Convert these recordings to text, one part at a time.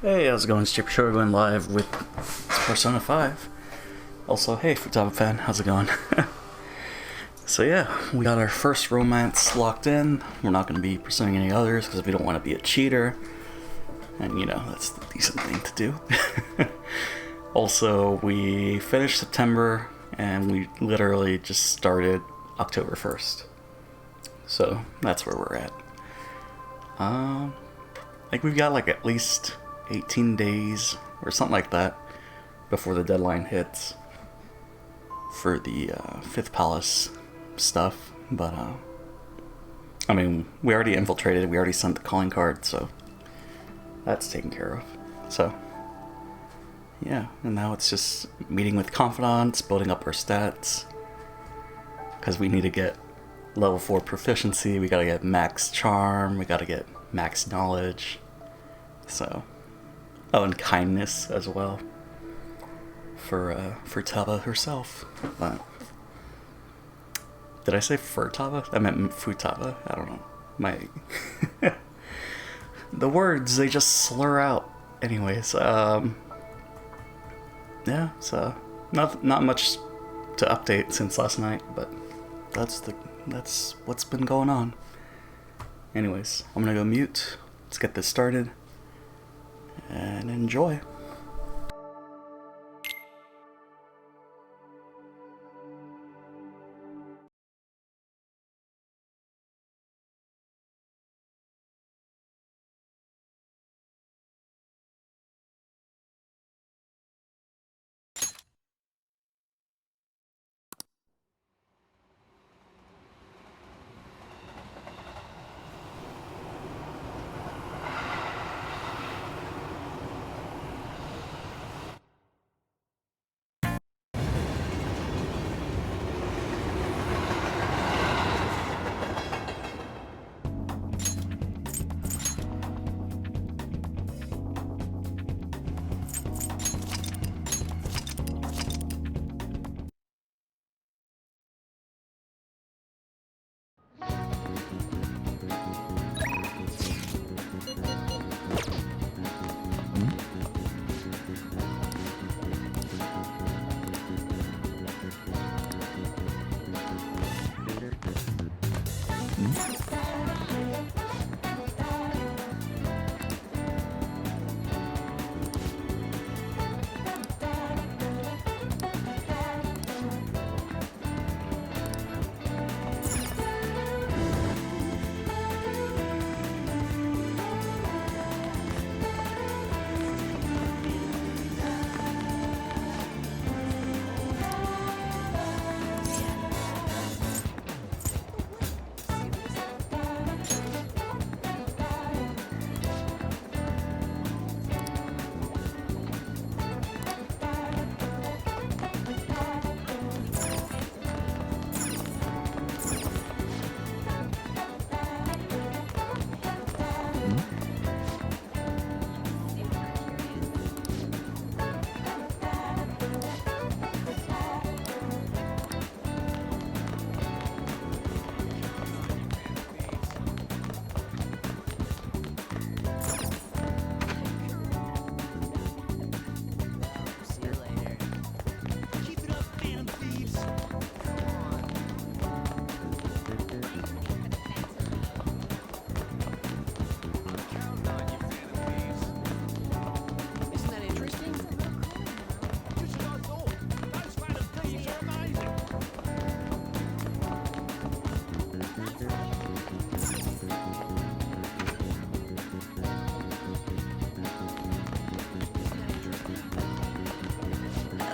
Hey, how's it going? It's JPChivalry going live with Persona 5. Also, hey, Futaba fan, how's it going? So yeah, we got our first romance locked in. We're not going to be pursuing any others because we don't want to be a cheater. And you know, that's the decent thing to do. Also, we finished September and we literally just started October 1st. So that's where we're at. Like we've got like at least 18 days or something like that before the deadline hits for the Fifth Palace stuff. But I mean, we already infiltrated, we already sent the calling card, so that's taken care of. So yeah, and now it's just meeting with confidants, building up our stats, because we need to get level 4 proficiency, we gotta get max charm, we gotta get max knowledge. So, oh, and kindness as well for Taba herself. But did I say Furtaba? I meant Futaba. I don't know. My the words, they just slur out. Anyways, yeah. So not much to update since last night, but that's what's been going on. Anyways, I'm gonna go mute. Let's get this started and enjoy.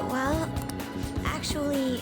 Well, actually...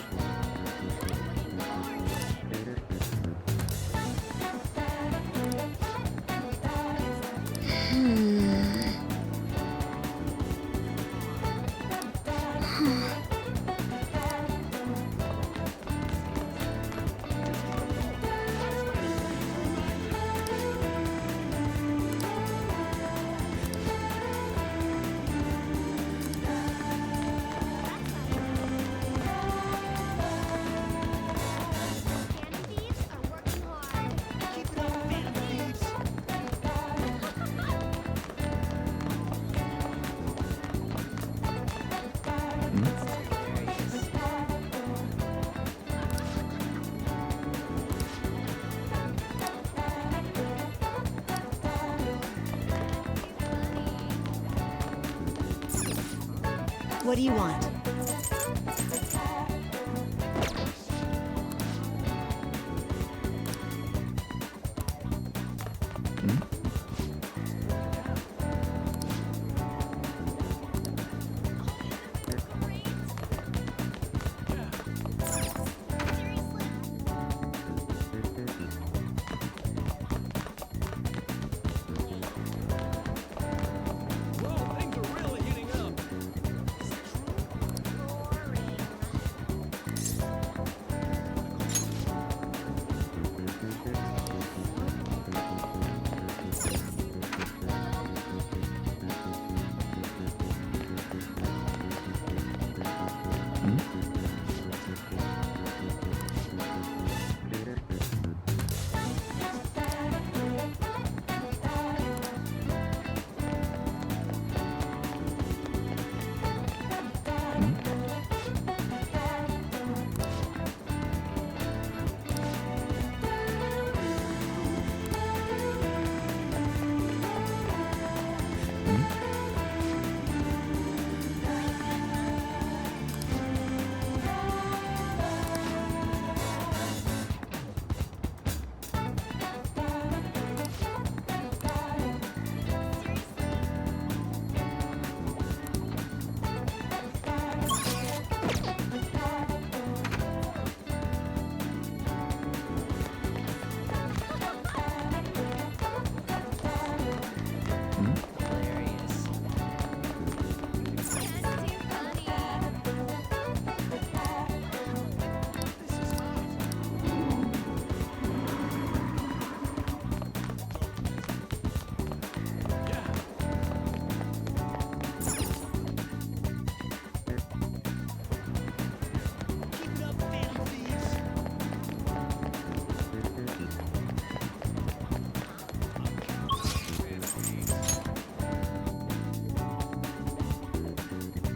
What do you want?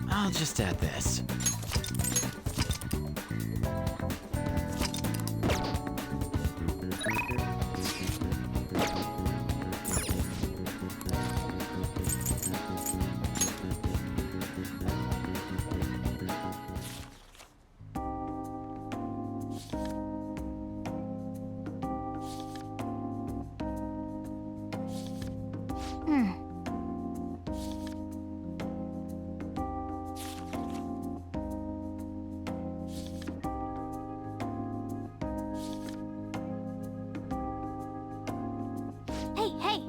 I'll just add this. Hey, hey!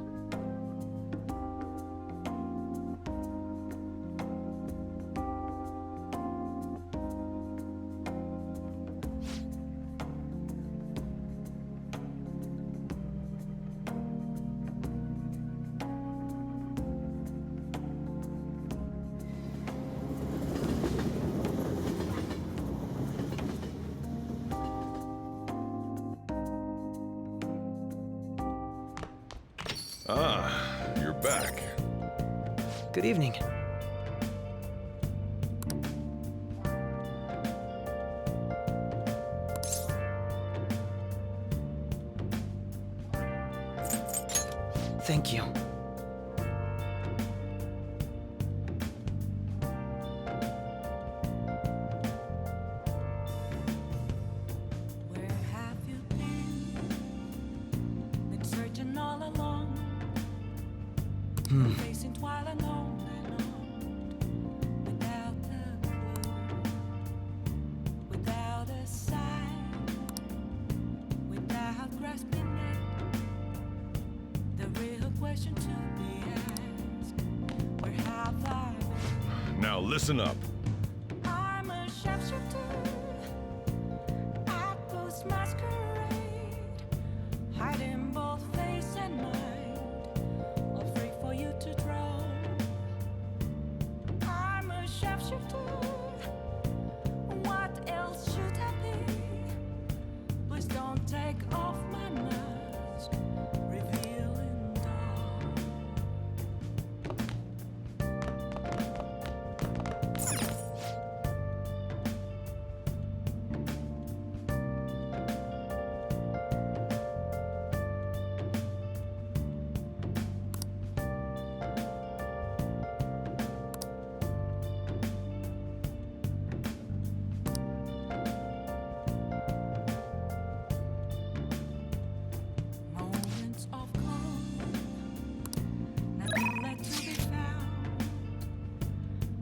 Ah, you're back. Good evening. Thank you. Where have you been? Been searching all along, facing twilight on and on, without a clue, without a sign, without grasping it. The real question to be asked: where have I been? Now listen up. I'm a sharpshooter at Ghost Masquerade, hiding both face and mind, all free for you to draw. I'm a sharpshooter. What else should I be? Please don't take off my mask, revealing dawn.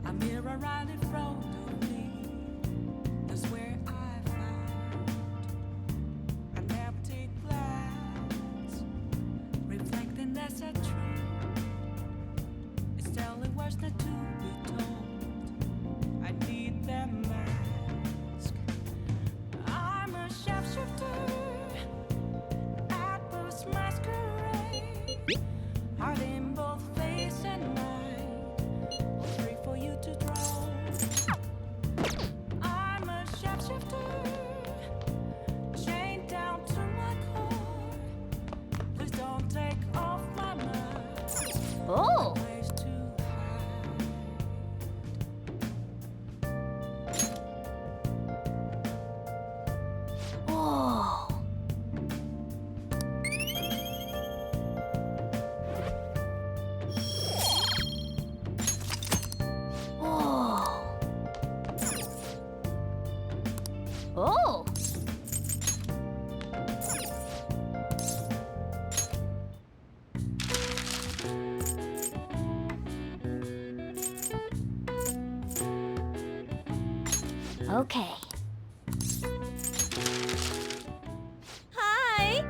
A mirror right in front of me. That's where I found an empty glass, reflecting as a tree. It's telling words not to be told. I need that mask. I'm a shapeshifter at this masquerade. Heart in both face and mind. All three for you to draw. I'm a shapeshifter, chained down to my core. Please don't take off my mask. Oh! Place to Oh! Oh! Oh! Okay. Hi!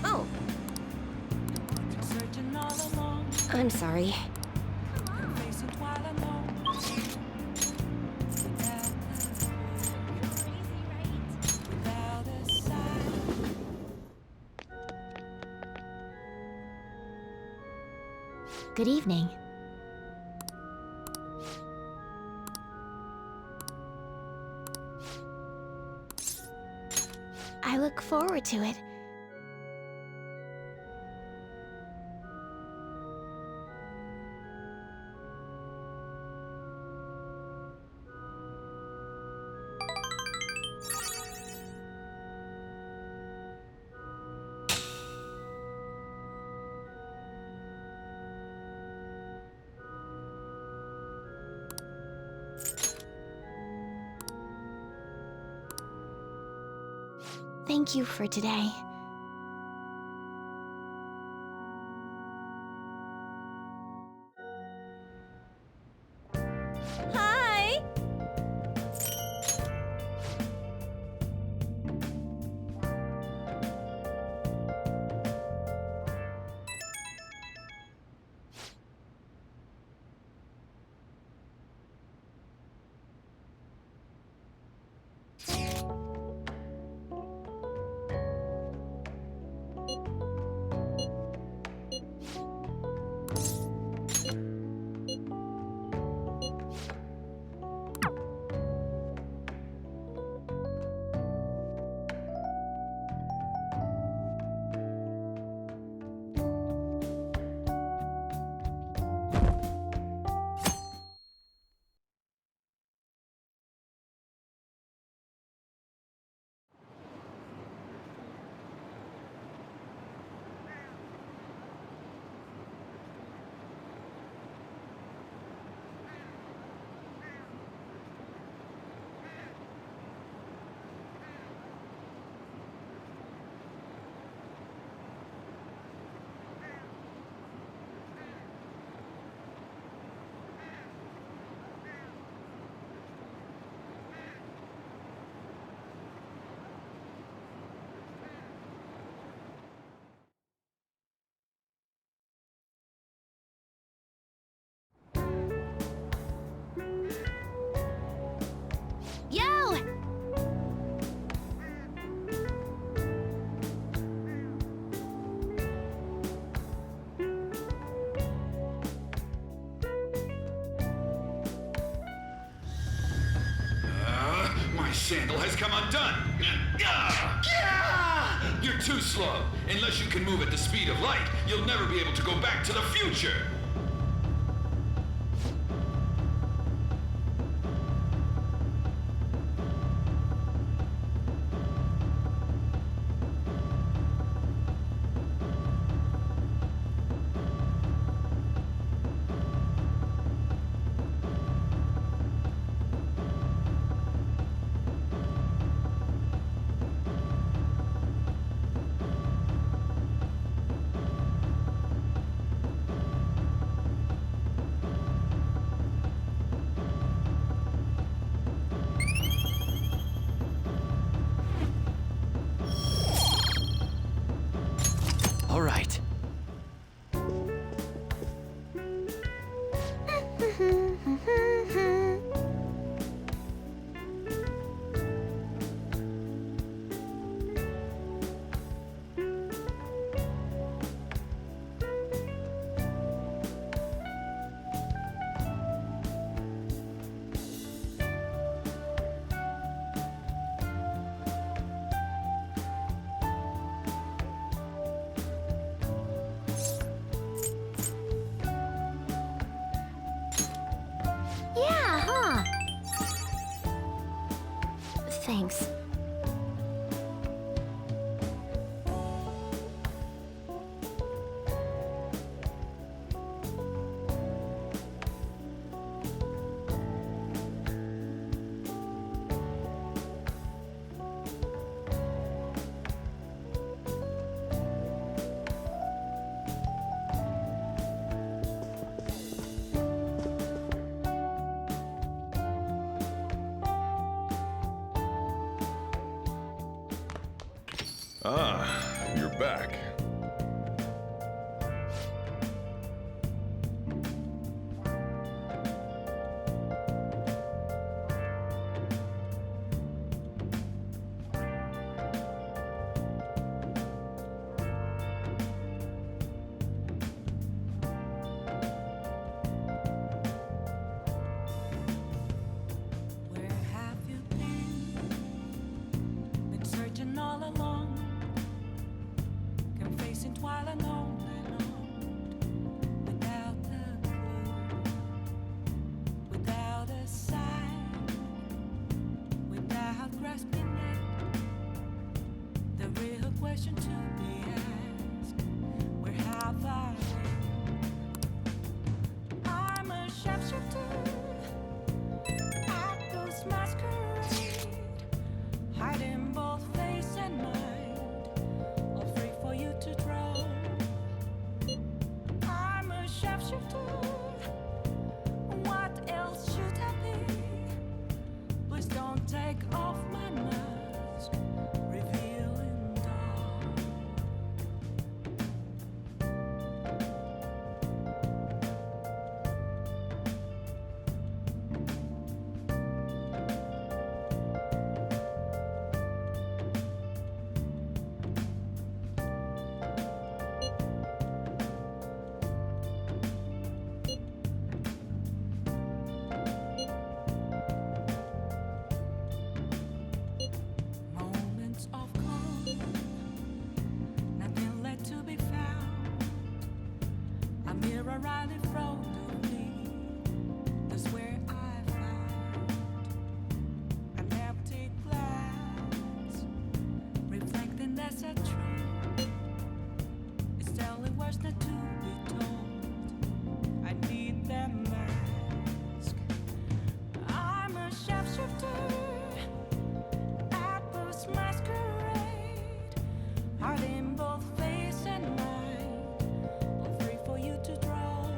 Oh, searching all along. I'm sorry. Face it while alone. Without a sign. Good evening. I look forward to it. Thank you for today. Hi! Yo! My sandal has come undone. You're too slow. Unless you can move at the speed of light, you'll never be able to go back to the future. All right. Yeah, huh? Thanks. Ah, you're back. Where have you been? Been searching all along, confessing while alone without a clue, without a sign, without grasping it. The real question to be asked: where have I been? I'm a sharpshooter. At those masquerade, hiding both face and mind, all free for you to draw. I'm a sharpshooter. What else should I be? Please don't take off my mask, revealing dark. Moments of calm, nothing left to be found. A mirror right in front of me, that's where I found an empty glass, reflecting as a tree. It's telling words not to be told. I need that mask. I'm a sharpshooter. At this masquerade, hiding both face and mind, all free for you to draw.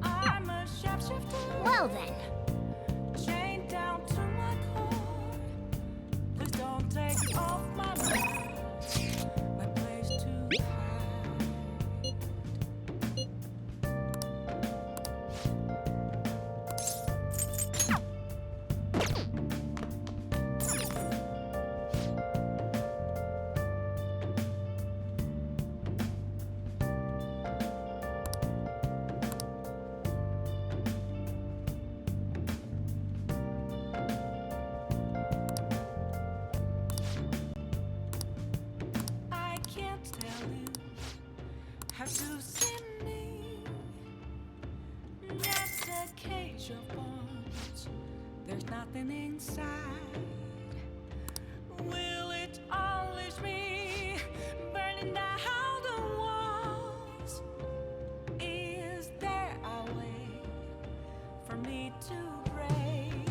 I'm a sharpshooter. Well then. Chained down to my core. Please don't take off my mask, my place to hide. I can't tell you how to see me. Just a cage of bones. There's nothing inside. Will it always be burning down the walls? Is there a way for me to break?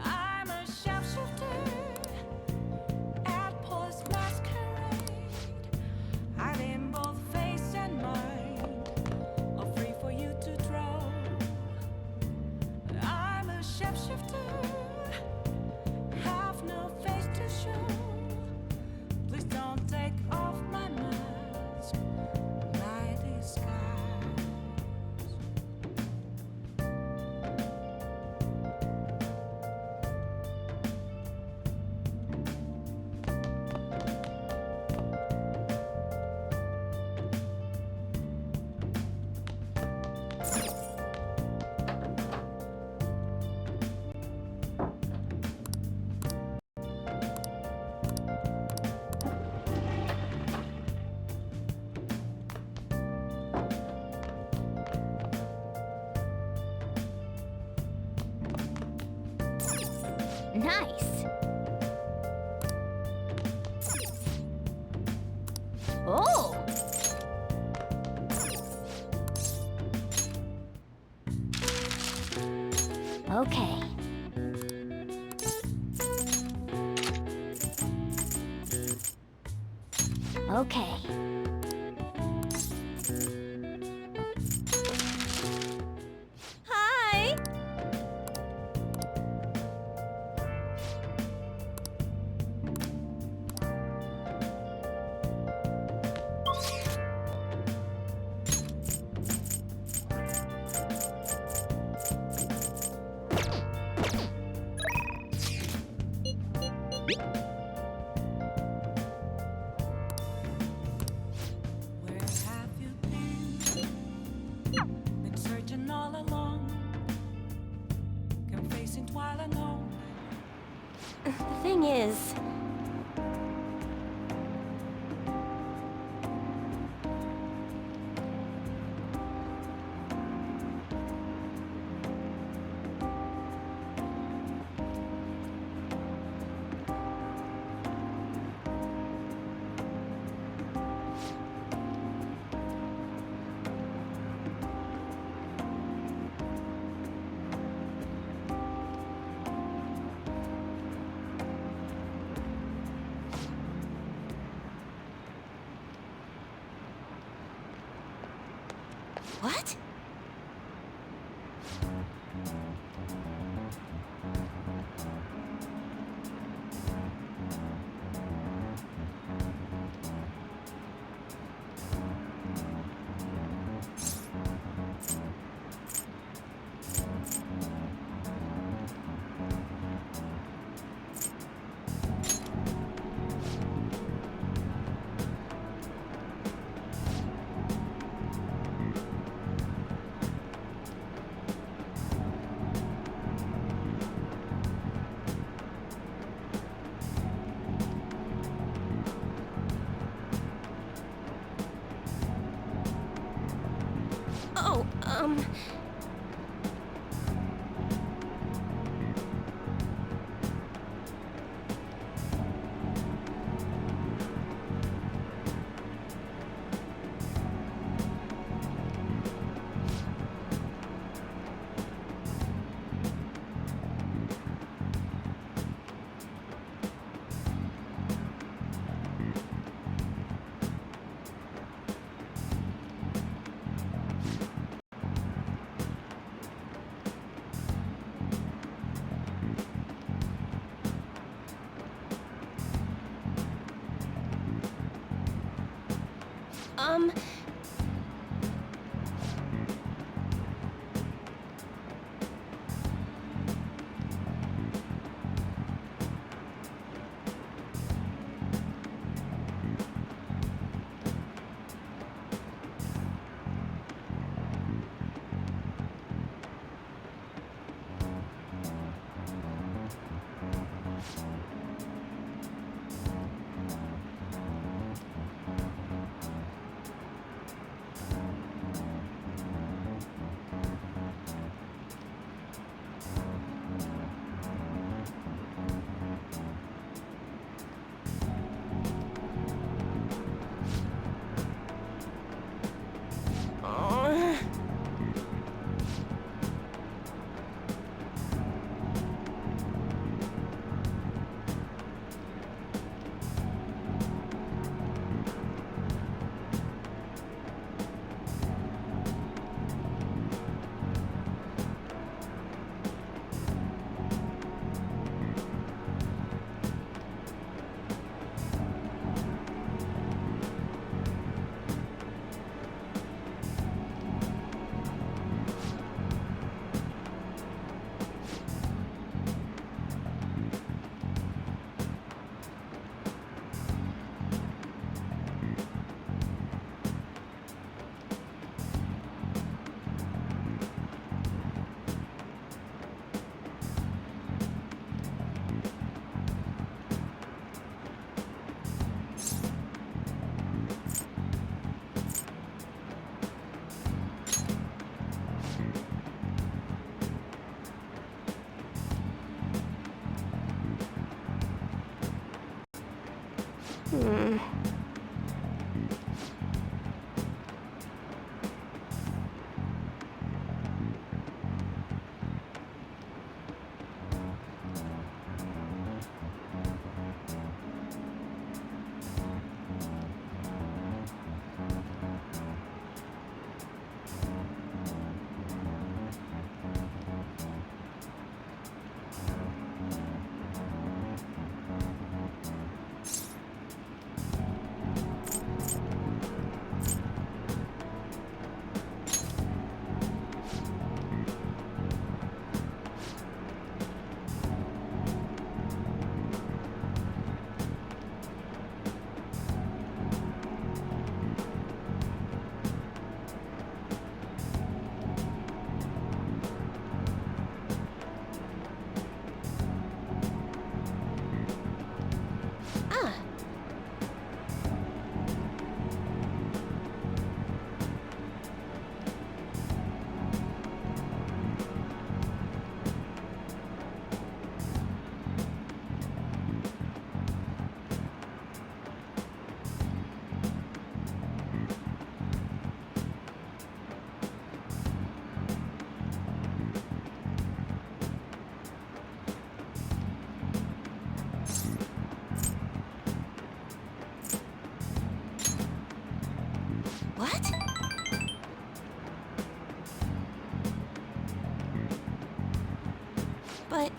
I'm a sharpshooter. At post masquerade, hiding both face and mind, all free for you to draw. I'm a sharpshooter. Nice. Oh! Okay. Okay. Hi! Where have you been? Been searching all along, confessing while alone. The thing is, what? Oh, um... Ah. What? But...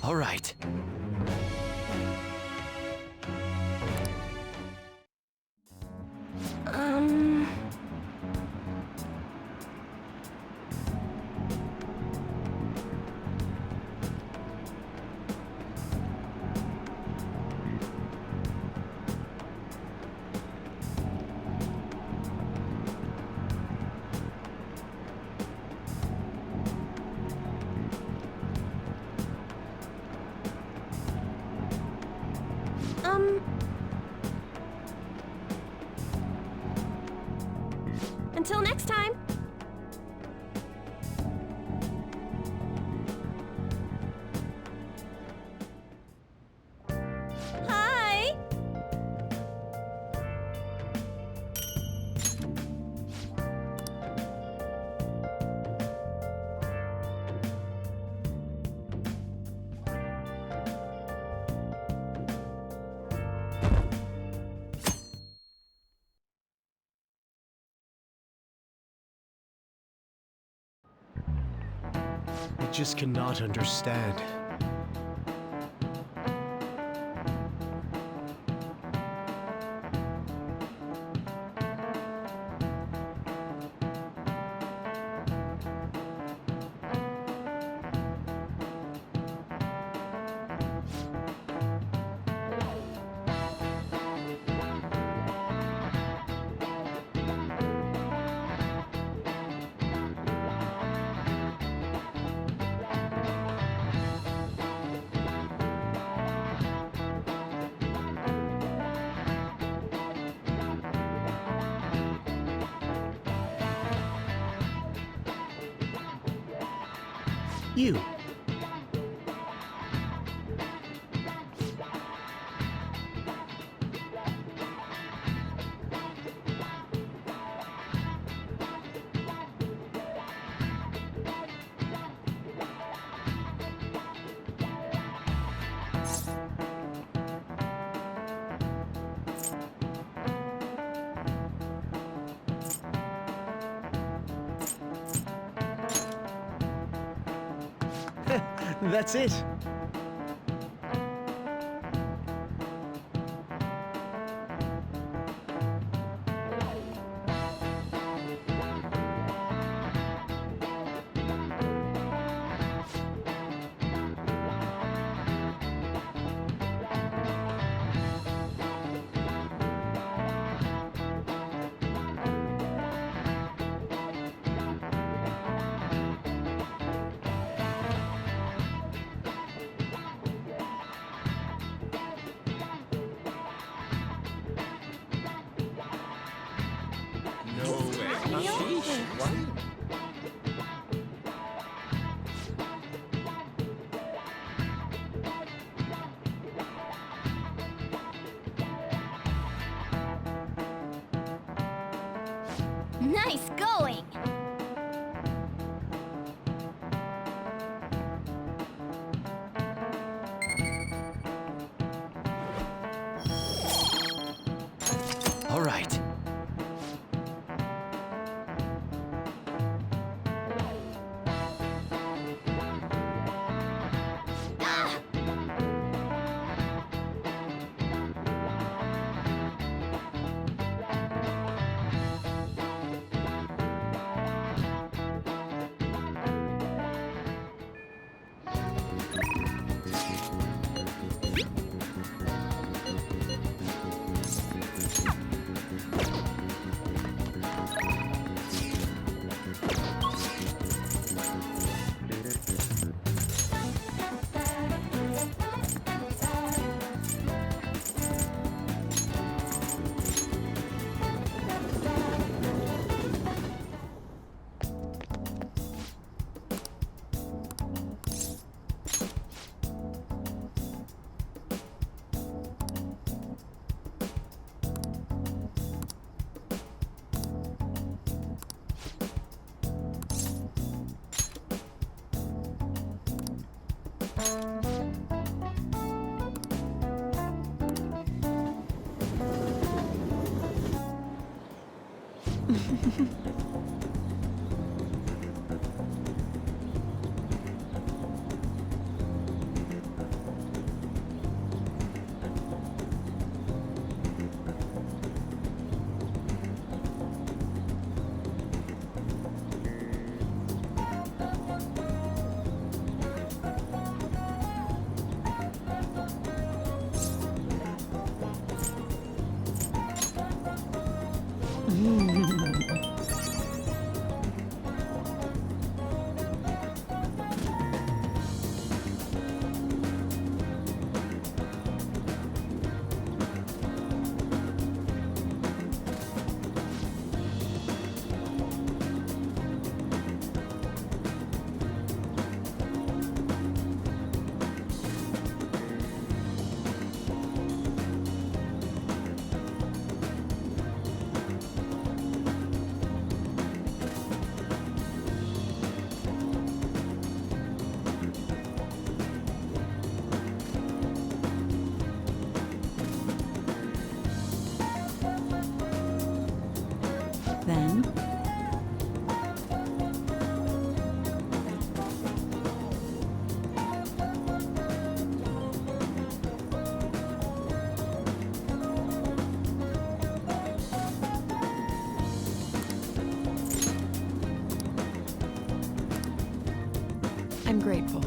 All right. Um... Until next time. Hi. I just cannot understand. You. That's it. Nice going! All right. Then, I'm grateful.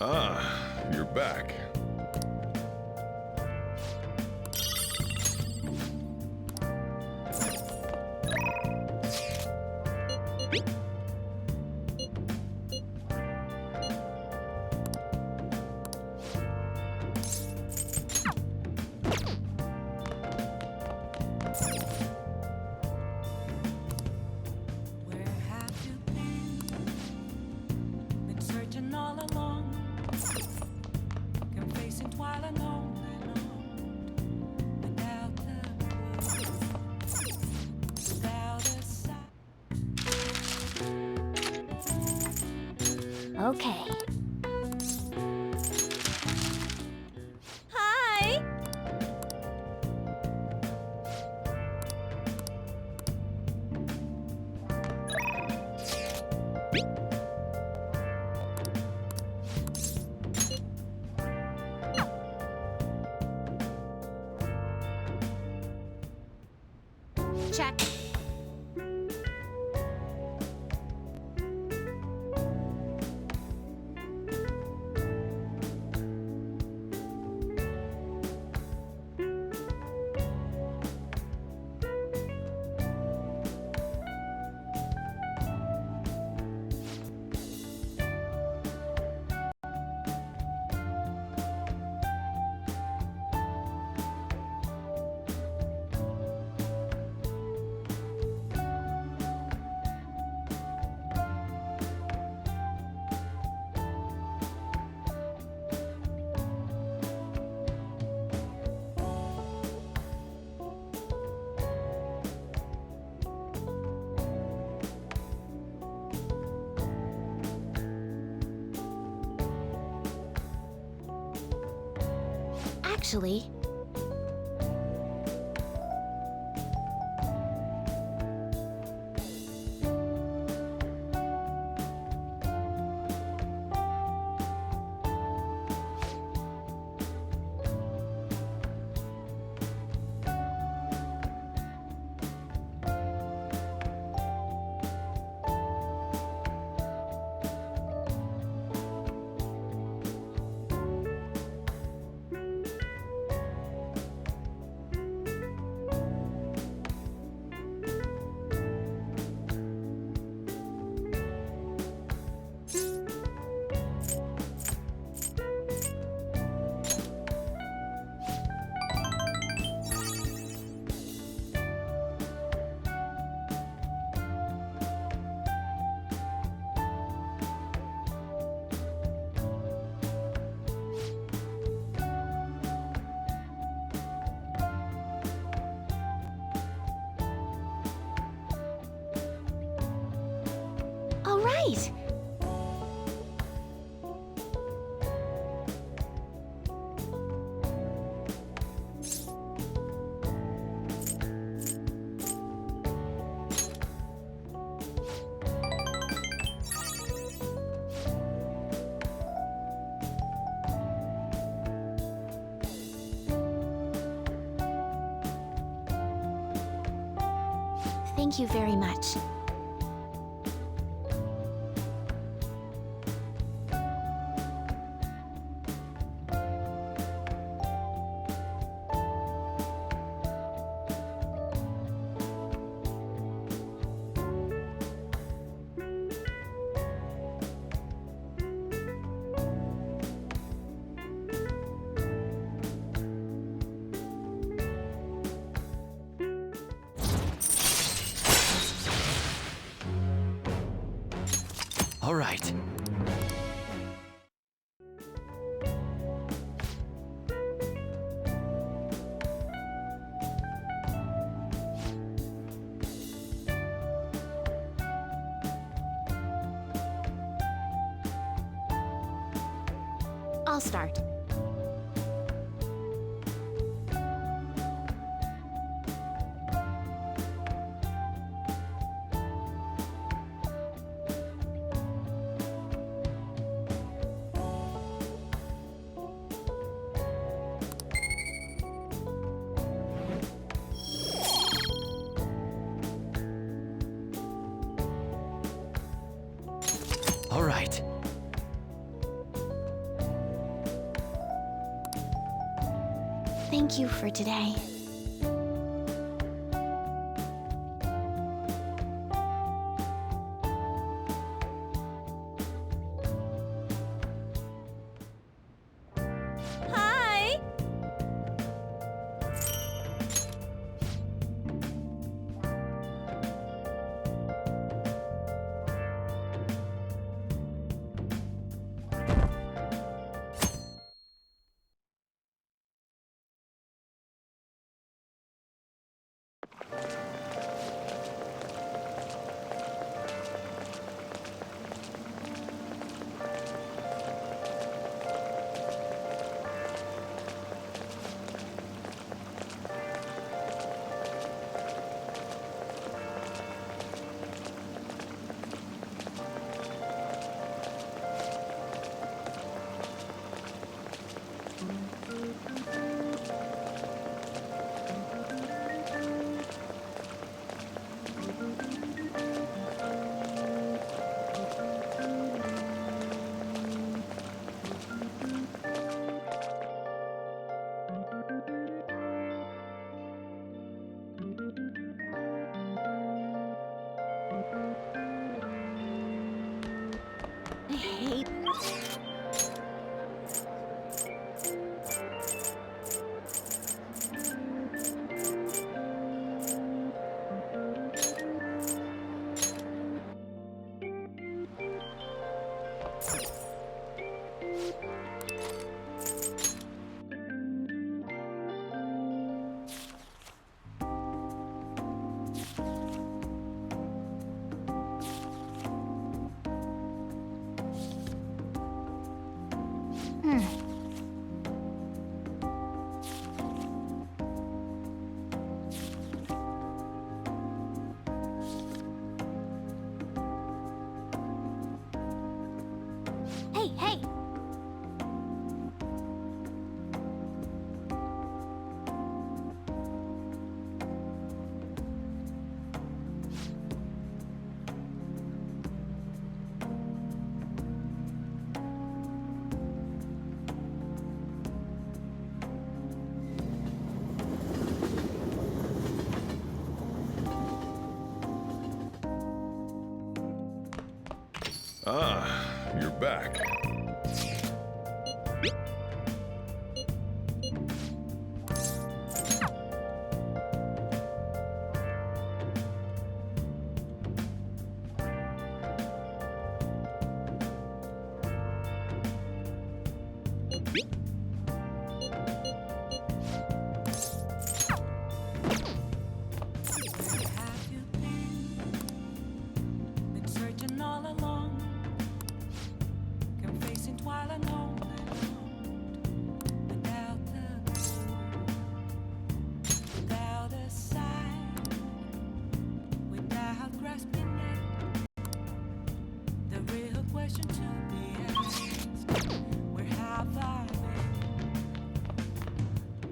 Ah, you're back. Where have you been? Been searching all along, confessing while alone and on, without the clue, without a sign. Okay. Hi! Check. actually. All right. Thank you very much. All right. I'll start. All right. Thank you for today. Hi! I hate... Hey, hey! Ah, you're back. Where have you been? Been searching all along, confessing while alone, without the clue, without a sign, without grasping it. The real question to be asked: where have I been?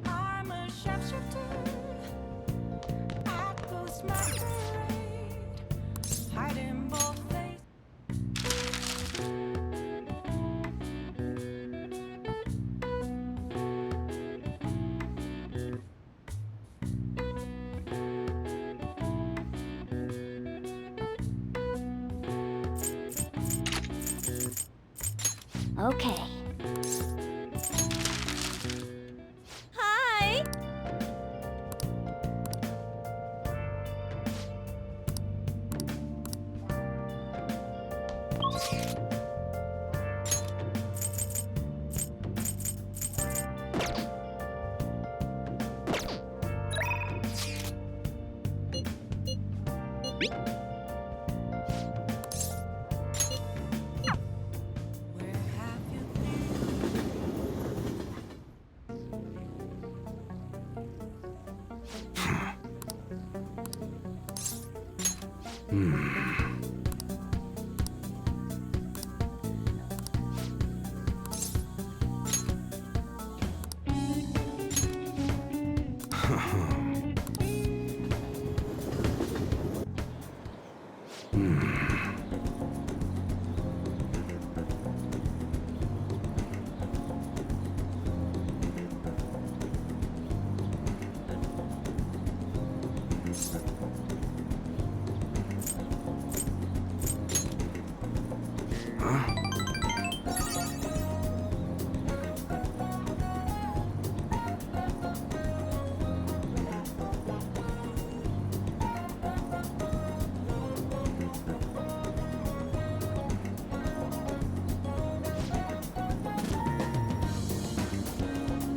I'm a sharpshooter. I ghost masquerade, hiding both faces. Okay. Hi! Where have you been?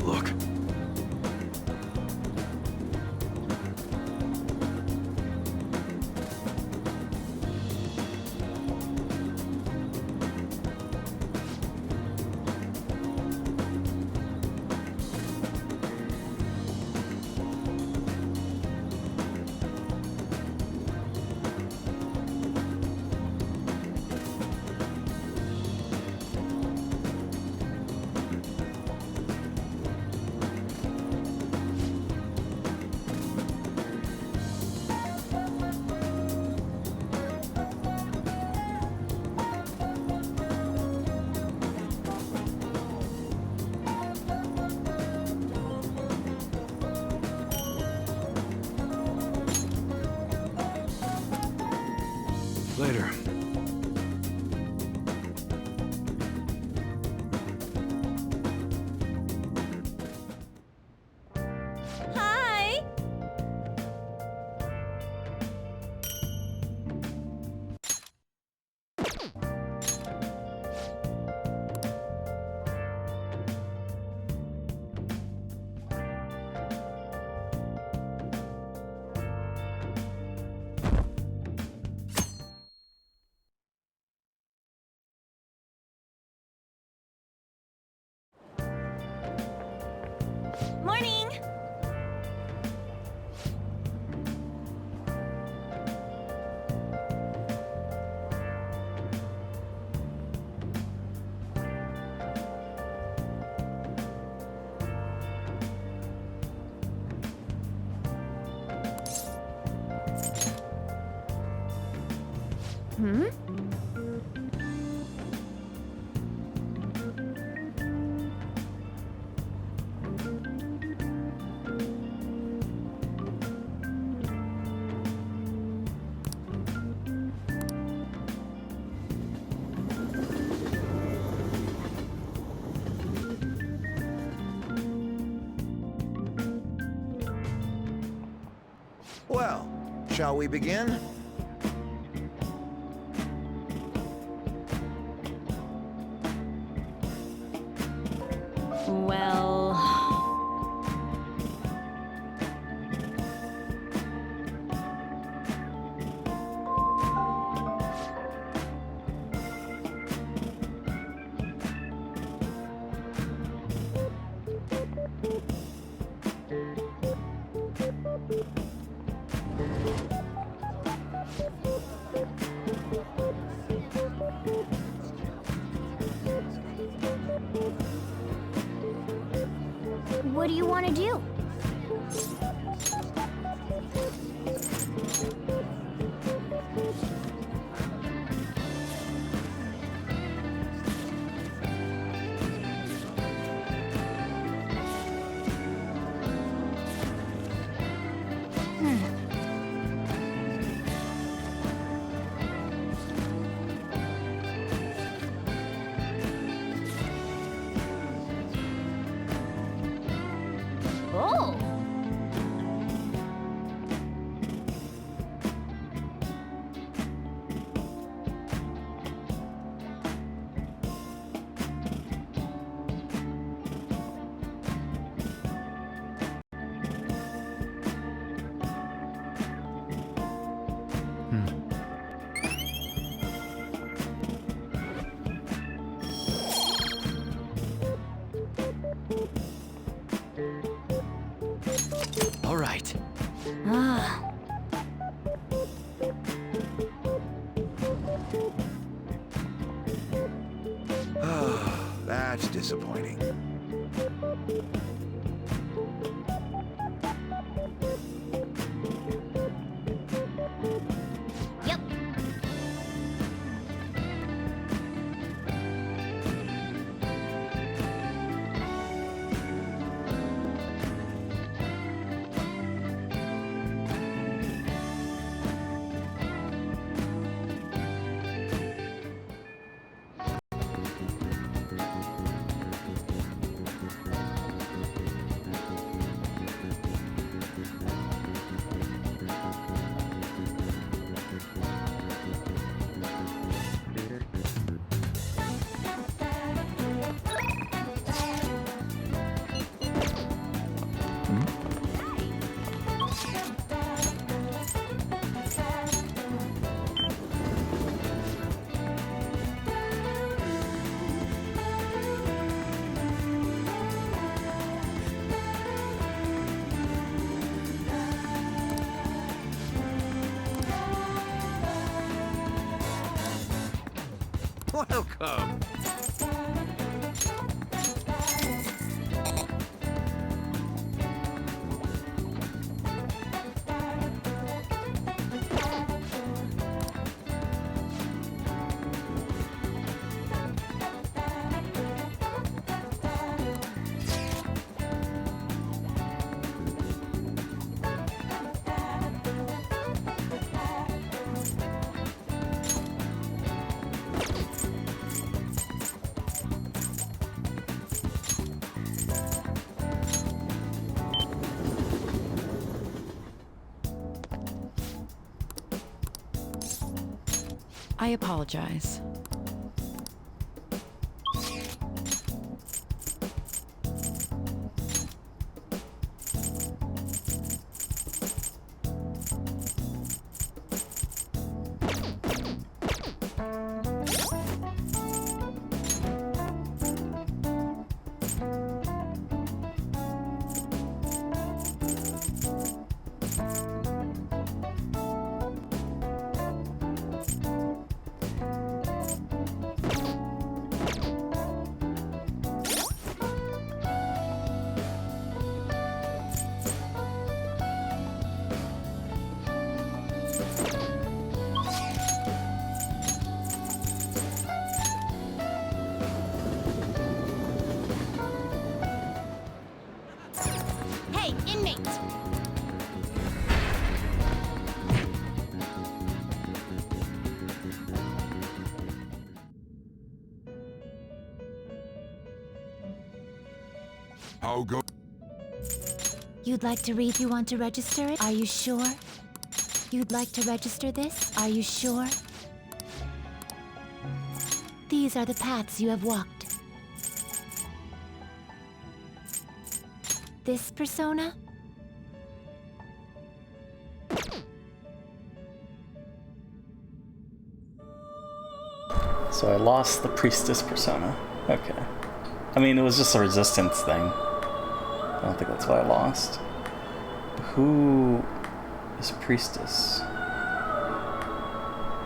Look. Later. Hi! Well, shall we begin? Well... What do you want to do? Oh! All right. Ah. That's disappointing. Yep. Welcome. I apologize. How go? You'd like to read? You want to register it? Are you sure? You'd like to register this? Are you sure? These are the paths you have walked. This persona? So I lost the priestess persona. Okay. I mean, it was just a resistance thing. I don't think that's why I lost. Who is priestess?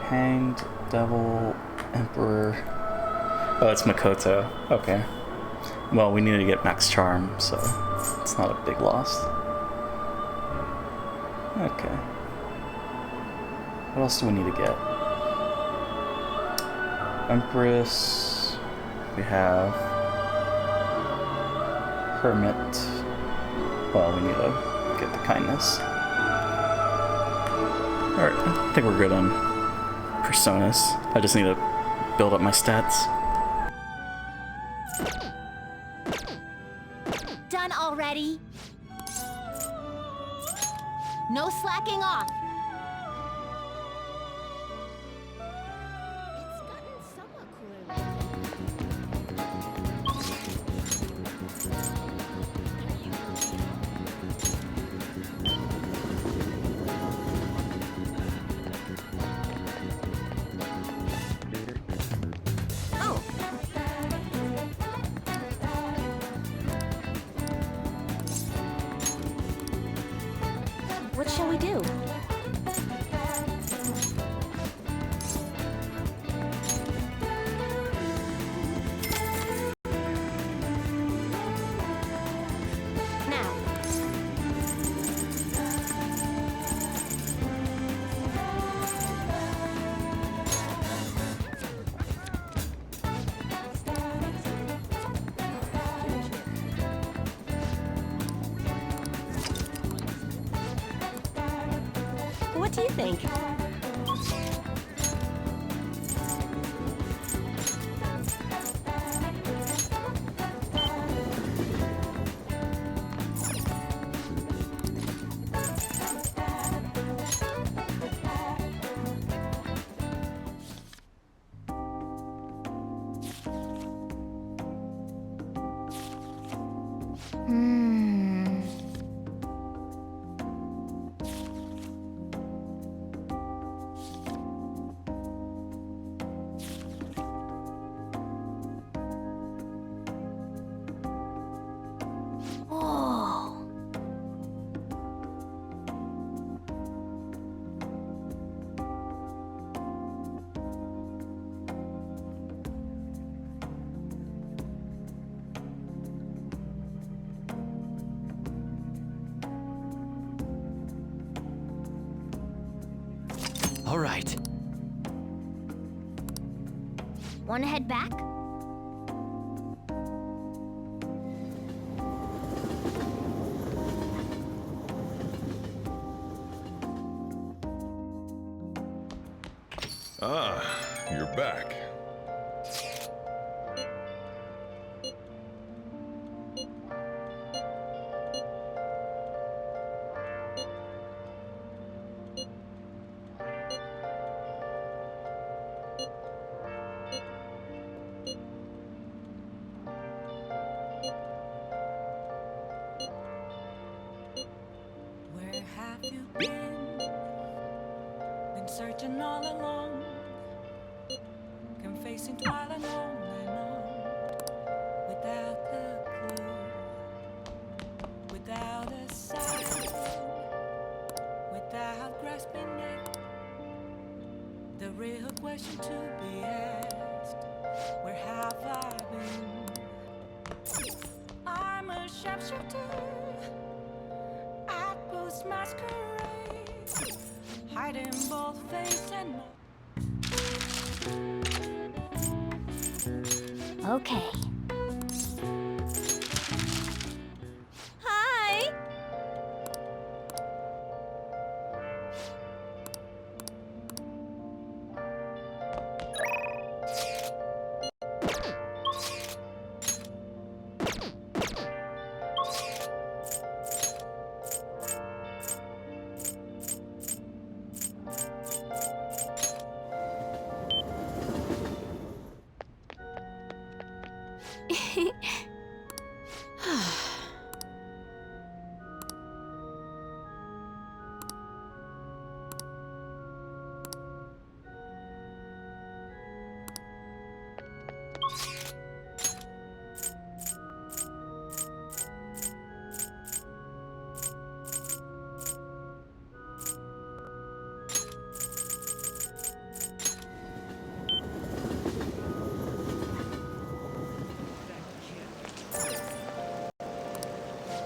Hanged, devil, emperor. Oh, it's Makoto. Okay. Well, we need to get max charm, so it's not a big loss. Okay. What else do we need to get? Empress. We have Hermit. Well, we need to get the kindness. Alright, I think we're good on personas. I just need to build up my stats. Done already? No slacking off. It's gotten somewhat cooler. Oh. What shall we do? Now. What do you think? Oh. All right. Want to head back? Ah, you're back. Where have you been? Been searching all along, confessing while and on, without the clue, without a sign, without grasping it. The real question to be asked: where have I been? I'm a sharpshooter at Boost Masquerade, hiding both face and mouth. Okay. Hi!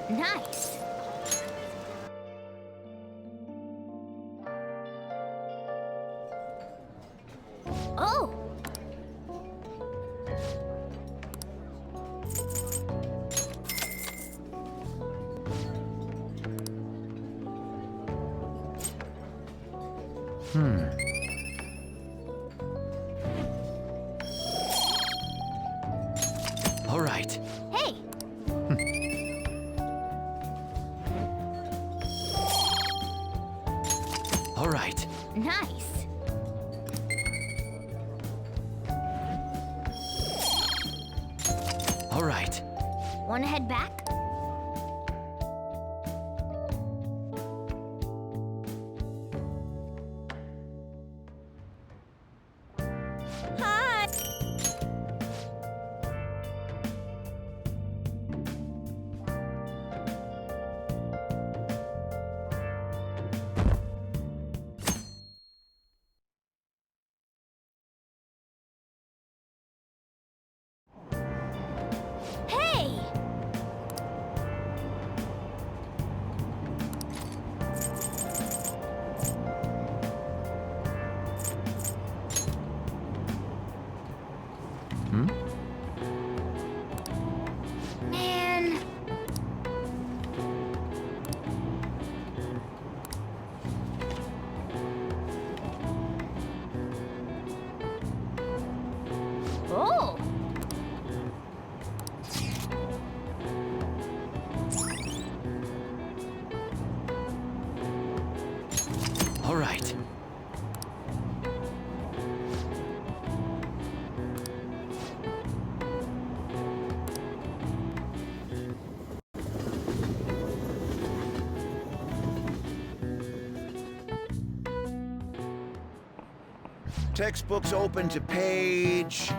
Nice. Oh! All right. Hey! All right. Nice. All right. Wanna head back? Hi! Hey! Man. Oh! All right. Textbooks open to page...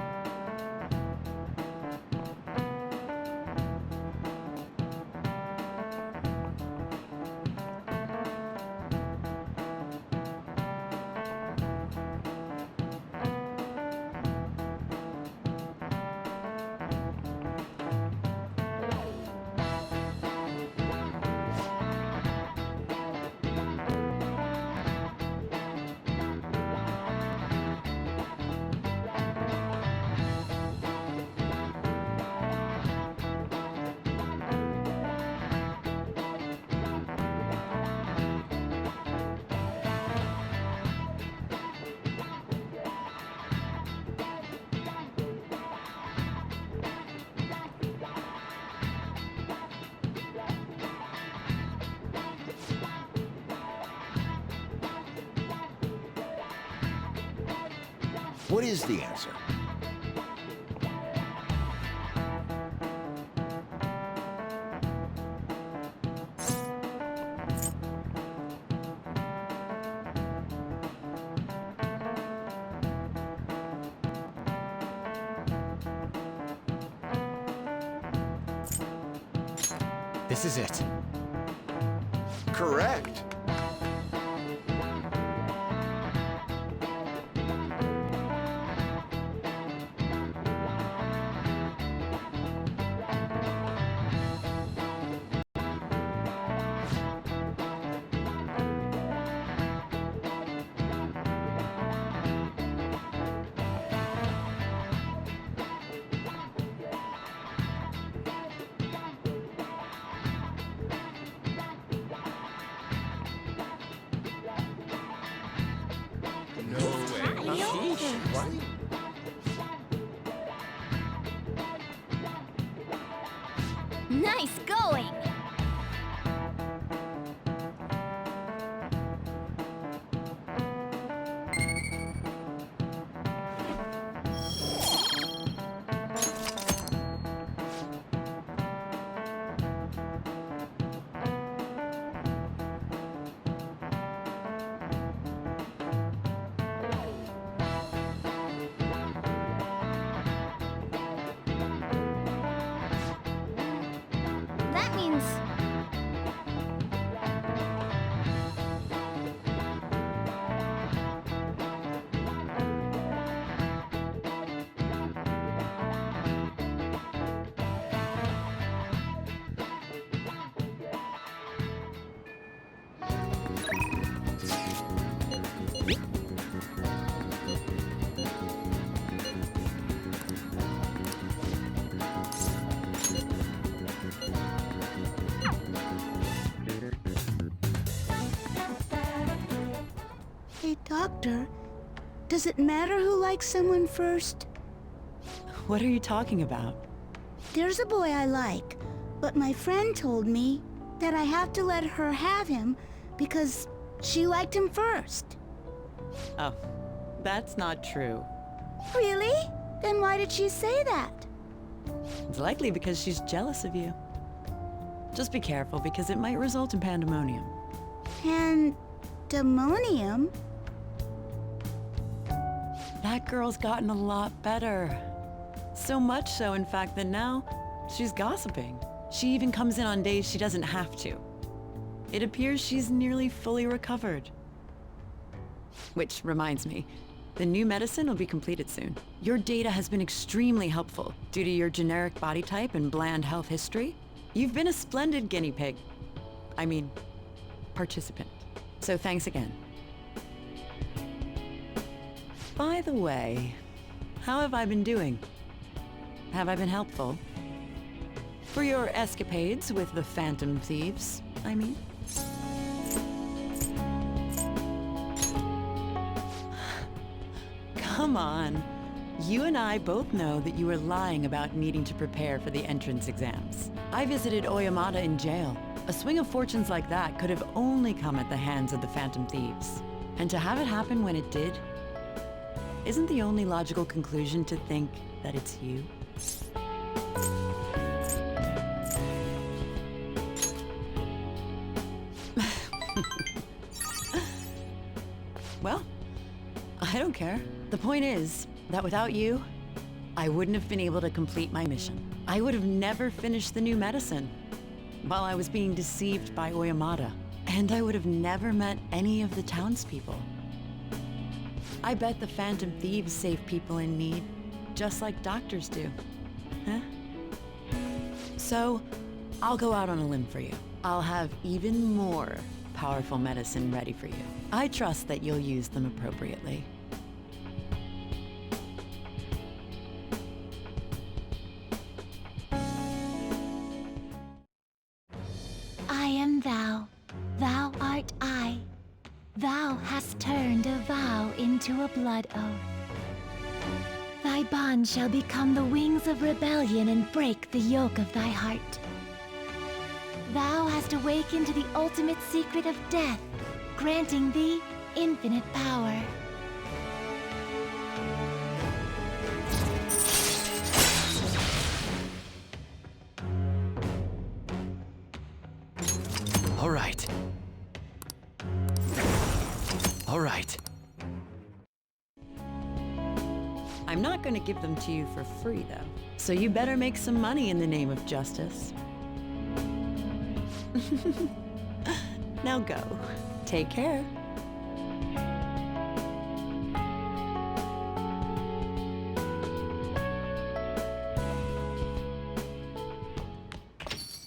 What is the answer? This is it. Correct. Nice going! Doctor, does it matter who likes someone first? What are you talking about? There's a boy I like, but my friend told me that I have to let her have him because she liked him first. Oh, that's not true. Really? Then why did she say that? It's likely because she's jealous of you. Just be careful because it might result in pandemonium. Pandemonium? That girl's gotten a lot better. So much so, in fact, that now she's gossiping. She even comes in on days she doesn't have to. It appears she's nearly fully recovered. Which reminds me, the new medicine will be completed soon. Your data has been extremely helpful due to your generic body type and bland health history. You've been a splendid guinea pig. I mean, participant. So thanks again. By the way, how have I been doing? Have I been helpful? For your escapades with the Phantom Thieves, I mean? Come on. You and I both know that you were lying about needing to prepare for the entrance exams. I visited Oyamata in jail. A swing of fortunes like that could have only come at the hands of the Phantom Thieves. And to have it happen when it did, isn't the only logical conclusion to think that it's you? Well, I don't care. The point is that without you, I wouldn't have been able to complete my mission. I would have never finished the new medicine while I was being deceived by Oyamata. And I would have never met any of the townspeople. I bet the Phantom Thieves save people in need, just like doctors do. Huh? So, I'll go out on a limb for you. I'll have even more powerful medicine ready for you. I trust that you'll use them appropriately. I am thou, thou art I. Thou hast turned a vow into a blood oath. Thy bond shall become the wings of rebellion and break the yoke of thy heart. Thou hast awakened to the ultimate secret of death, granting thee infinite power. All right. All right. I'm not going to give them to you for free, though. So you better make some money in the name of justice. Now go. Take care.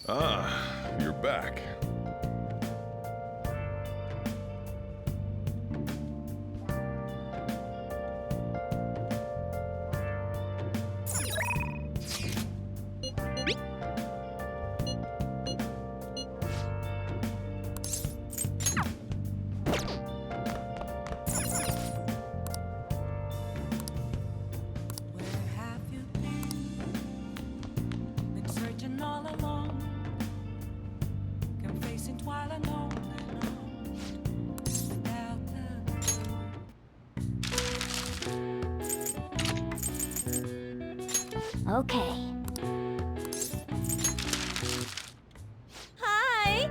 Ah, you're back. Where have you been? Been searching all along, confessing while alone without the Okay. Hi!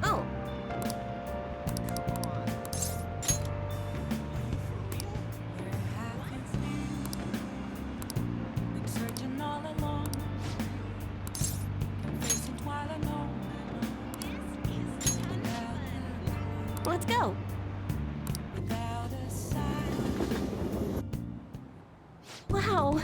Oh, Where have you been? Been searching all along, confessing while alone let's go. without a sign. Wow.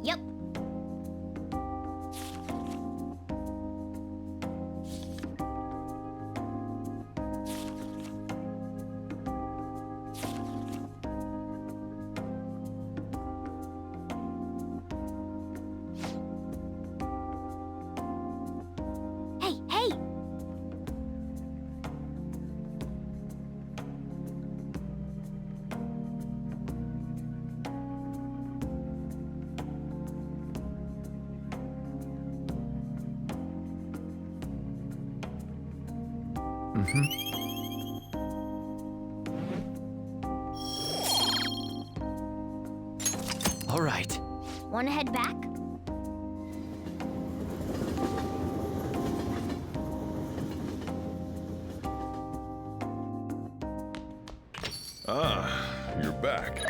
Yep. Hey, hey! All right. Wanna head back? Ah, you're back.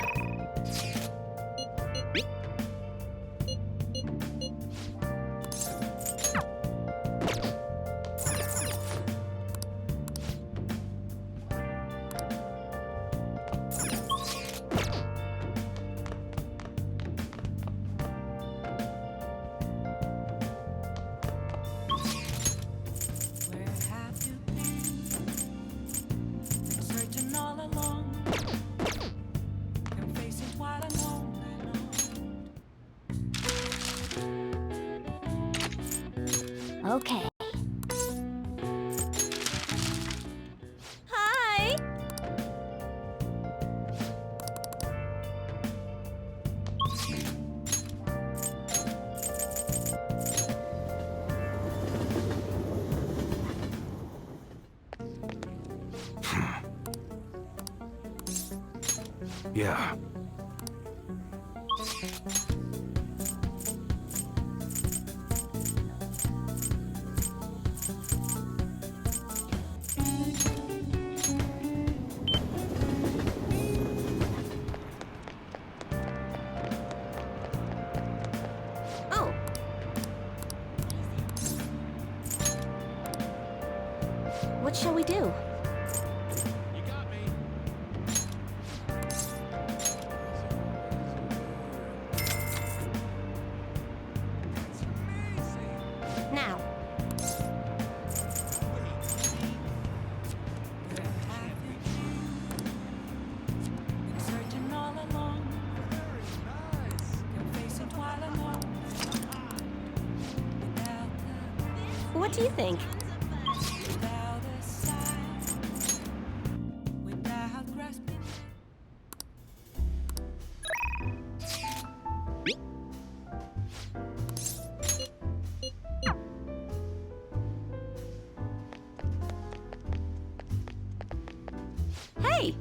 Where have you been? Been searching all along. Been facing quite a lonely road. Okay. Hi! Yeah. Oh. What shall we do? Now. Been searching all along. Been facing while alone. Without What do you think? without a sign. Without grasping. Hey!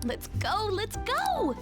Let's go! Let's go!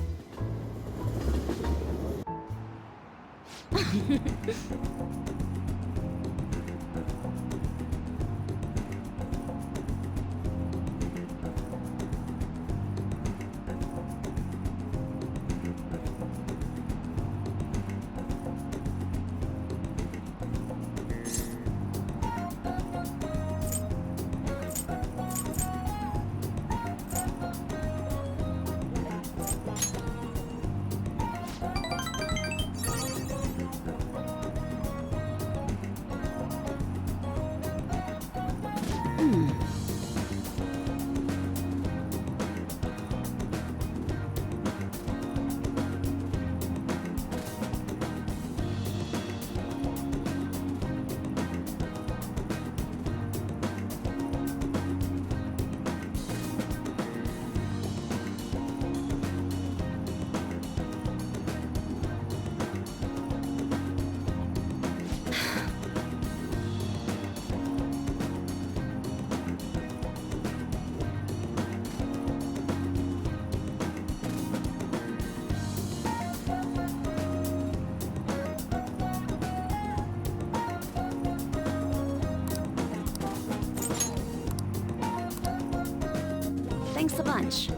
Thanks a bunch.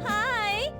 Hi!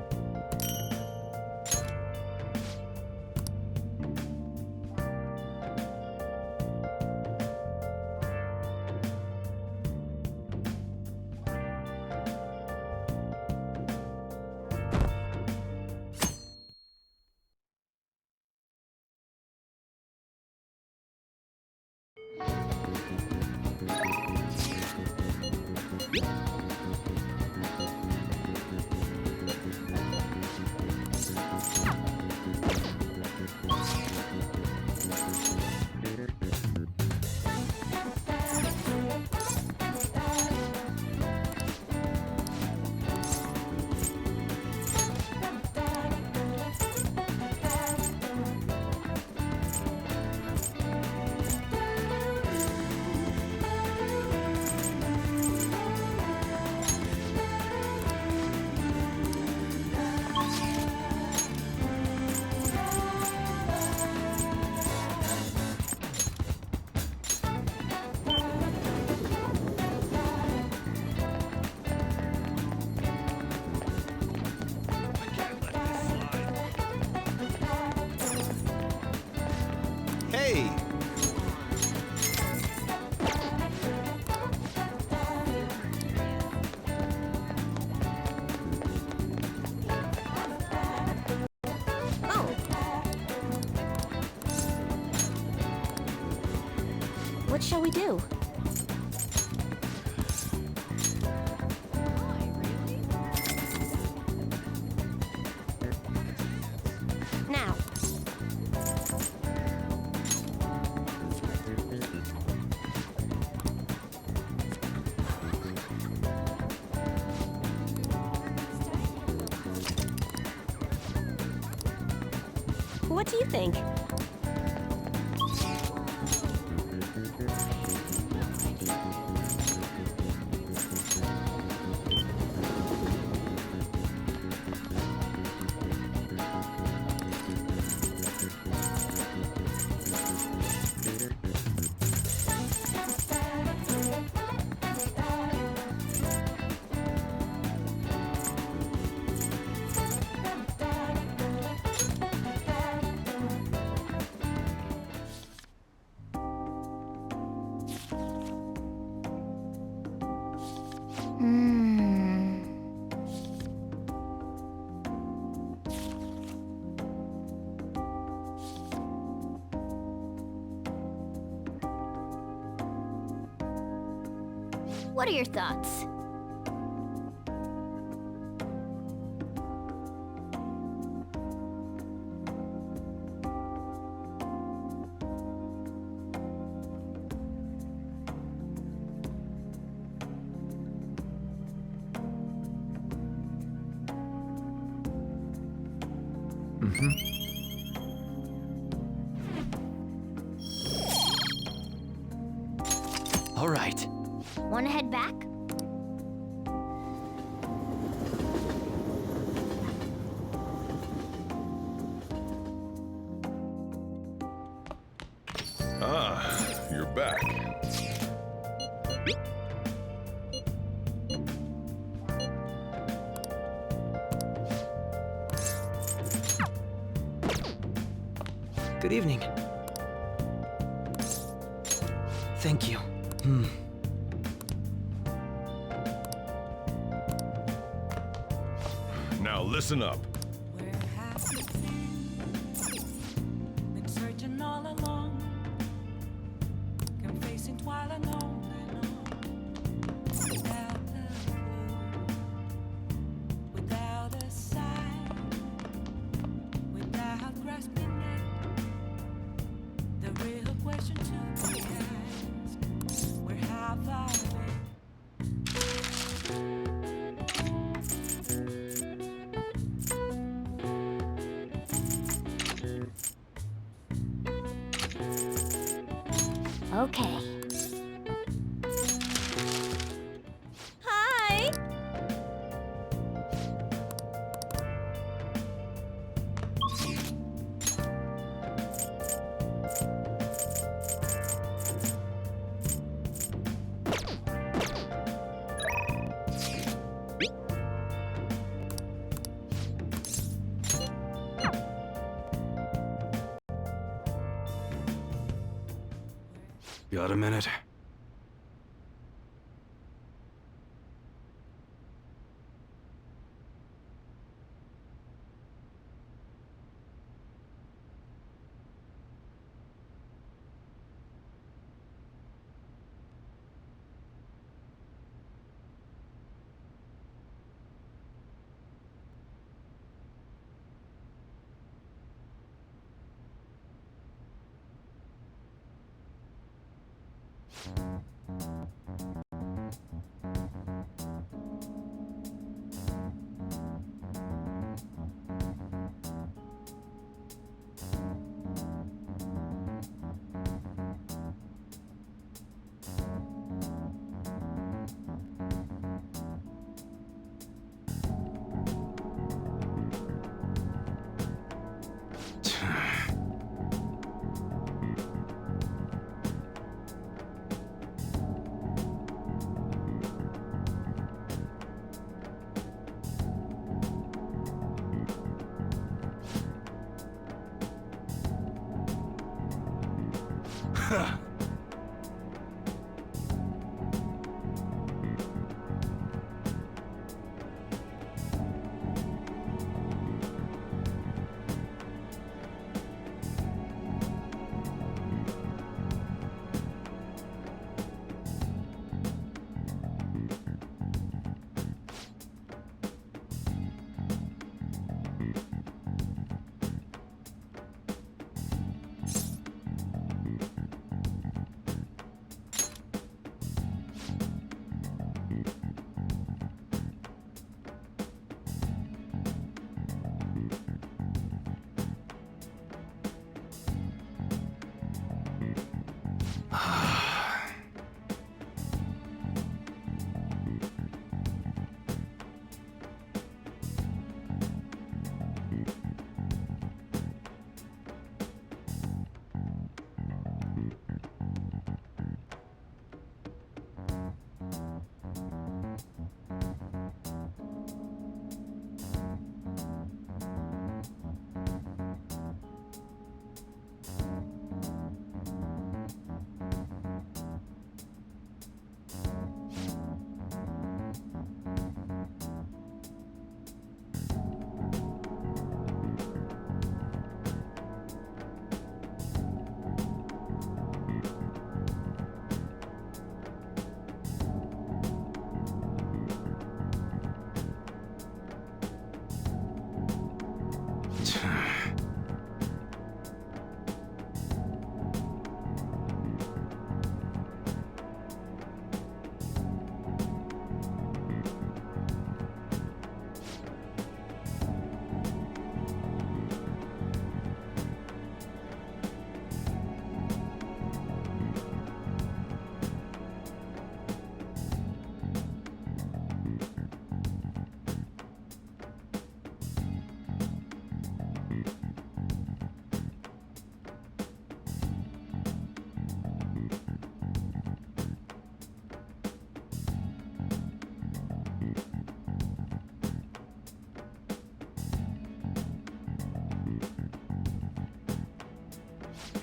Hey! Oh. What shall we do? Now. What do you think? What are your thoughts? All right. Wanna head back? Ah, you're back. Good evening. Thank you. Now listen up. Where have you been searching all along, confessing while alone and on, without a clue, without a sign, without grasping it. The real question to be asked: where have I been? Okay. Hi! Got a minute?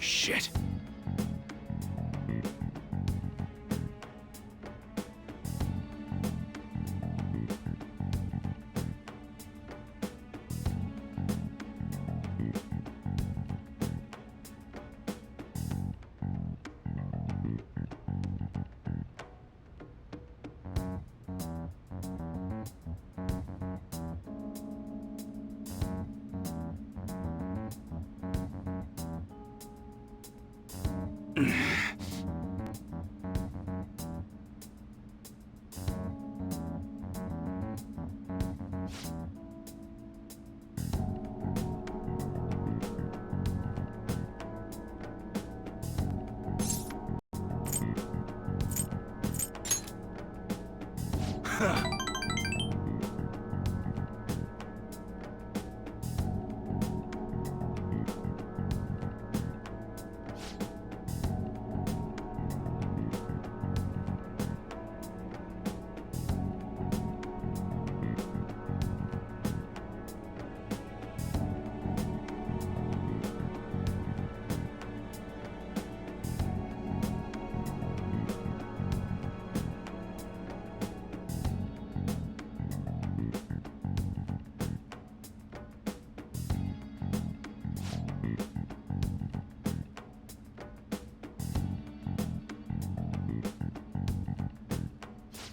Shit.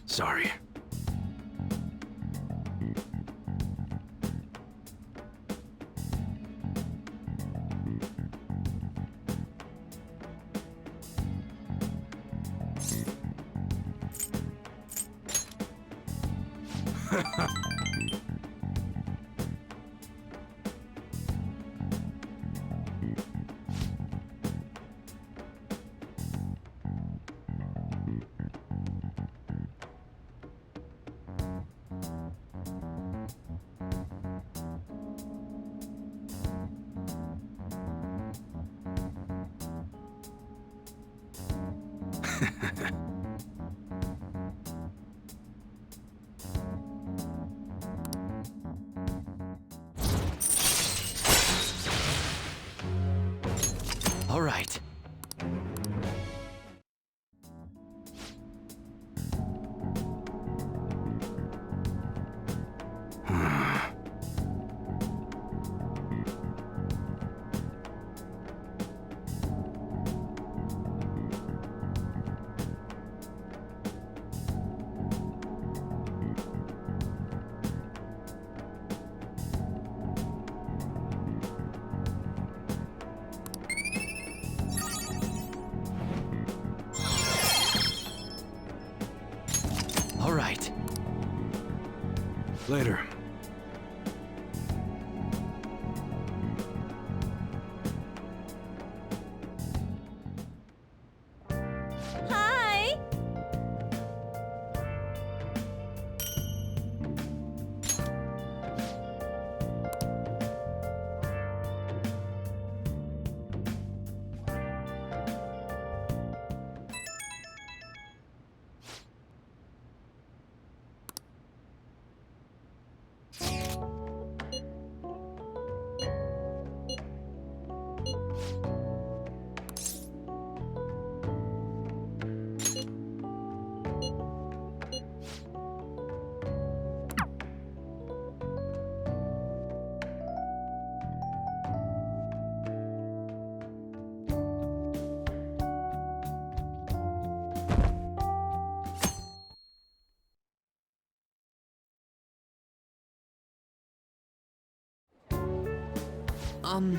Sorry. All right. All right. Later. Hi! Um...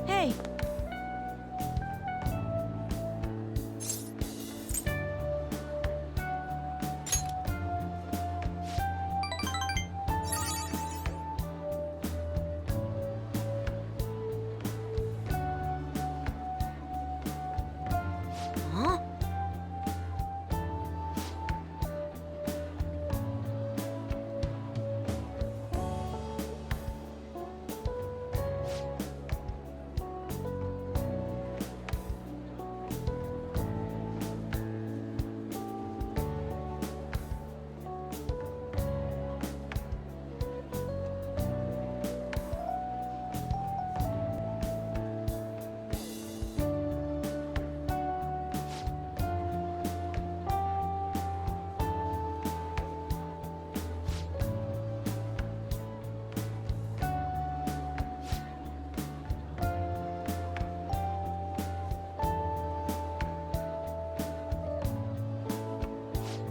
Hey!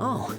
Oh.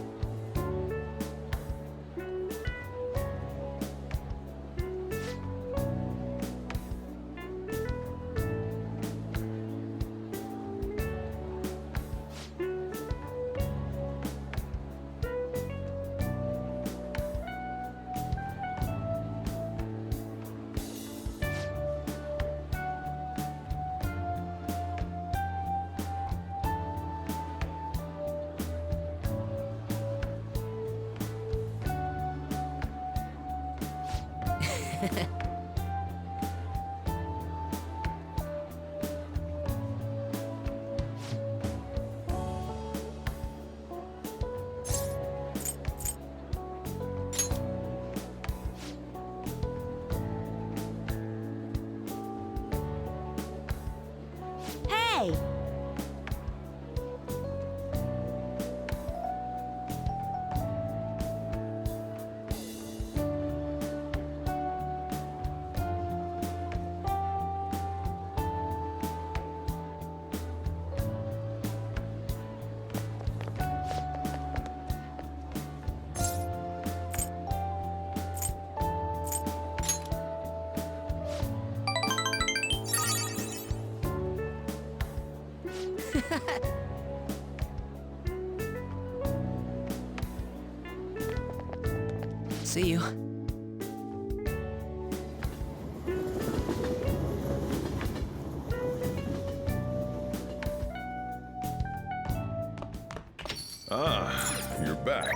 Hey! See you. Ah, you're back.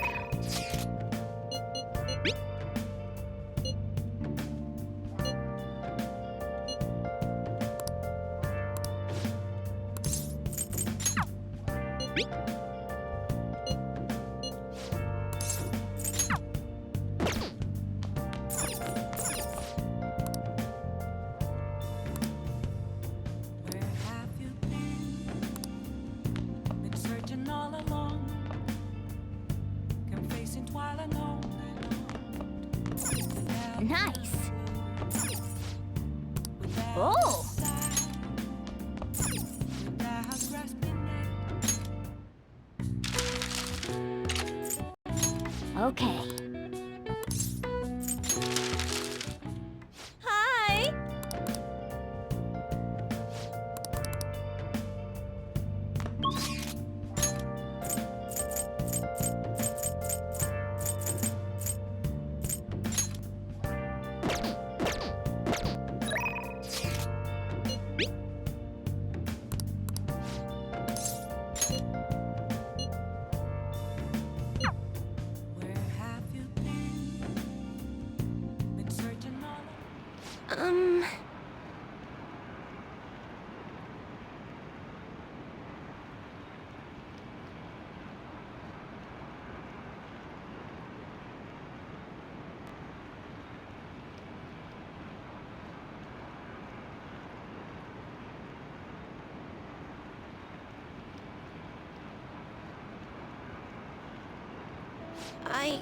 Where have you been? Been searching all along, confessing while alone. Nice. Oh! Okay. Hi! Where have you been? Been searching all I...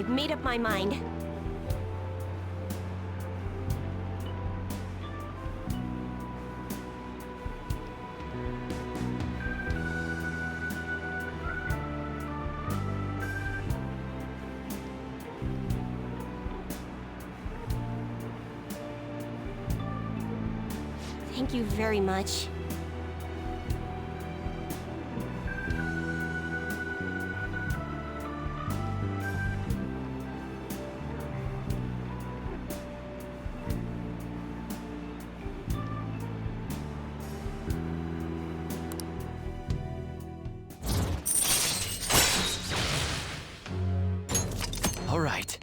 I've made up my mind. Thank you very much. All right.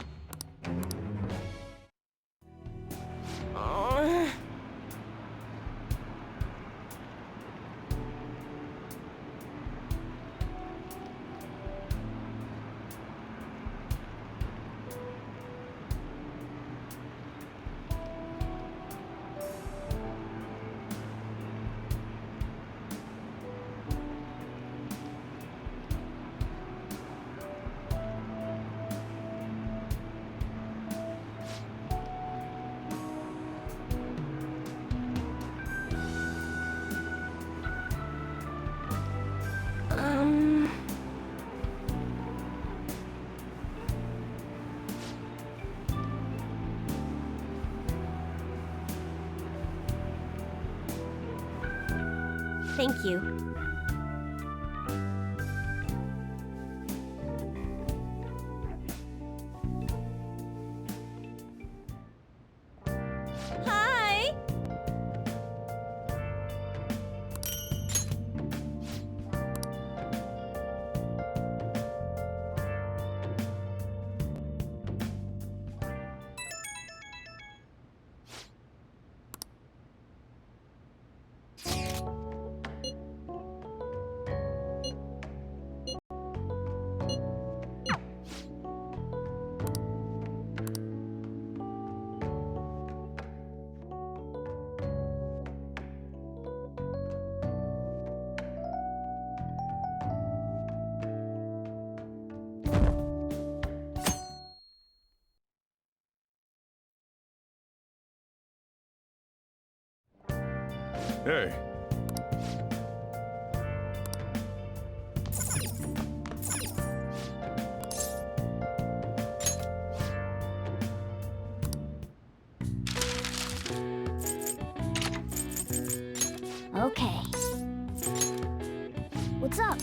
Thank you. Hi! Hey. Okay. What's up?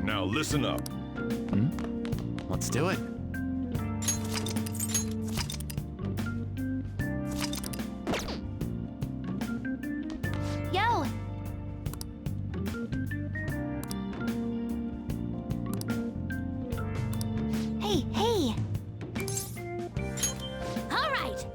Now listen up. Let's do it. Yo! Hey, hey! All right!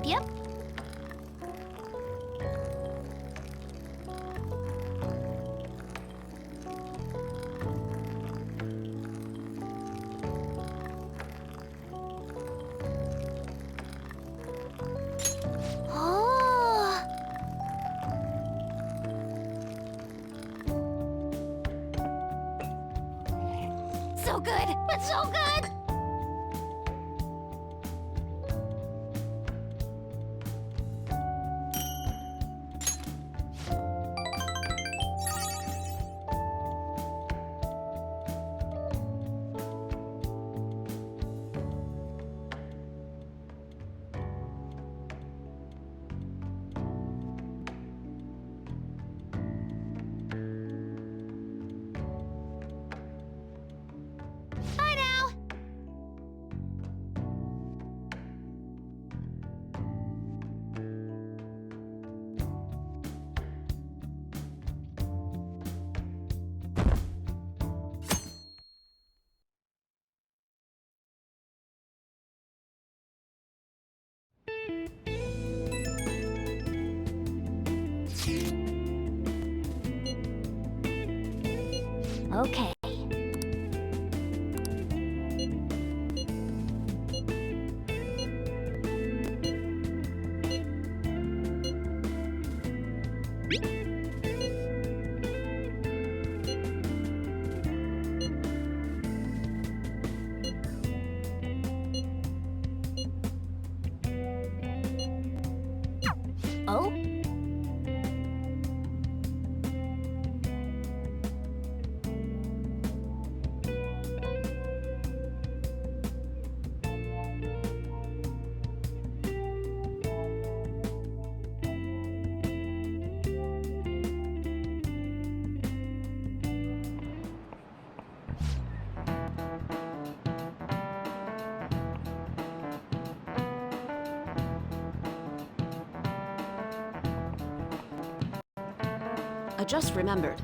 Yep. Oh. So good! It's so good! Bye now! Okay. Oh? I just remembered.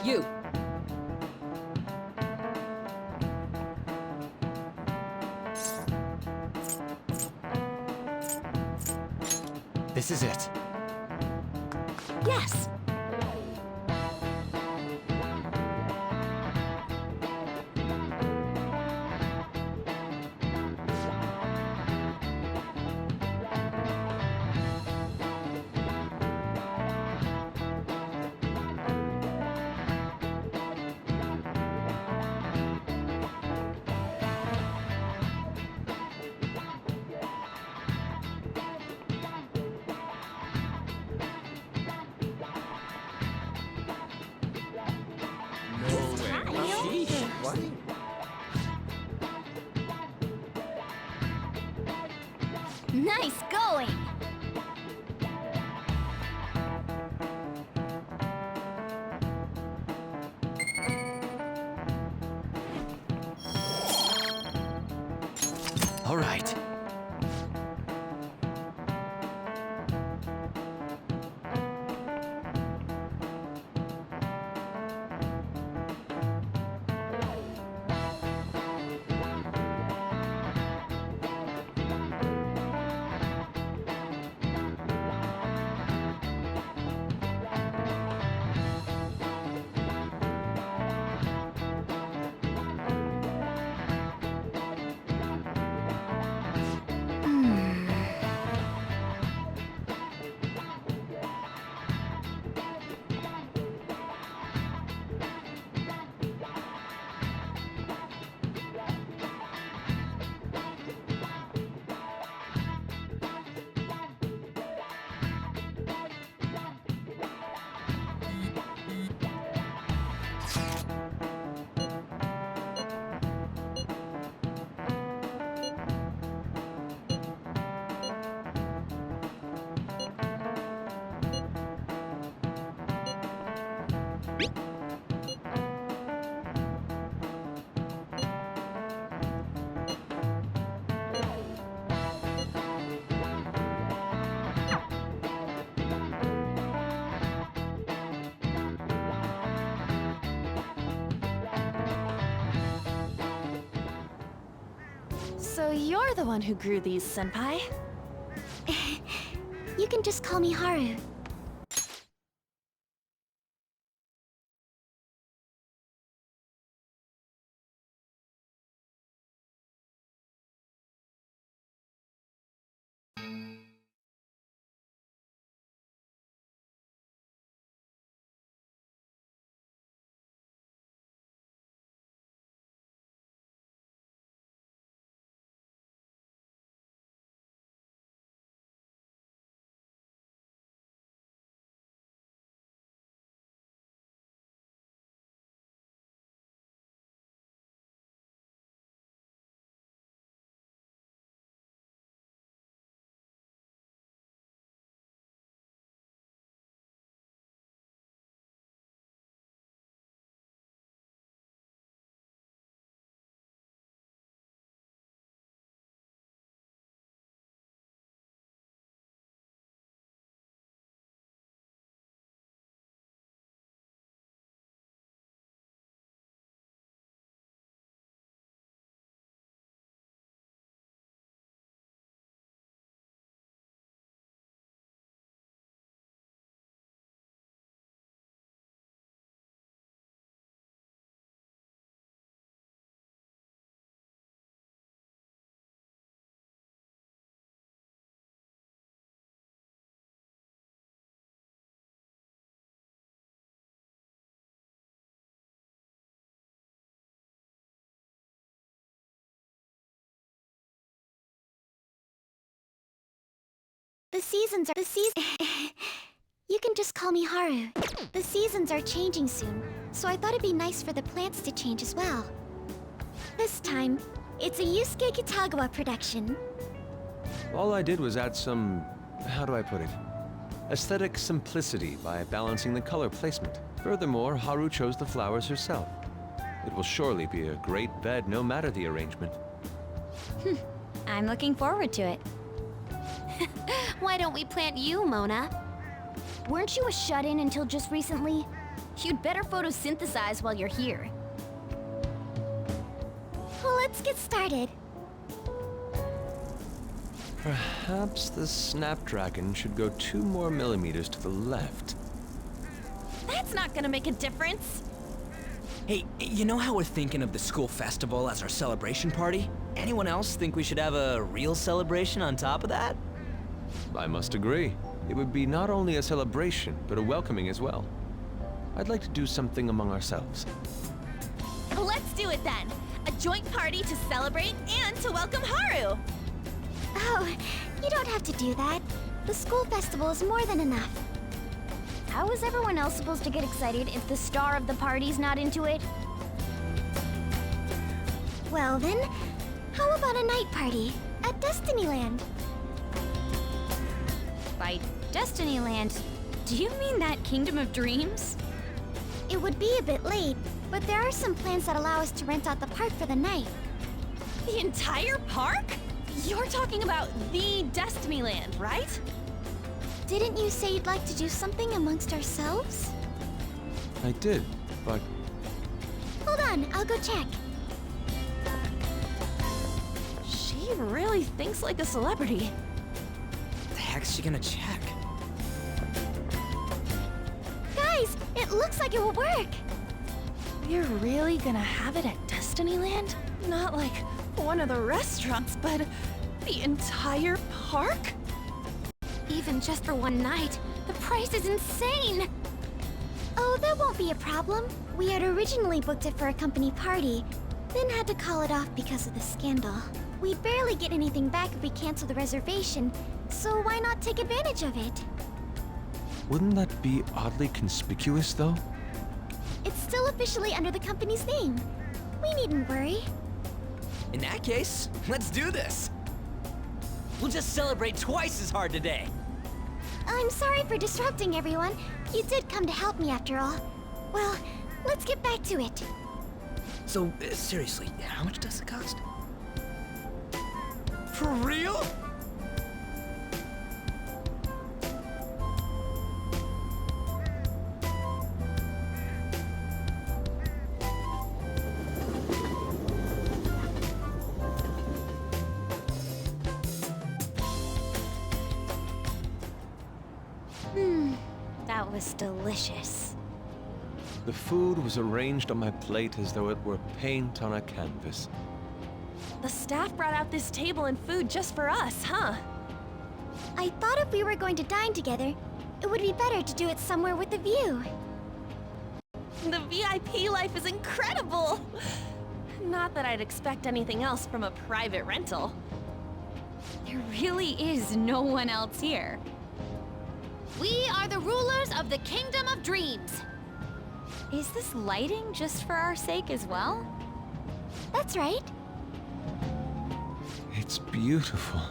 You. This is it. Yes! Nice going! All right. So you're the one who grew these, Senpai? You can just call me Haru. You can just call me Haru. The seasons are changing soon, so I thought it'd be nice for the plants to change as well. This time, it's a Yusuke Kitagawa production. All I did was add some, how do I put it? Aesthetic simplicity by balancing the color placement. Furthermore, Haru chose the flowers herself. It will surely be a great bed no matter the arrangement. I'm looking forward to it. Why don't we plant you, Mona? Weren't you a shut-in until just recently? You'd better photosynthesize while you're here. Well, let's get started. Perhaps the Snapdragon should go 2 more millimeters to the left. That's not gonna make a difference. Hey, you know how we're thinking of the school festival as our celebration party? Anyone else think we should have a real celebration on top of that? I must agree. It would be not only a celebration, but a welcoming as well. I'd like to do something among ourselves. Let's do it then. A joint party to celebrate and to welcome Haru. Oh, you don't have to do that. The school festival is more than enough. How is everyone else supposed to get excited if the star of the party's not into it? Well then, how about a night party at Destinyland? By Destinyland, do you mean that Kingdom of Dreams? It would be a bit late, but there are some plans that allow us to rent out the park for the night. The entire park? You're talking about the Destinyland, right? Didn't you say you'd like to do something amongst ourselves? I did, but Hold on, I'll go check. She really thinks like a celebrity. The heck's she gonna check? Guys, it looks like it will work. We're really gonna have it at Destinyland? Not like one of the restaurants, but the entire park? Even just for one night, the price is insane! Oh, that won't be a problem. We had originally booked it for a company party, then had to call it off because of the scandal. We'd barely get anything back if we cancel the reservation, so why not take advantage of it? wouldn't that be oddly conspicuous, though? It's still officially under the company's name. We needn't worry. In that case, let's do this. We'll just celebrate twice as hard today. I'm sorry for disrupting everyone. You did come to help me after all. Well, let's get back to it. So, seriously, how much does it cost? For real? That was delicious. The food was arranged on my plate as though it were paint on a canvas. The staff brought out this table and food just for us, huh? I thought if we were going to dine together, it would be better to do it somewhere with a view. The VIP life is incredible! Not that I'd expect anything else from a private rental. There really is no one else here. We are the rulers of the Kingdom of Dreams. Is this lighting just for our sake as well? That's right. It's beautiful.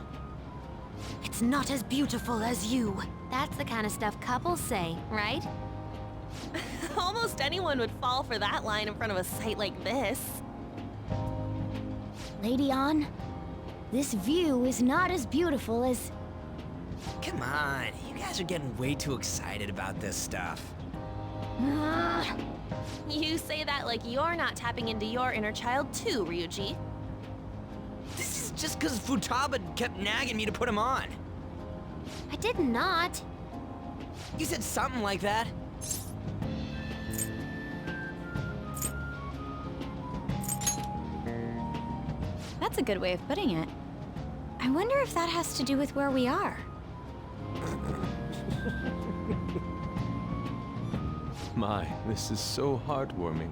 It's not as beautiful as you. That's the kind of stuff couples say, right? Almost anyone would fall for that line in front of a site like this. Lady An, this view is not as beautiful as... Come on, you guys are getting way too excited about this stuff. You say that like you're not tapping into your inner child too, Ryuji. This is just because Futaba kept nagging me to put him on. I did not. You said something like that. That's a good way of putting it. I wonder if that has to do with where we are. My, this is so heartwarming.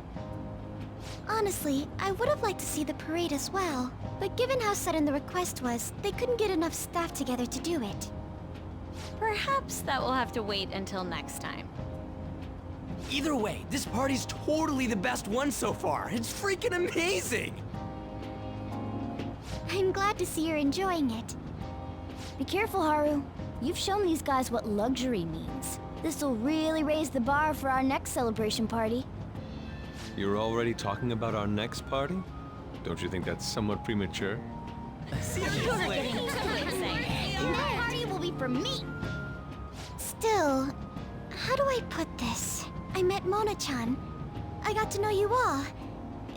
Honestly, I would have liked to see the parade as well. But given how sudden the request was, they couldn't get enough staff together to do it. Perhaps that will have to wait until next time. Either way, this party's totally the best one so far. It's freaking amazing! I'm glad to see you're enjoying it. Be careful, Haru. You've shown these guys what luxury means. This'll really raise the bar for our next celebration party. You're already talking about our next party? Don't you think that's somewhat premature? Seriously. That party will be for me. Still, how do I put this? I met Mona-chan. I got to know you all.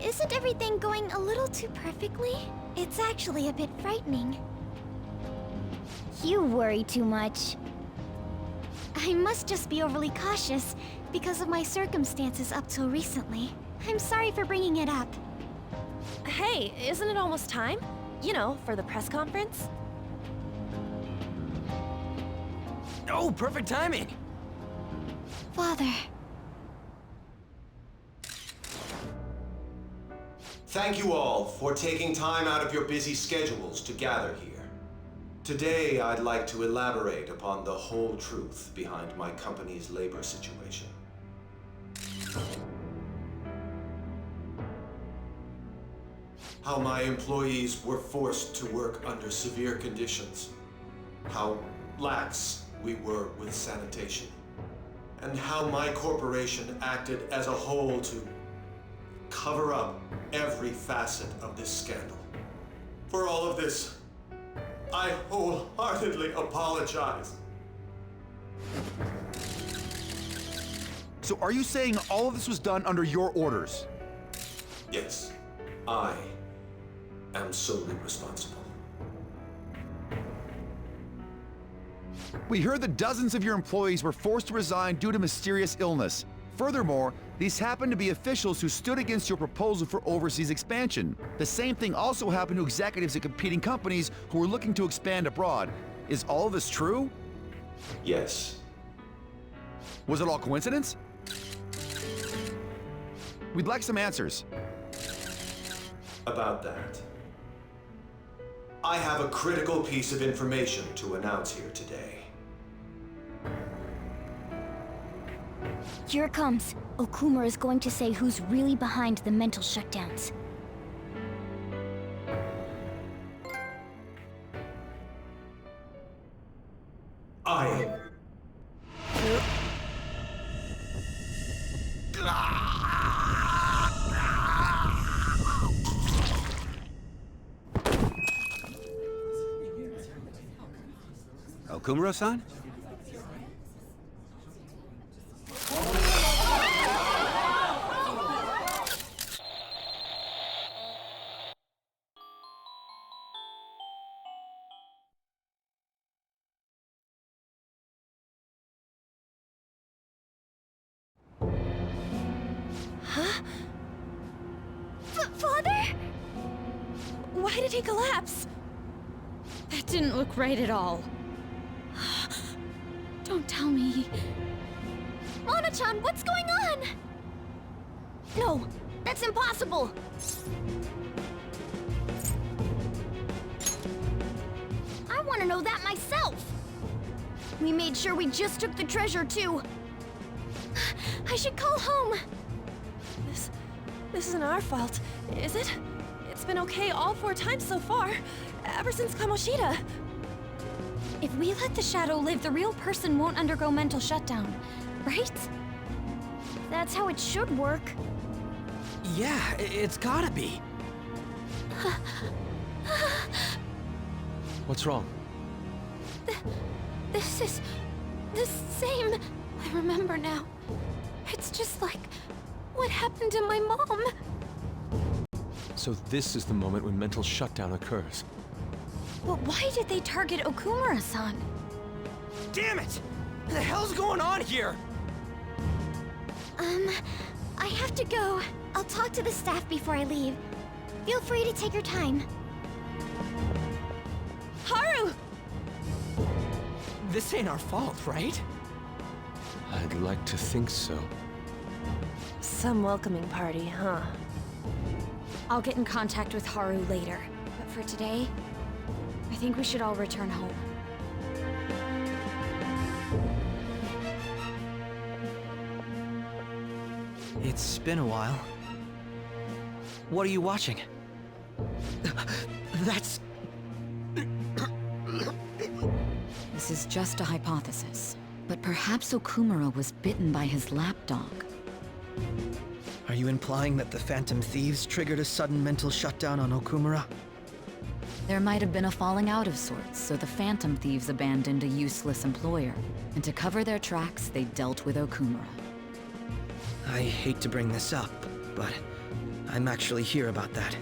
Isn't everything going a little too perfectly? It's actually a bit frightening. You worry too much. I must just be overly cautious because of my circumstances up till recently. I'm sorry for bringing it up. Hey, isn't it almost time? You know, for the press conference? Oh, perfect timing! Father. Thank you all for taking time out of your busy schedules to gather here. Today, I'd like to elaborate upon the whole truth behind my company's labor situation. How my employees were forced to work under severe conditions. How lax we were with sanitation. And how my corporation acted as a whole to cover up every facet of this scandal. For all of this, I wholeheartedly apologize. So are you saying all of this was done under your orders? Yes, I am solely responsible. We heard that dozens of your employees were forced to resign due to mysterious illness. Furthermore, these happened to be officials who stood against your proposal for overseas expansion. The same thing also happened to executives at competing companies who were looking to expand abroad. Is all of this true? Yes. Was it all coincidence? We'd like some answers. About that, I have a critical piece of information to announce here today. Here it comes. Okuma is going to say who's really behind the mental shutdowns. I Okumura-san? Huh? Father? Why did he collapse? That didn't look right at all. Don't tell me. Mona-chan, what's going on? No, that's impossible. I want to know that myself. We made sure we just took the treasure, too. I should call home. This isn't our fault, is it? It's been okay all 4 times so far, ever since Kamoshida. If we let the shadow live, the real person won't undergo mental shutdown, right? That's how it should work. Yeah, it's gotta be. What's wrong? This is the same. I remember now. It's just like what happened to my mom. So this is the moment when mental shutdown occurs. But why did they target Okumura-san? Damn it! What the hell's going on here? I have to go. I'll talk to the staff before I leave. Feel free to take your time. Haru! This ain't our fault, right? I'd like to think so. Some welcoming party, huh? I'll get in contact with Haru later. But for today, I think we should all return home. It's been a while. What are you watching? That's... This is just a hypothesis, but perhaps Okumura was bitten by his lapdog. Are you implying that the Phantom Thieves triggered a sudden mental shutdown on Okumura? There might have been a falling out of sorts, so the Phantom Thieves abandoned a useless employer. And to cover their tracks, they dealt with Okumura. I hate to bring this up, but I'm actually here about that.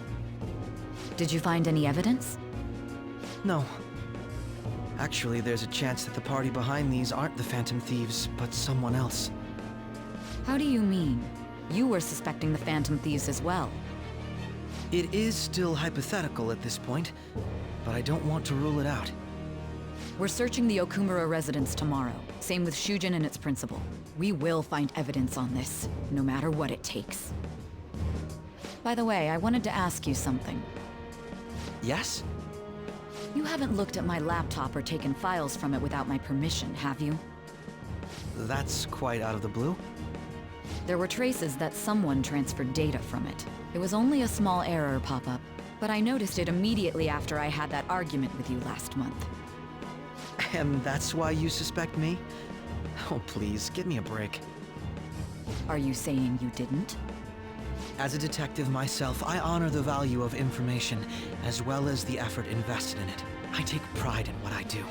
Did you find any evidence? No. Actually, there's a chance that the party behind these aren't the Phantom Thieves, but someone else. How do you mean? You were suspecting the Phantom Thieves as well. It is still hypothetical at this point, but I don't want to rule it out. We're searching the Okumura residence tomorrow. Same with Shujin and its principal. We will find evidence on this, no matter what it takes. By the way, I wanted to ask you something. Yes? You haven't looked at my laptop or taken files from it without my permission, have you? That's quite out of the blue. There were traces that someone transferred data from it. It was only a small error pop-up, but I noticed it immediately after I had that argument with you last month. And that's why you suspect me? Oh, please, give me a break. Are you saying you didn't? As a detective myself, I honor the value of information, as well as the effort invested in it. I take pride in what I do.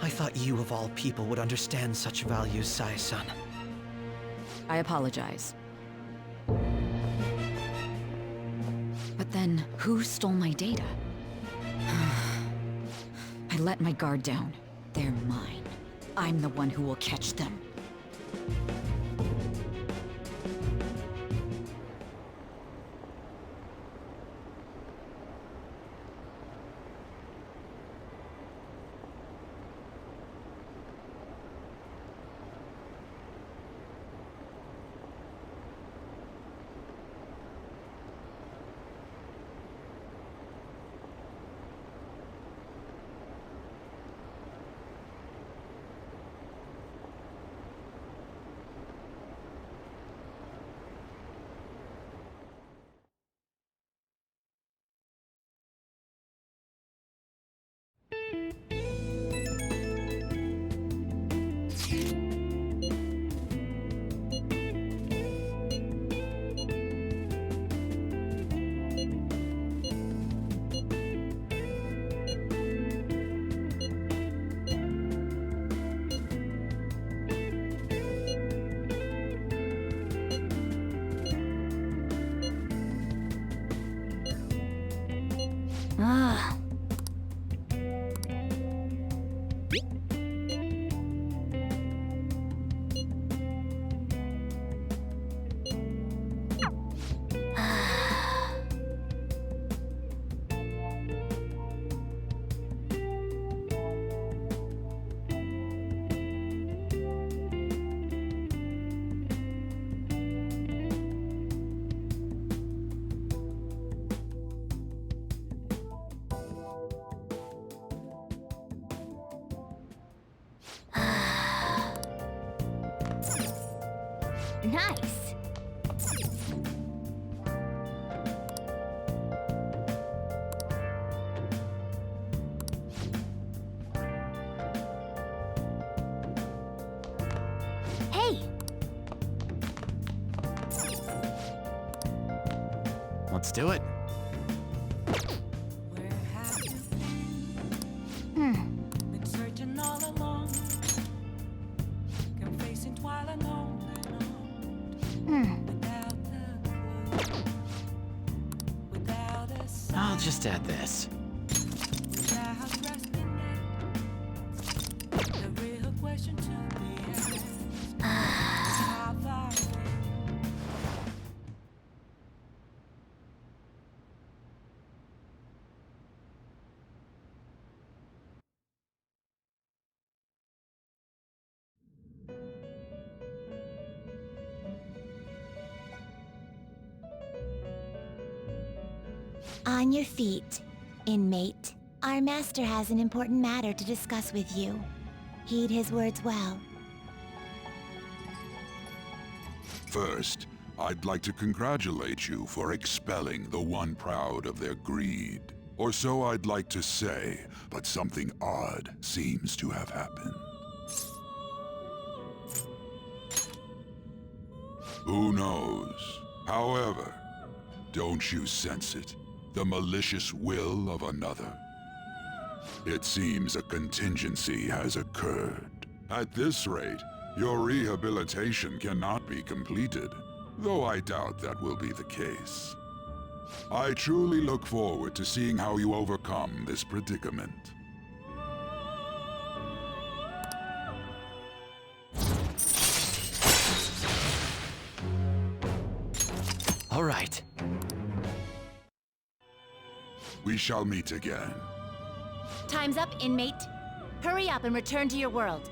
I thought you, of all people, would understand such values, Sae-san. I apologize. But then, who stole my data? I let my guard down. They're mine. I'm the one who will catch them. Ugh. Nice. Hey. Let's do it. Been searching all along, confessing while alone without a clue, without a sign, I'll just add this. without grasping it. The real question to be asked is how far away. On your feet, inmate. Our master has an important matter to discuss with you. Heed his words well. First, I'd like to congratulate you for expelling the one proud of their greed. Or so I'd like to say, but something odd seems to have happened. Who knows? However, don't you sense it? The malicious will of another? It seems a contingency has occurred. At this rate, your rehabilitation cannot be completed, though I doubt that will be the case. I truly look forward to seeing how you overcome this predicament. All right. We shall meet again. Time's up, inmate. Hurry up and return to your world.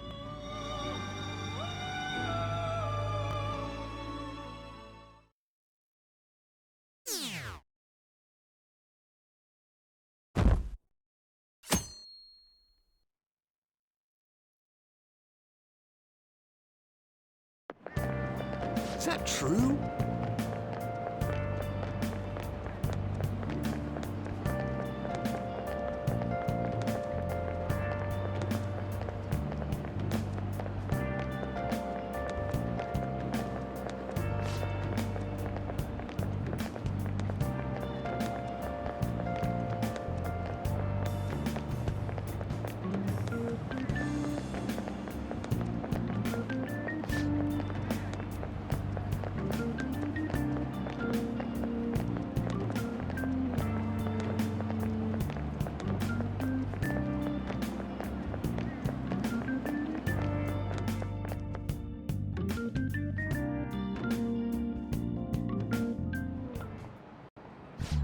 Is that true?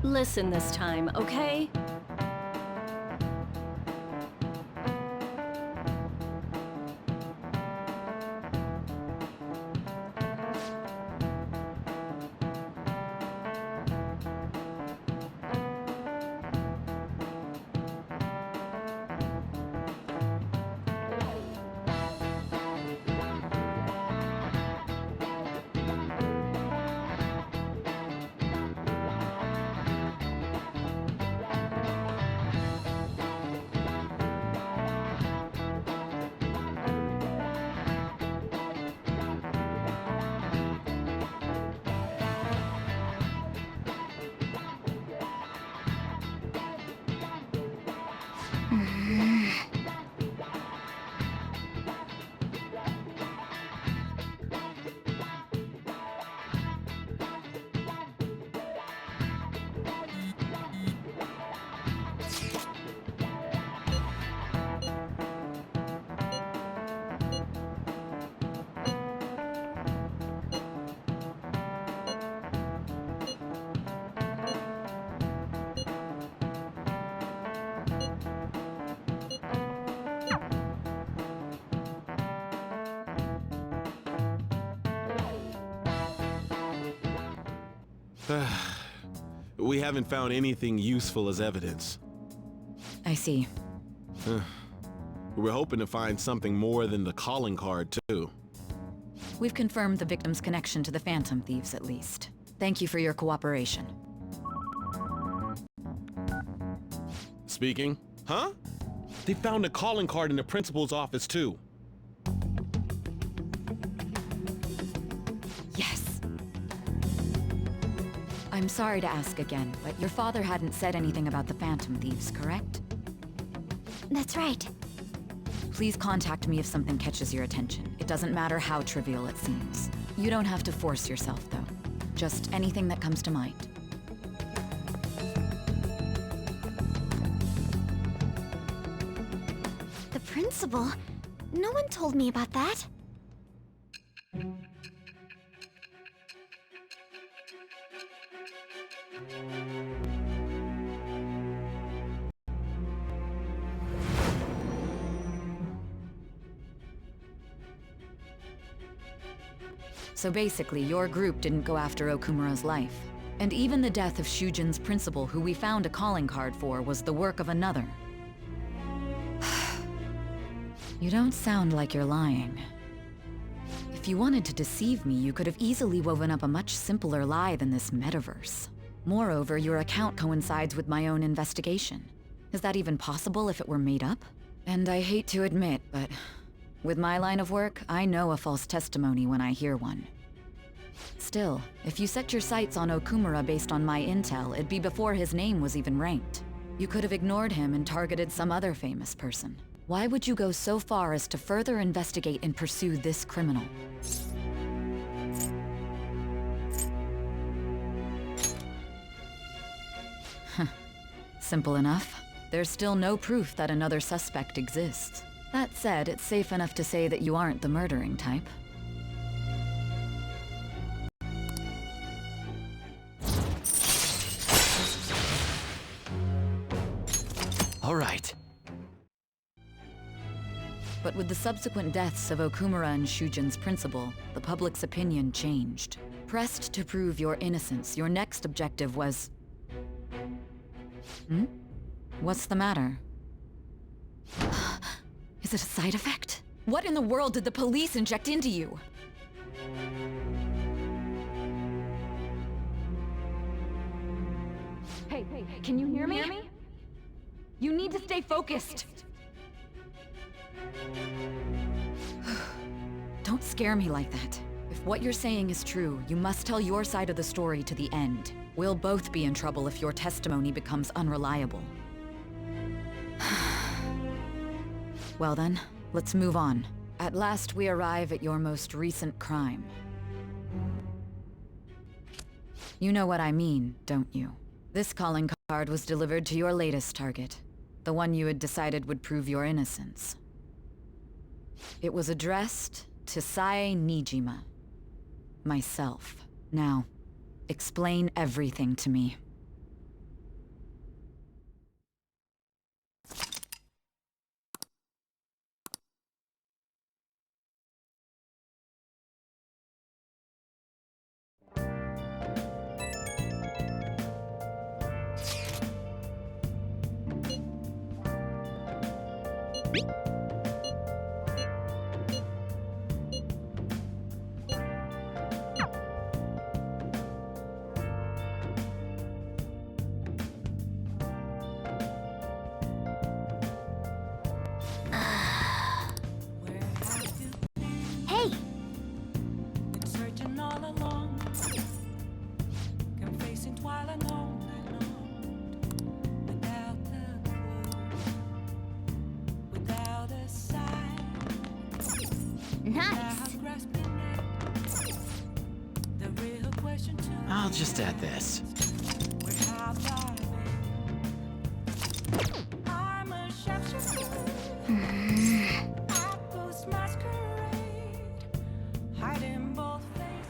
Listen this time, okay? We haven't found anything useful as evidence. I see. We're hoping to find something more than the calling card, too. We've confirmed the victim's connection to the Phantom Thieves, at least. Thank you for your cooperation. Speaking? Huh? They found a calling card in the principal's office, too. Yes. I'm sorry to ask again, but your father hadn't said anything about the Phantom Thieves, correct? That's right. Please contact me if something catches your attention. It doesn't matter how trivial it seems. You don't have to force yourself, though. Just anything that comes to mind. The principal? No one told me about that. So basically, your group didn't go after Okumura's life. And even the death of Shujin's principal, who we found a calling card for, was the work of another. You don't sound like you're lying. If you wanted to deceive me, you could have easily woven up a much simpler lie than this metaverse. Moreover, your account coincides with my own investigation. Is that even possible if it were made up? And I hate to admit, but with my line of work, I know a false testimony when I hear one. Still, if you set your sights on Okumura based on my intel, it'd be before his name was even ranked. You could have ignored him and targeted some other famous person. Why would you go so far as to further investigate and pursue this criminal? Simple enough. There's still no proof that another suspect exists. That said, it's safe enough to say that you aren't the murdering type. All right. But with the subsequent deaths of Okumura and Shujin's principal, the public's opinion changed. Pressed to prove your innocence, your next objective was... What's the matter? Is it a side effect? What in the world did the police inject into you? Hey, can you hear me? You need to stay focused. Don't scare me like that. If what you're saying is true, you must tell your side of the story to the end. We'll both be in trouble if your testimony becomes unreliable. Well then, let's move on. At last we arrive at your most recent crime. You know what I mean, don't you? This calling card was delivered to your latest target. The one you had decided would prove your innocence. It was addressed to Sae Nijima. Myself. Now, explain everything to me. Hey! Been searching all along, confessing while alone and on, without a clue, without a sign. Nice! Grasping at the real question to I'll just add this. where have I been? I'm a shapeshifter. I post masquerade, hiding both faces.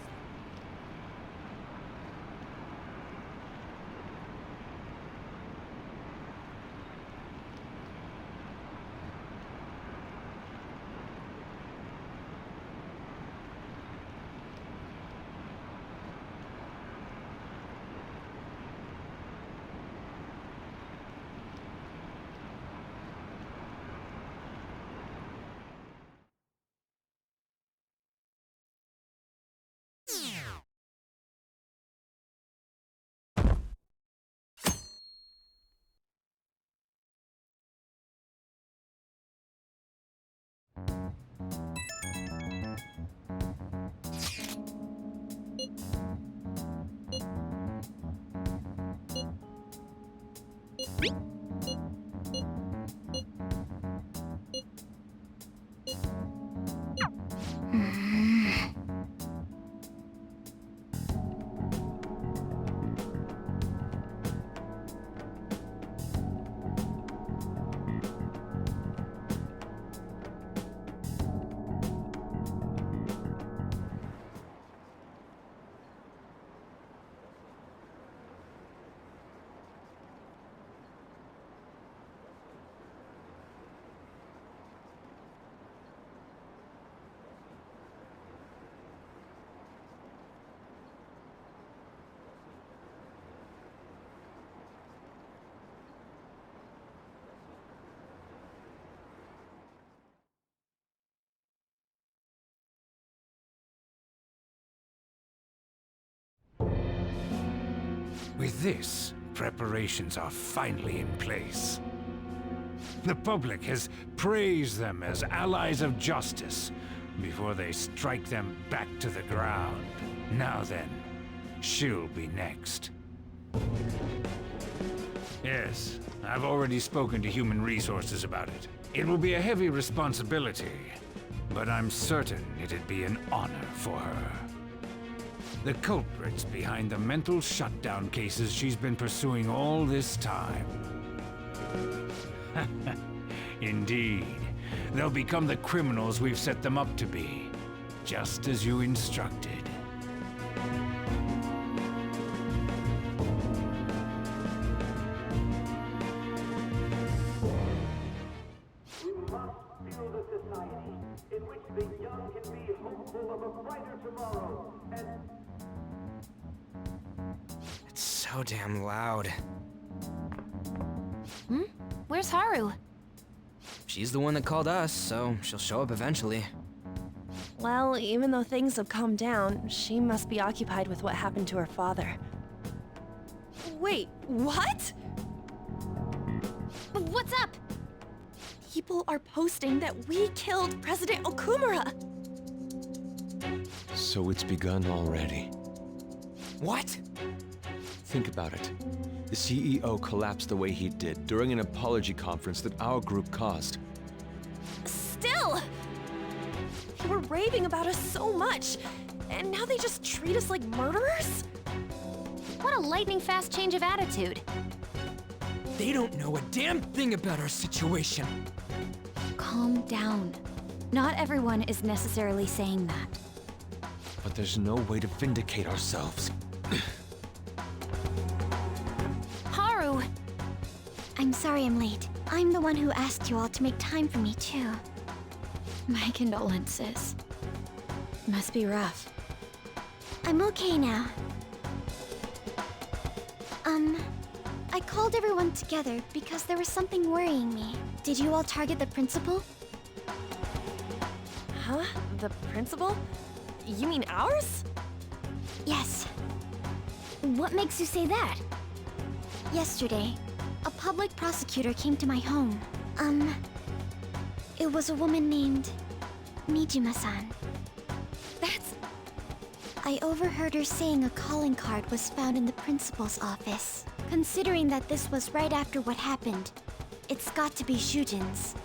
With this, preparations are finally in place. The public has praised them as allies of justice before they strike them back to the ground. Now then, she'll be next. Yes, I've already spoken to Human Resources about it. It will be a heavy responsibility, but I'm certain it'd be an honor for her. The culprits behind the mental shutdown cases she's been pursuing all this time. Indeed, they'll become the criminals we've set them up to be, just as you instructed. It's so damn loud. Where's Haru? She's the one that called us, so she'll show up eventually. Well, even though things have calmed down, she must be occupied with what happened to her father. Wait, what? What's up? People are posting that we killed President Okumura! So it's begun already. What? Think about it. The CEO collapsed the way he did during an apology conference that our group caused. Still! They were raving about us so much, and now they just treat us like murderers? What a lightning-fast change of attitude. They don't know a damn thing about our situation. Calm down. Not everyone is necessarily saying that. But there's no way to vindicate ourselves. Haru! I'm sorry I'm late. I'm the one who asked you all to make time for me, too. My condolences. Must be rough. I'm okay now. I called everyone together because there was something worrying me. Did you all target the principal? Huh? The principal? You mean ours? Yes. What makes you say that? Yesterday, a public prosecutor came to my home. It was a woman named Mijima-san. I overheard her saying a calling card was found in the principal's office. Considering that this was right after what happened, it's got to be Shujin's.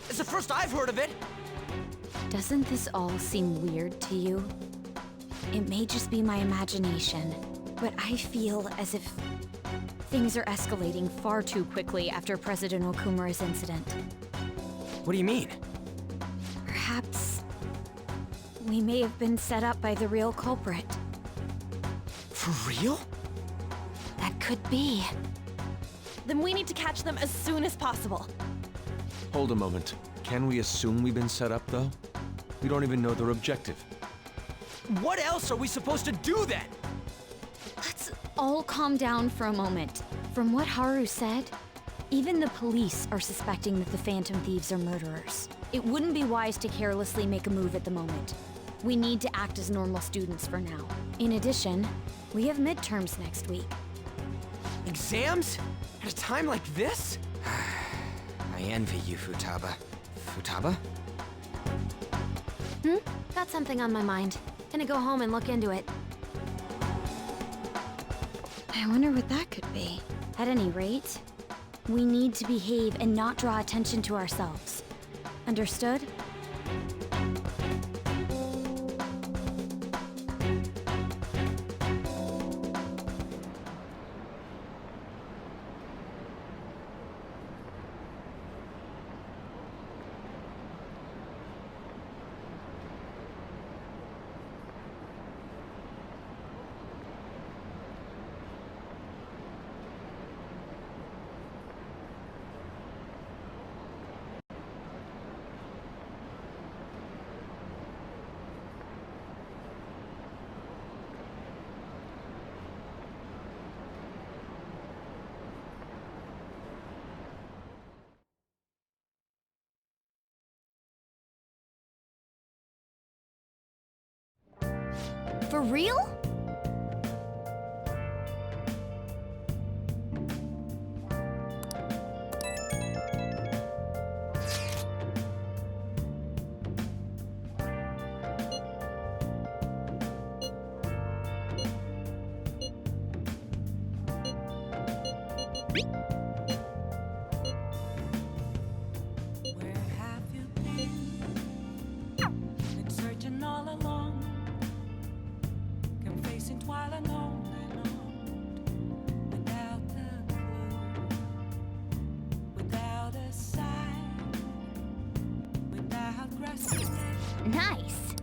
It's the first I've heard of it! Doesn't this all seem weird to you? It may just be my imagination, but I feel as if things are escalating far too quickly after President Okumura's incident. What do you mean? Perhaps we may have been set up by the real culprit. For real? That could be. Then we need to catch them as soon as possible. Hold a moment. Can we assume we've been set up, though? We don't even know their objective. What else are we supposed to do then? Let's all calm down for a moment. From what Haru said, even the police are suspecting that the Phantom Thieves are murderers. It wouldn't be wise to carelessly make a move at the moment. We need to act as normal students for now. In addition, we have midterms next week. Exams? At a time like this? I envy you, Futaba. Futaba? Got something on my mind. Gonna go home and look into it. I wonder what that could be. At any rate, we need to behave and not draw attention to ourselves. Understood? For real? Where have you been searching all along, confessing while alone and on, without a clue, without a sign, without grasping it. Nice.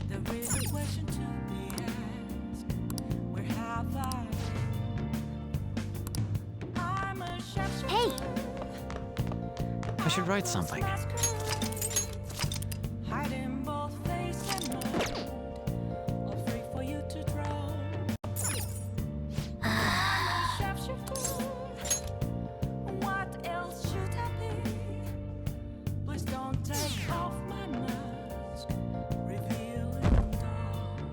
There is a question to be asked. Where have I been? I'm a chef's Hey! I should write something. hiding both face and mind, all free for you to draw. I'm a chef's what else should I be? Please don't take off my mask, revealing dark.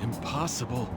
Impossible.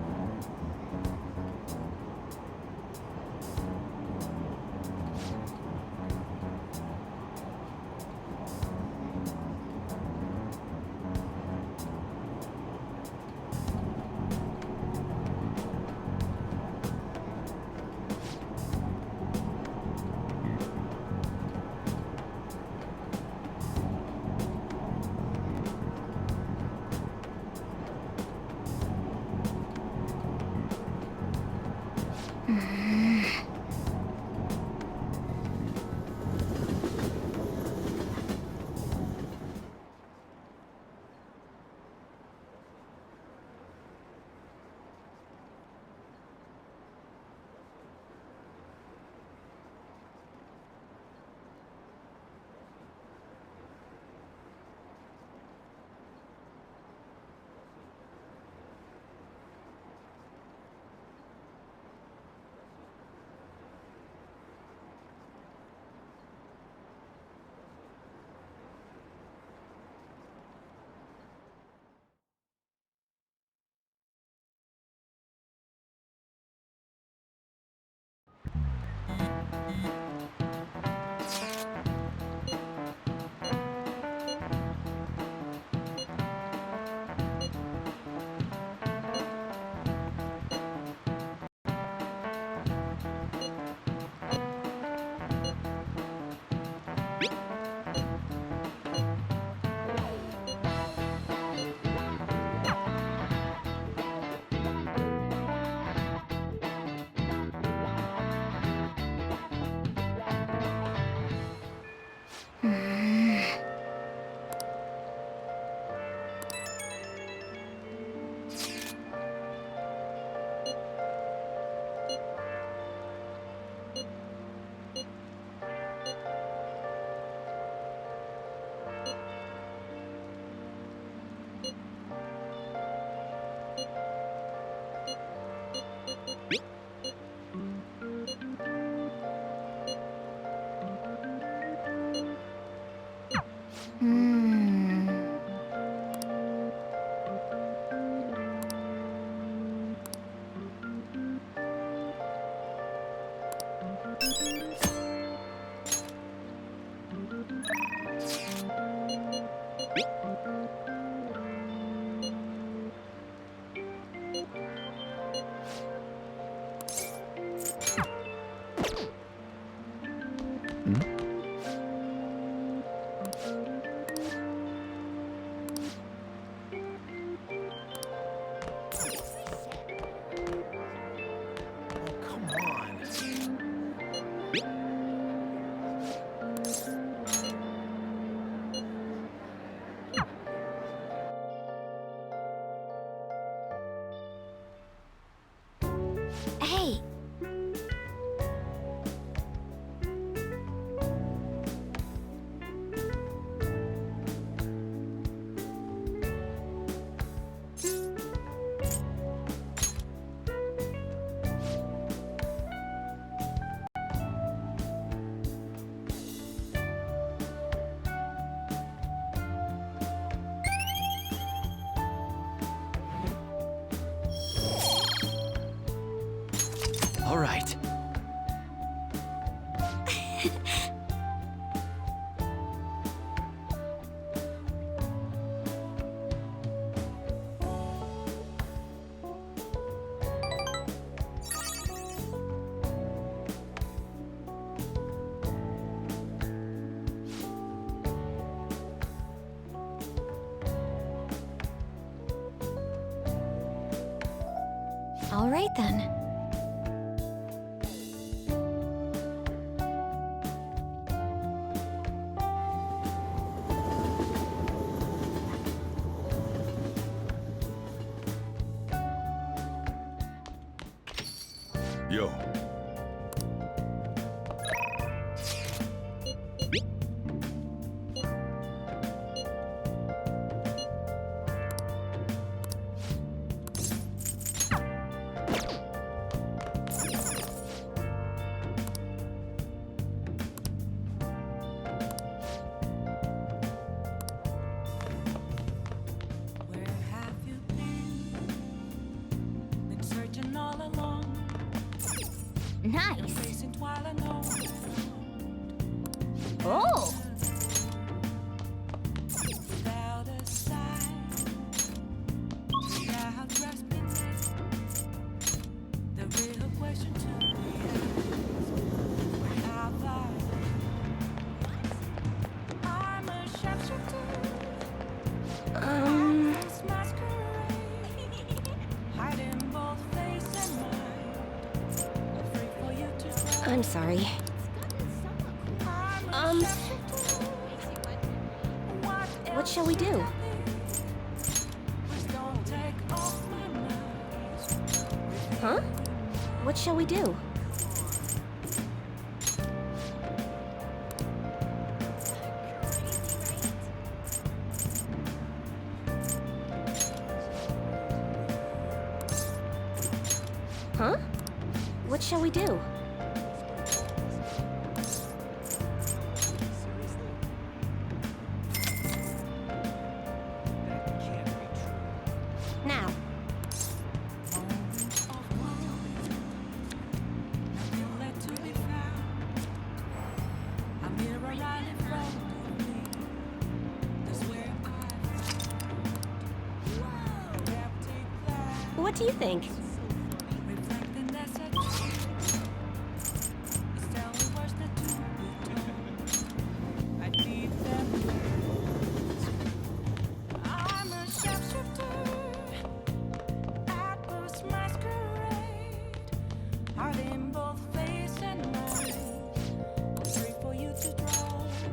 All right then. Yo. Where have you been? Been searching all along. Nice. Facing while I know. Oh! Without a sign. Without grasping it. The real question to me is, where have I? I'm a sharpshooter. This masquerade. Hiding both face and mind. Afraid for you to I'm sorry. What shall we do? Huh? What shall we do? Huh? What shall we do? Now. What do you think?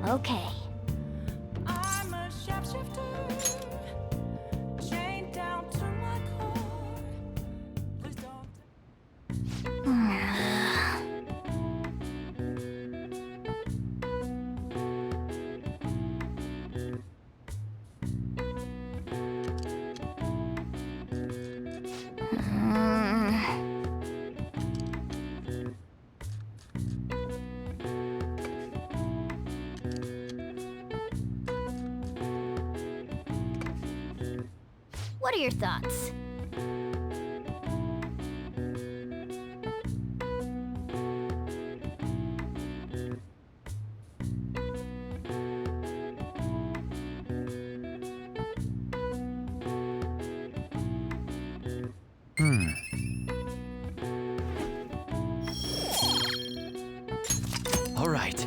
Okay. I'm a shapeshifter, chained down to my core. Please don't. What are your thoughts? All right.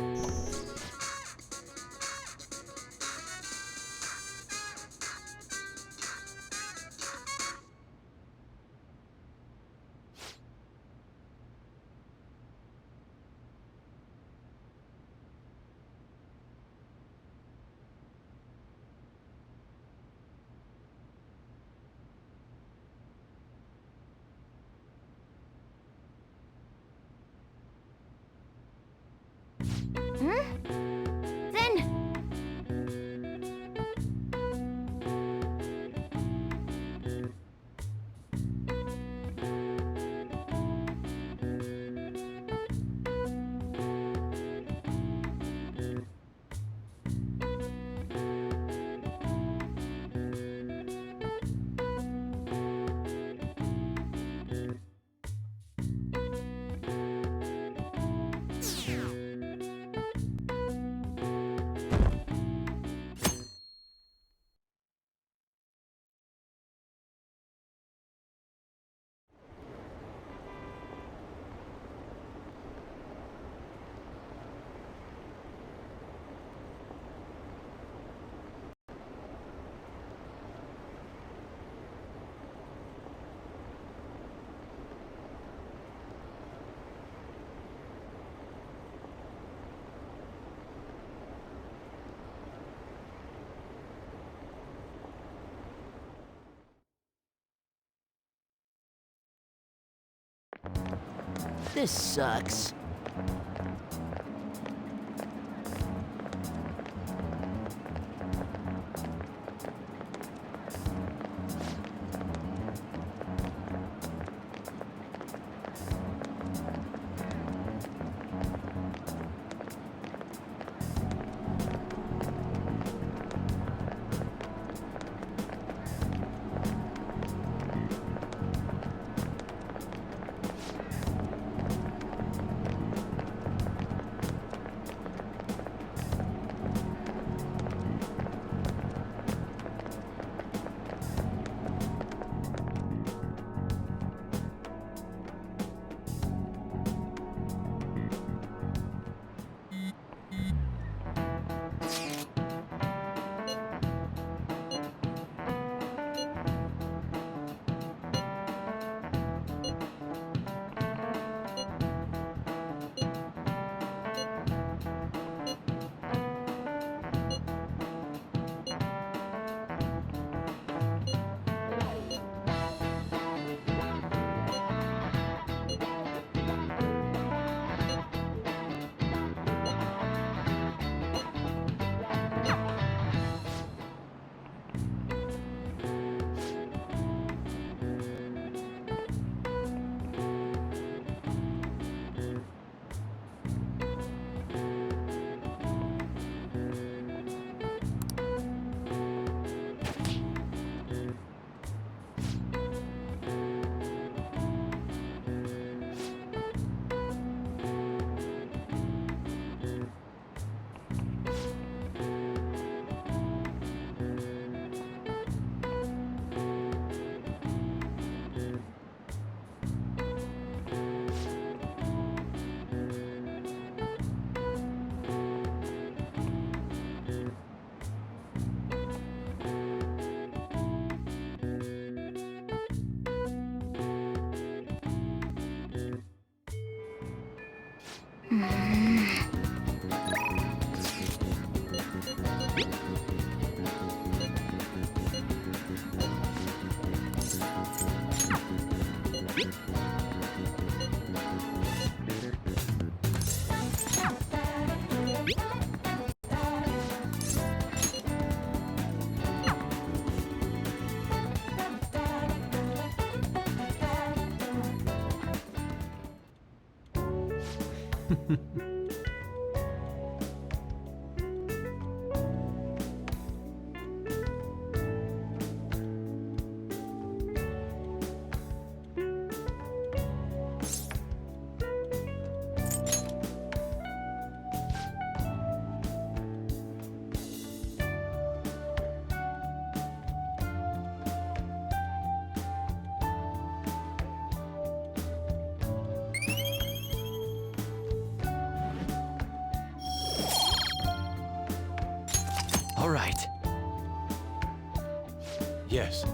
This sucks. All right. Yes.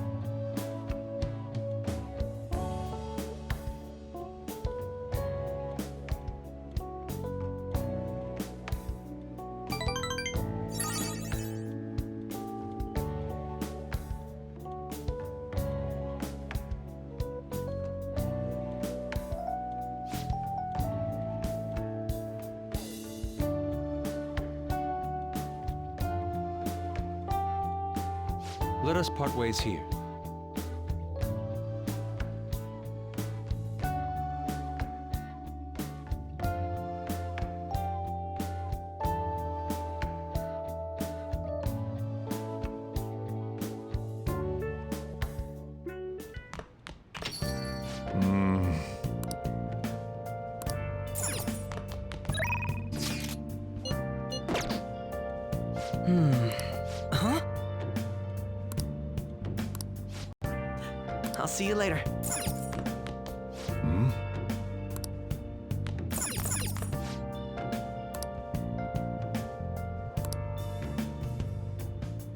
Let us part ways here. Huh? I'll see you later.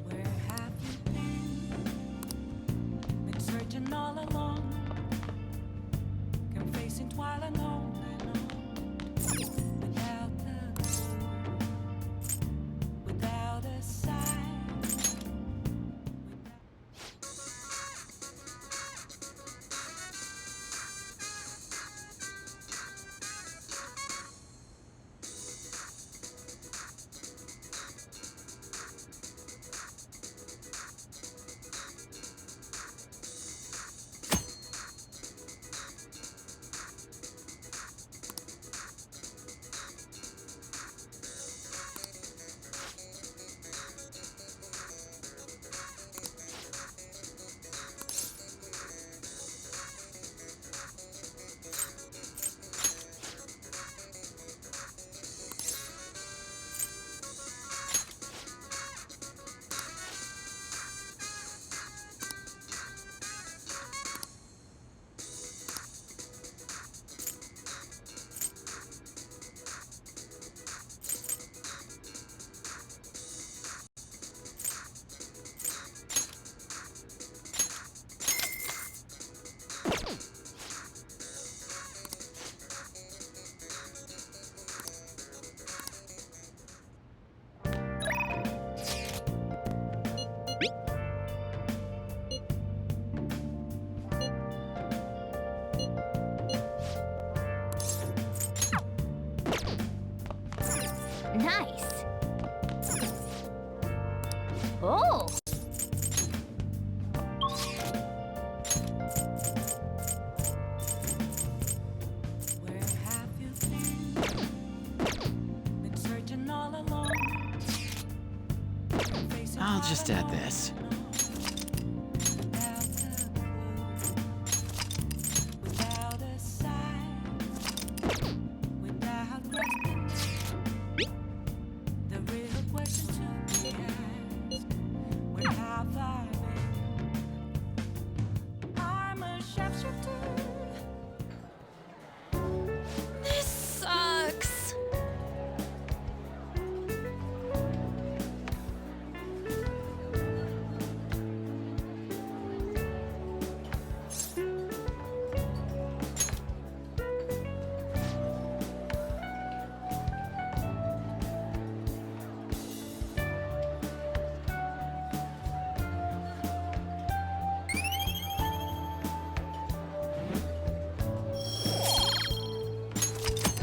Where have you been searching all along, confessing while alone and on, without a clue, without a sign. Nice. Oh! Where have you been? Been searching all along. I'll just add this. Without a sign, without grasping, the real question to be asked: where have I been? I'm a sharpshooter. This sucks.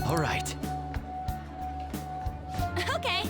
All right. Okay.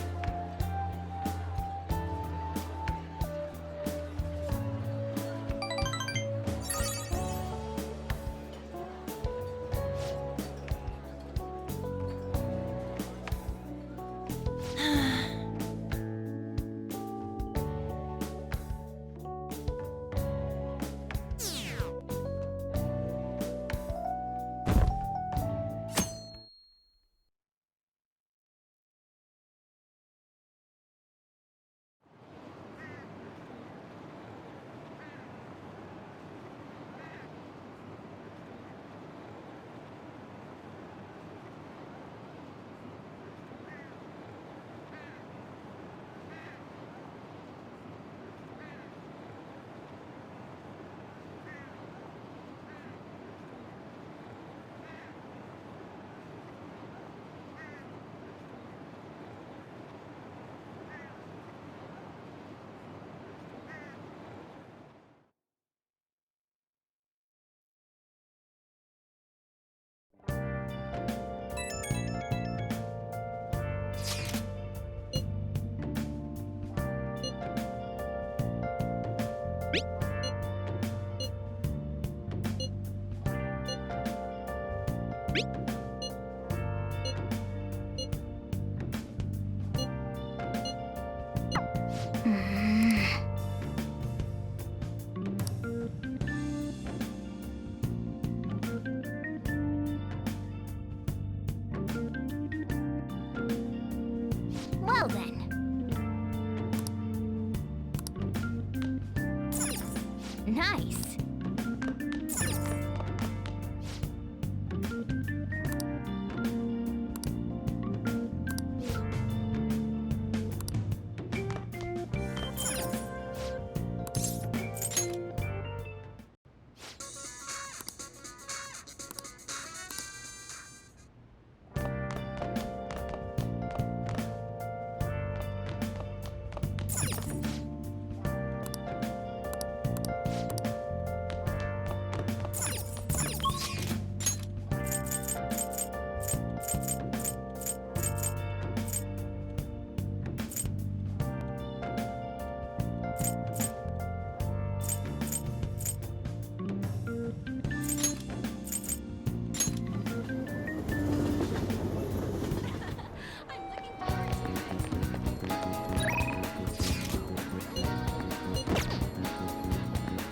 Well then. Nice.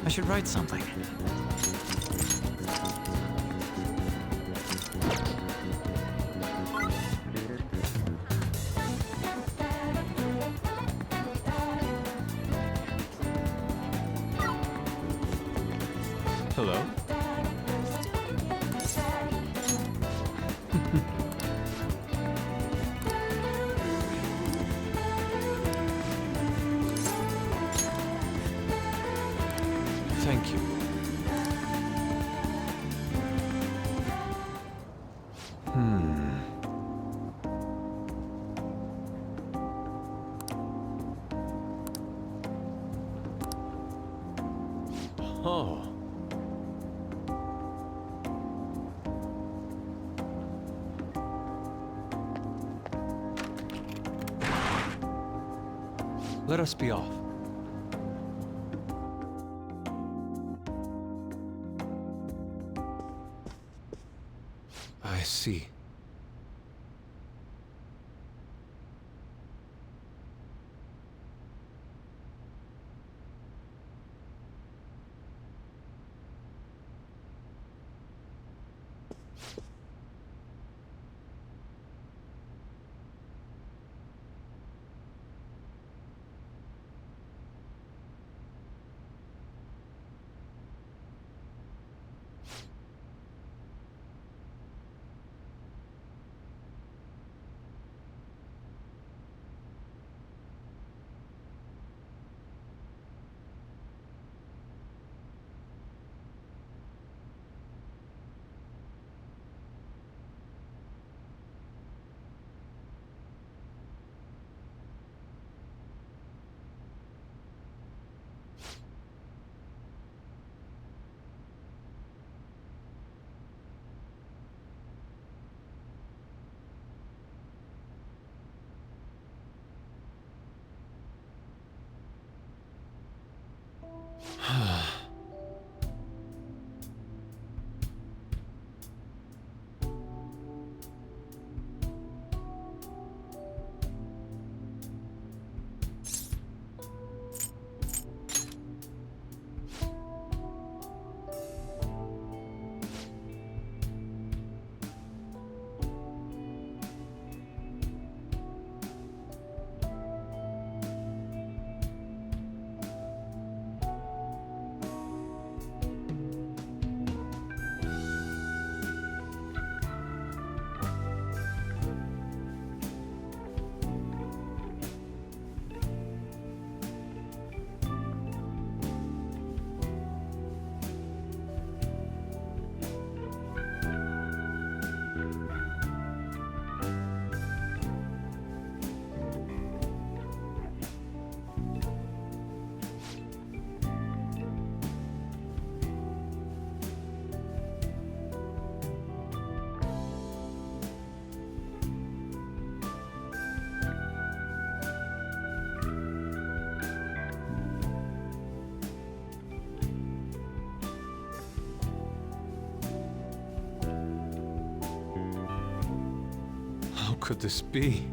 I should write something. Hello? Thank you. Oh. Let us be off. I see. How could this be?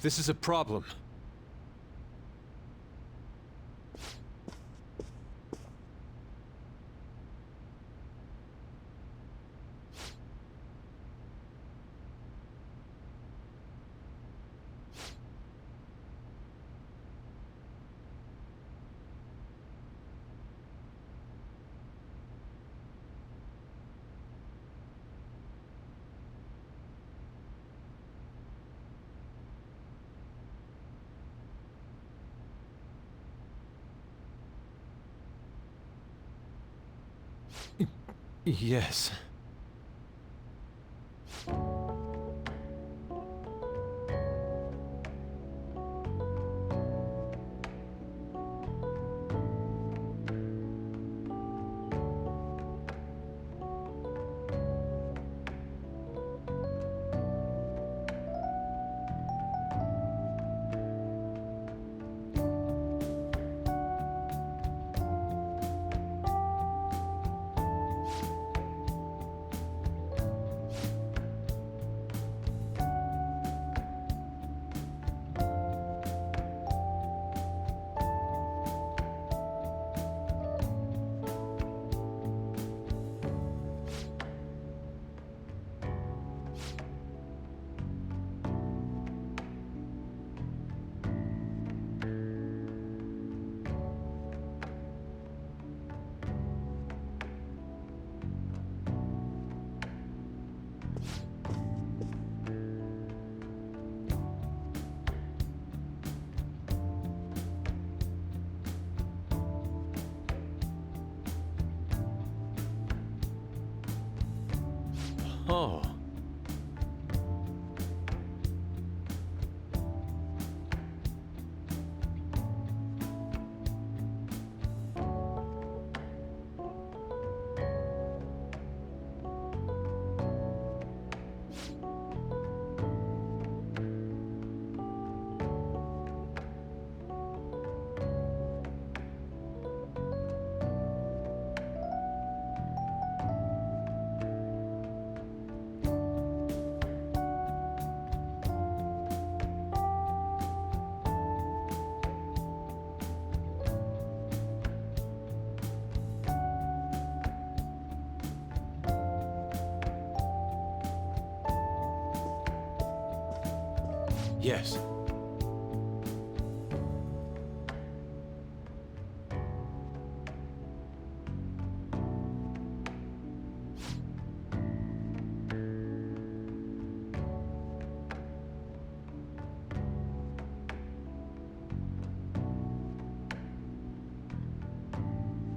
This is a problem. Yes. Oh. Yes.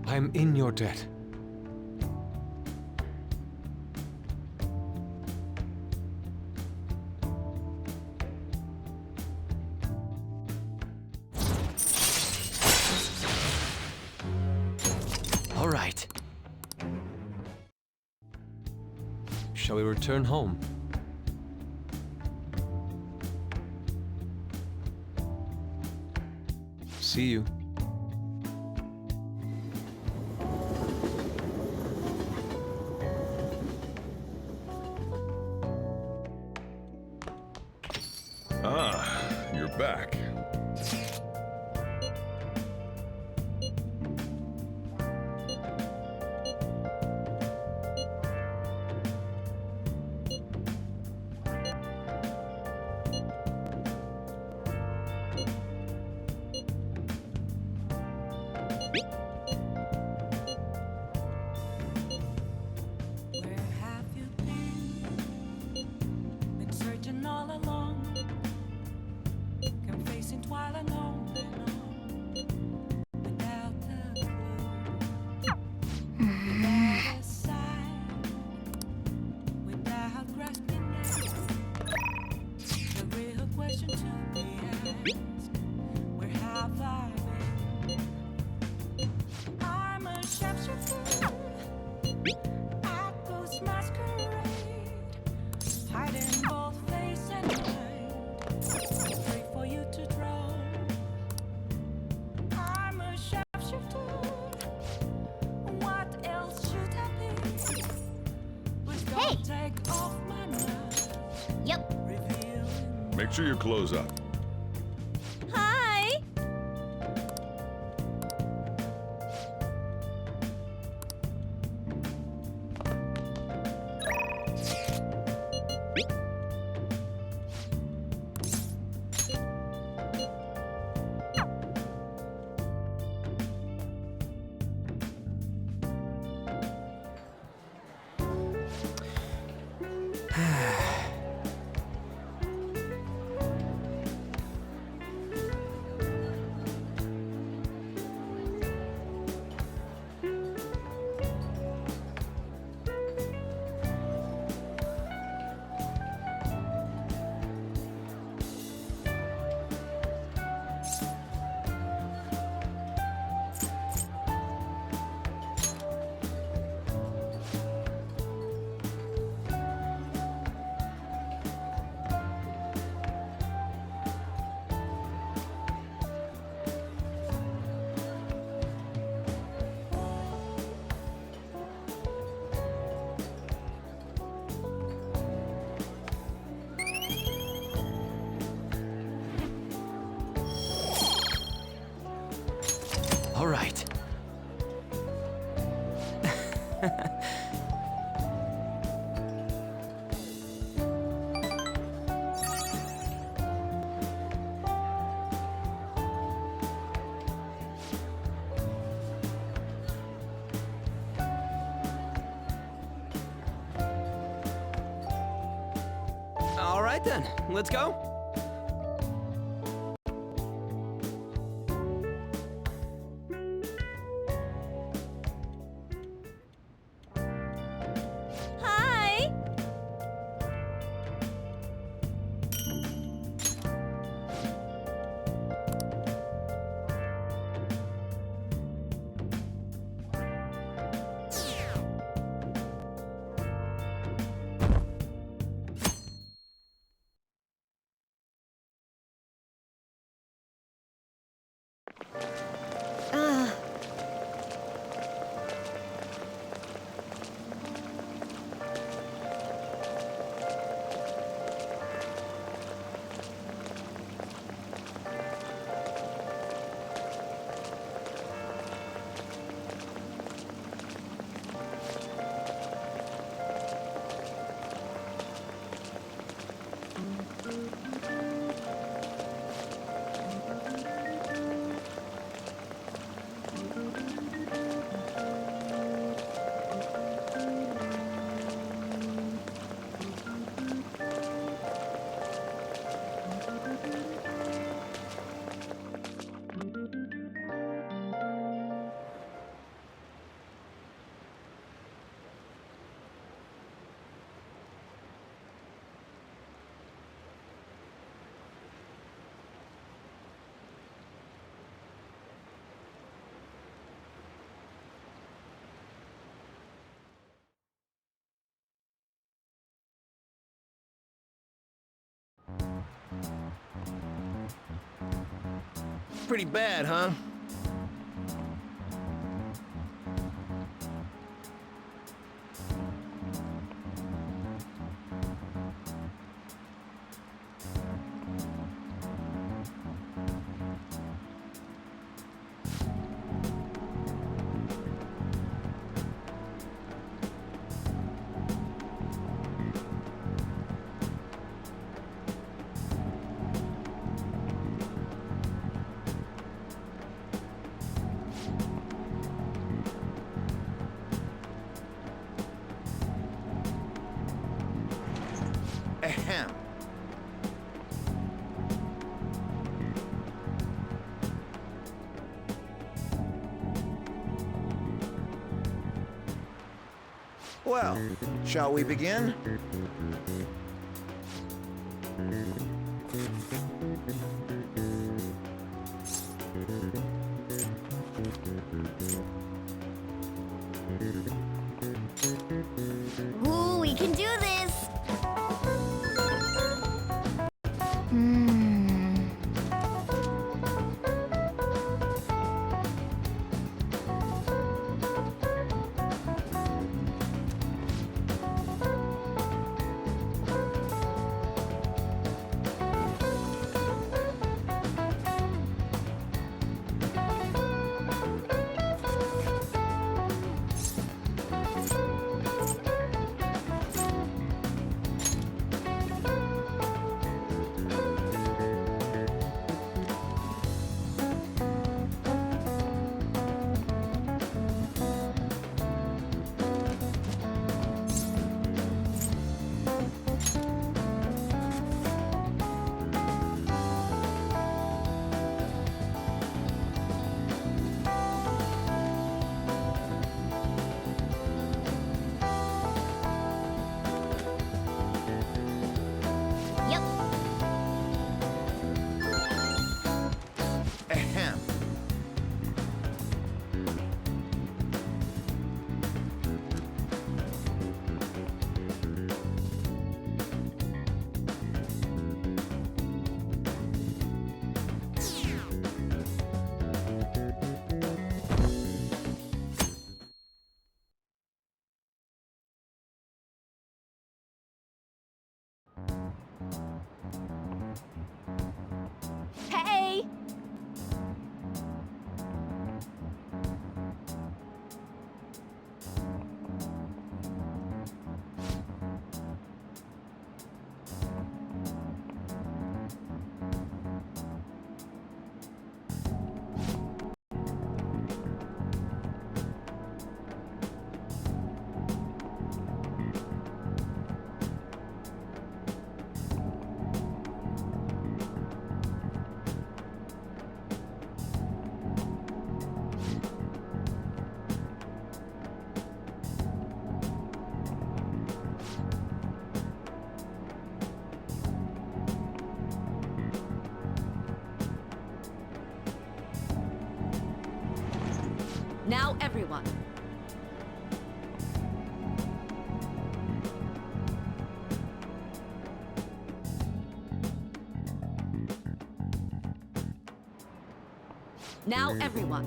I'm in your debt. All right. Shall we return home? See you. Ah, you're back. Where have you been? Been searching all along, confessing while alone without a clue, without a sign, without grasping at the real question to be asked: where have I been? I'm a shapeshifter. I ghost masquerade, hiding both face and mind, afraid for you to draw. I'm a shapeshifter. What else should I be? Please don't take off my mask. Yep. Revealing Make sure you close up. Hi! right then, let's go. Hi! Ah. Pretty bad, huh? Ahem. Well, shall we begin? Ooh, we can do this! Ahem. Hey! Now everyone. Now everyone.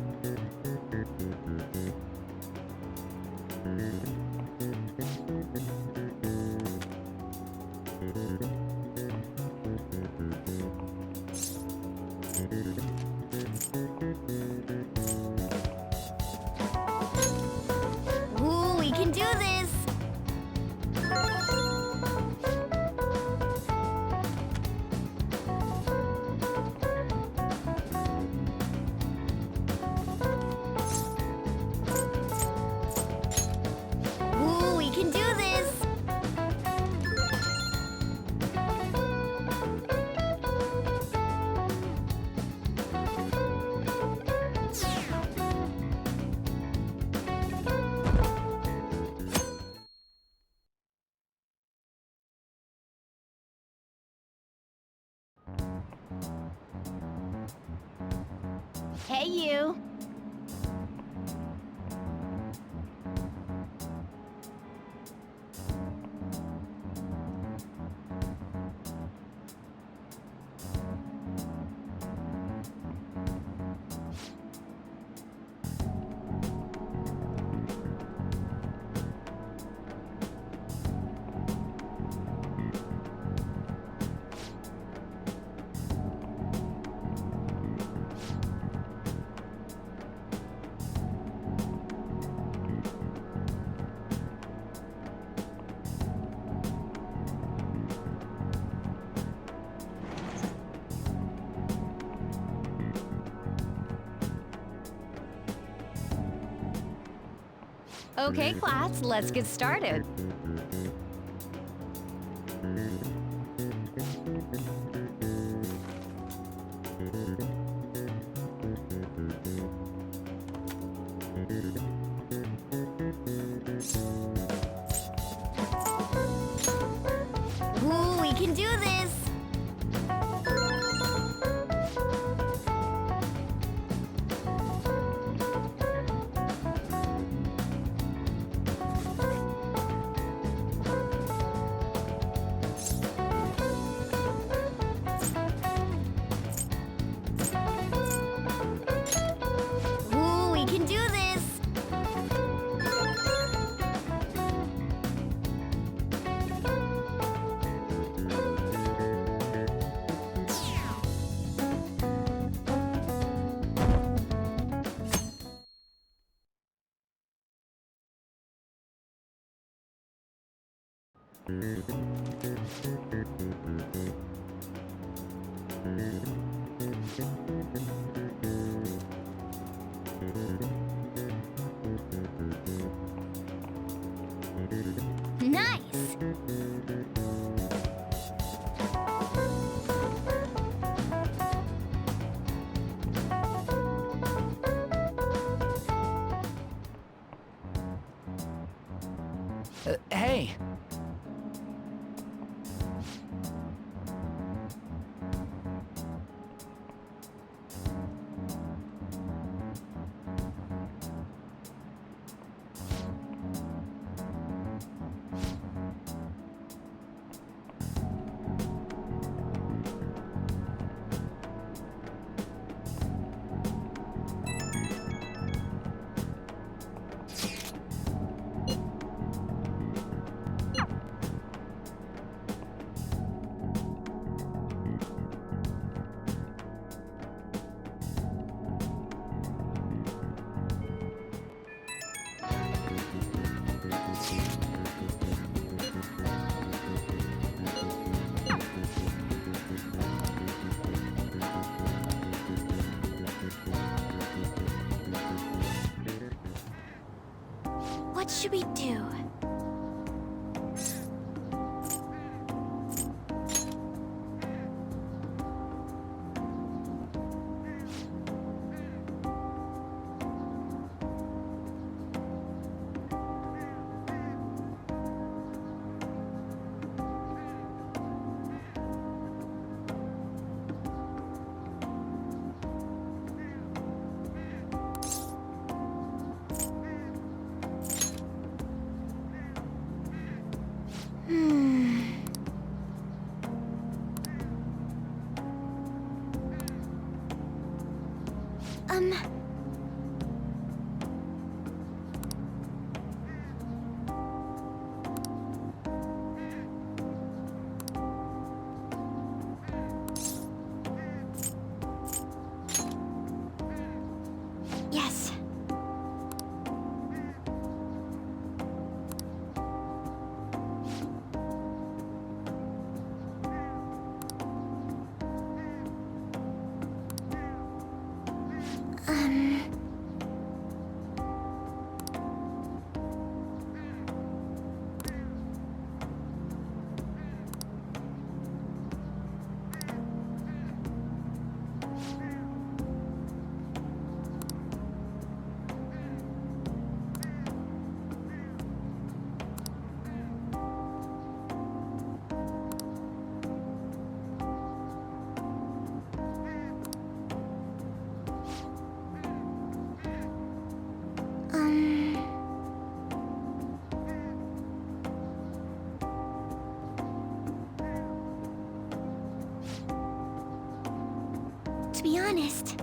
Ooh, we can do this! Ooh, we can do this! Hey, you! Okay, class, let's get started. Ooh, we can do this! Ooh, we can do this! Nice! Hey! What should we do? Yes. To be honest,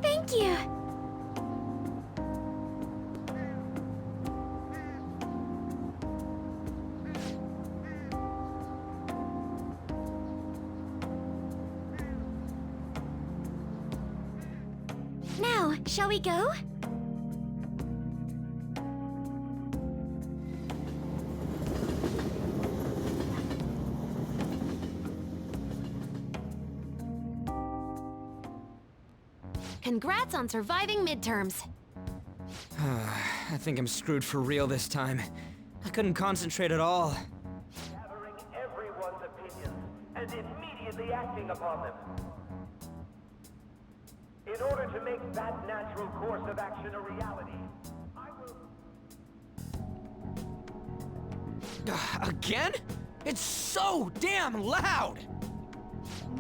thank you. Now, shall we go? Congrats on surviving midterms. I think I'm screwed for real this time. I couldn't concentrate at all. Gathering everyone's opinions and immediately acting upon them. In order to make that natural course of action a reality, I will... Again? It's so damn loud!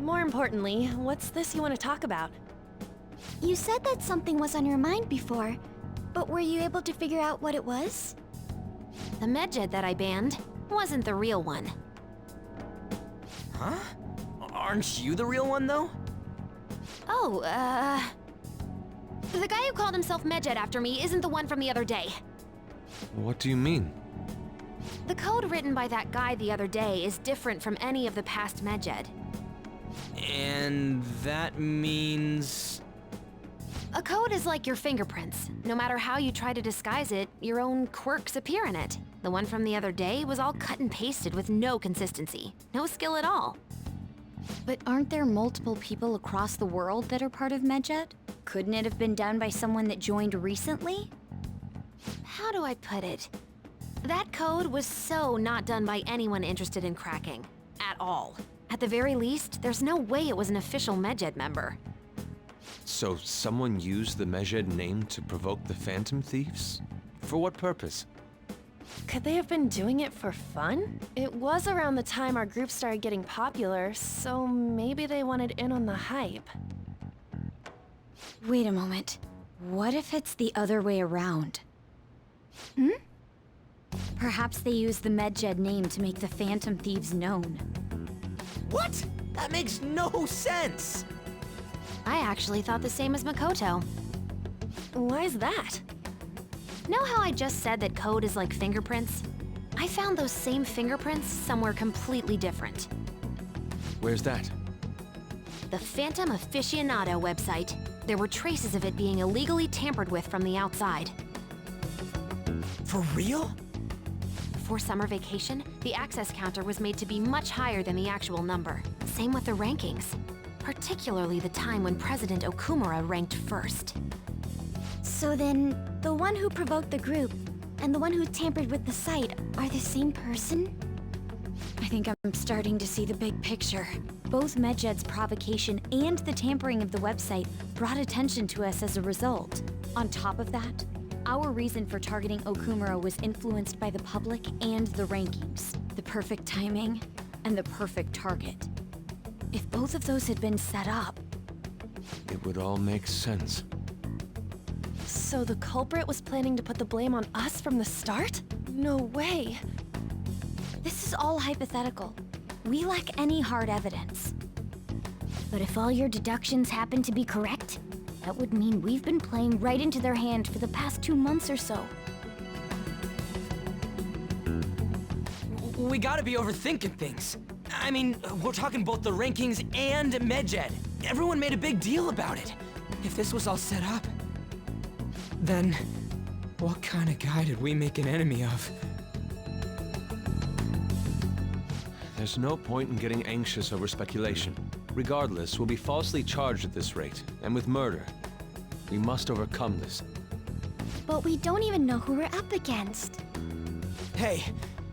More importantly, what's this you want to talk about? You said that something was on your mind before, but were you able to figure out what it was? The medjed that I banned wasn't the real one. Huh? Aren't you the real one, though? Oh, the guy who called himself Medjed after me isn't the one from the other day. What do you mean? The code written by that guy the other day is different from any of the past Medjed. And that means... A code is like your fingerprints. No matter how you try to disguise it, your own quirks appear in it. The one from the other day was all cut and pasted with no consistency. No skill at all. But aren't there multiple people across the world that are part of Medjed? Couldn't it have been done by someone that joined recently? How do I put it? That code was so not done by anyone interested in cracking. At all. At the very least, there's no way it was an official Medjed member. So someone used the Medjed name to provoke the Phantom Thieves? For what purpose? Could they have been doing it for fun? It was around the time our group started getting popular, so maybe they wanted in on the hype. Wait a moment. What if it's the other way around? Hmm? Perhaps they used the Medjed name to make the Phantom Thieves known. What? That makes no sense! I actually thought the same as Makoto. Why is that? Know how I just said that code is like fingerprints? I found those same fingerprints somewhere completely different. Where's that? The Phantom Aficionado website. There were traces of it being illegally tampered with from the outside. For real? Before summer vacation, the access counter was made to be much higher than the actual number. Same with the rankings. Particularly the time when President Okumura ranked first. So then, the one who provoked the group and the one who tampered with the site are the same person? I think I'm starting to see the big picture. Both Medjed's provocation and the tampering of the website brought attention to us as a result. On top of that, our reason for targeting Okumura was influenced by the public and the rankings. The perfect timing and the perfect target. If both of those had been set up... It would all make sense. So the culprit was planning to put the blame on us from the start? No way. This is all hypothetical. We lack any hard evidence. But if all your deductions happen to be correct, that would mean we've been playing right into their hand for the past 2 months or so. We gotta be overthinking things. I mean, we're talking both the rankings and Medjed. Everyone made a big deal about it. If this was all set up, then what kind of guy did we make an enemy of? There's no point in getting anxious over speculation. Regardless, we'll be falsely charged at this rate, and with murder. We must overcome this. But we don't even know who we're up against. Hey,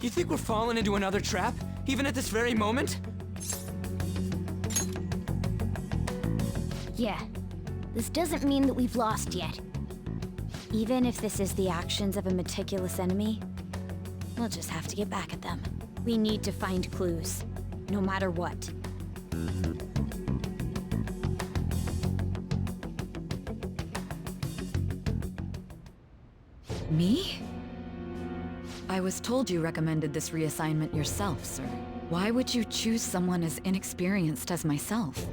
you think we're falling into another trap, even at this very moment? Yeah, this doesn't mean that we've lost yet. Even if this is the actions of a meticulous enemy, we'll just have to get back at them. We need to find clues, no matter what. Me? I was told you recommended this reassignment yourself, sir. Why would you choose someone as inexperienced as myself?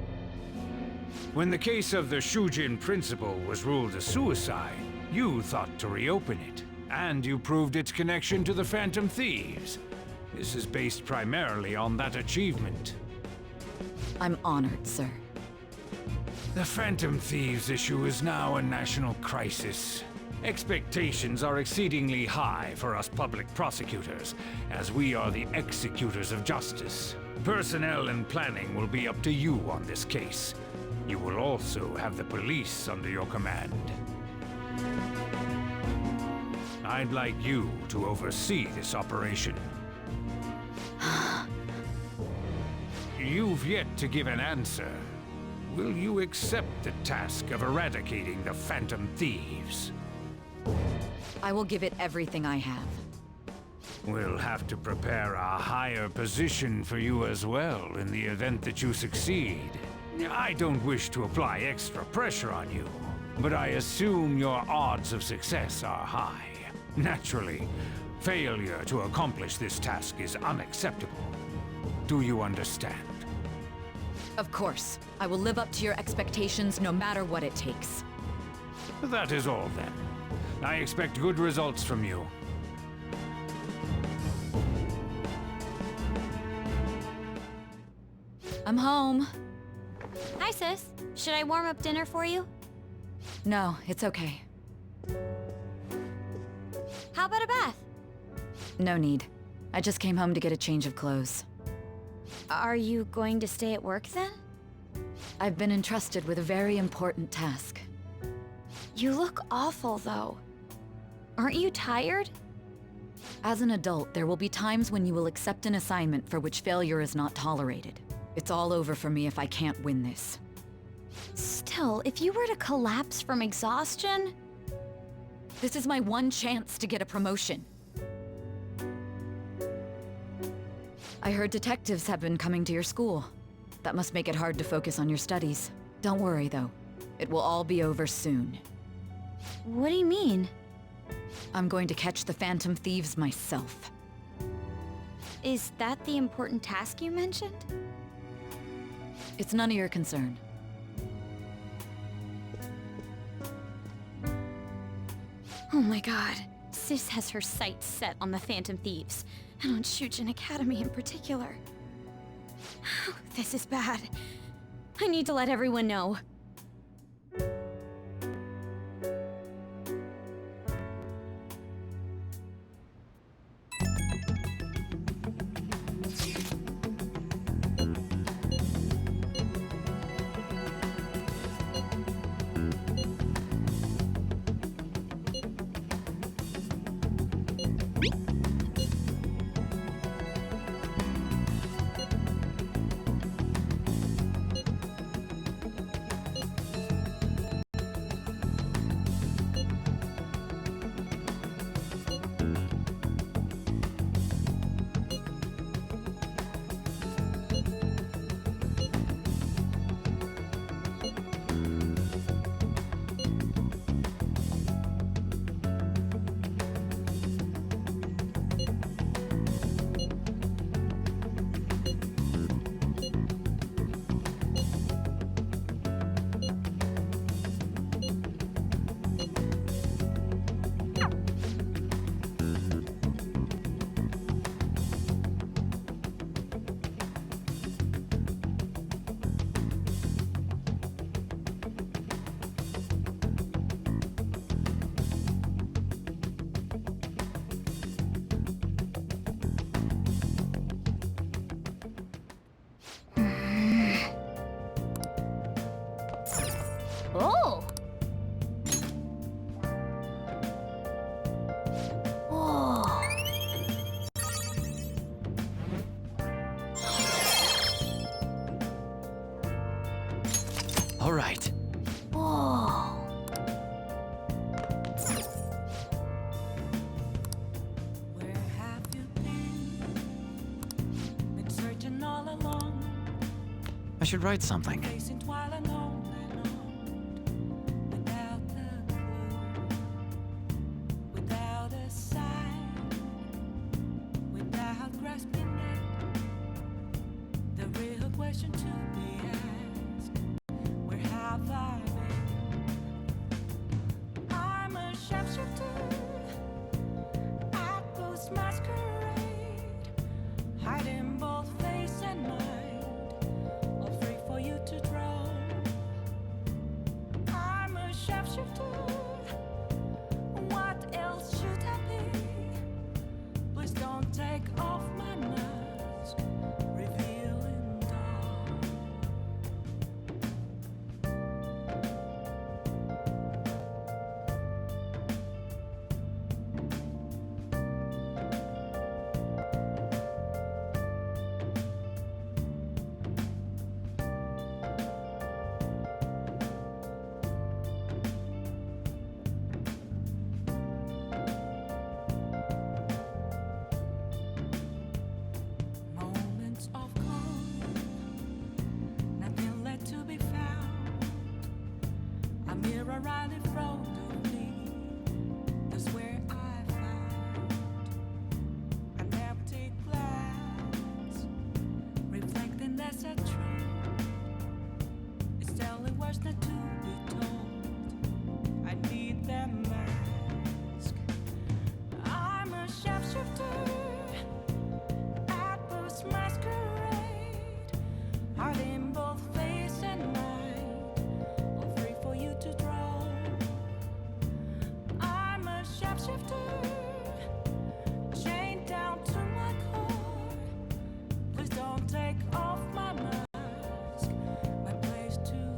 When the case of the Shujin principal was ruled a suicide, you thought to reopen it, and you proved its connection to the Phantom Thieves. This is based primarily on that achievement. I'm honored, sir. The Phantom Thieves issue is now a national crisis. Expectations are exceedingly high for us public prosecutors, as we are the executors of justice. Personnel and planning will be up to you on this case. You will also have the police under your command. I'd like you to oversee this operation. You've yet to give an answer. Will you accept the task of eradicating the Phantom Thieves? I will give it everything I have. We'll have to prepare a higher position for you as well in the event that you succeed. I don't wish to apply extra pressure on you, but I assume your odds of success are high. Naturally, failure to accomplish this task is unacceptable. Do you understand? Of course. I will live up to your expectations no matter what it takes. That is all then. I expect good results from you. I'm home. Hi, sis. Should I warm up dinner for you? No, it's okay. How about a bath? No need. I just came home to get a change of clothes. Are you going to stay at work then? I've been entrusted with a very important task. You look awful, though. Aren't you tired? As an adult, there will be times when you will accept an assignment for which failure is not tolerated. It's all over for me if I can't win this. Still, if you were to collapse from exhaustion... This is my one chance to get a promotion. I heard detectives have been coming to your school. That must make it hard to focus on your studies. Don't worry, though. It will all be over soon. What do you mean? I'm going to catch the Phantom Thieves myself. Is that the important task you mentioned? It's none of your concern. Oh my god. Sis has her sights set on the Phantom Thieves, and on Shujin Academy in particular. This is bad. I need to let everyone know. Oh! Whoa! All right. Whoa! Where have you been searching all along, I should write something. facing while alone and on, without a clue, without a sign, without grasping it. The real question to be asked: where have I been? I'm a sharpshooter at Post Masquerade, hiding both face and mind, all free for you to draw. I'm a sharpshooter. What else should I be? Please don't take off my mask, revealing dawn. Moments of calm, nothing left to be found. A mirror right in front of me, that's where I found an empty glass, reflecting as a truth. It's telling words not to be told. I need that mask. I'm a sharpshooter at Post Masquerade, hiding both face and mind, all free for you to draw. I'm a sharpshooter, chained down to my core. Please don't take off my mask, my place to hide.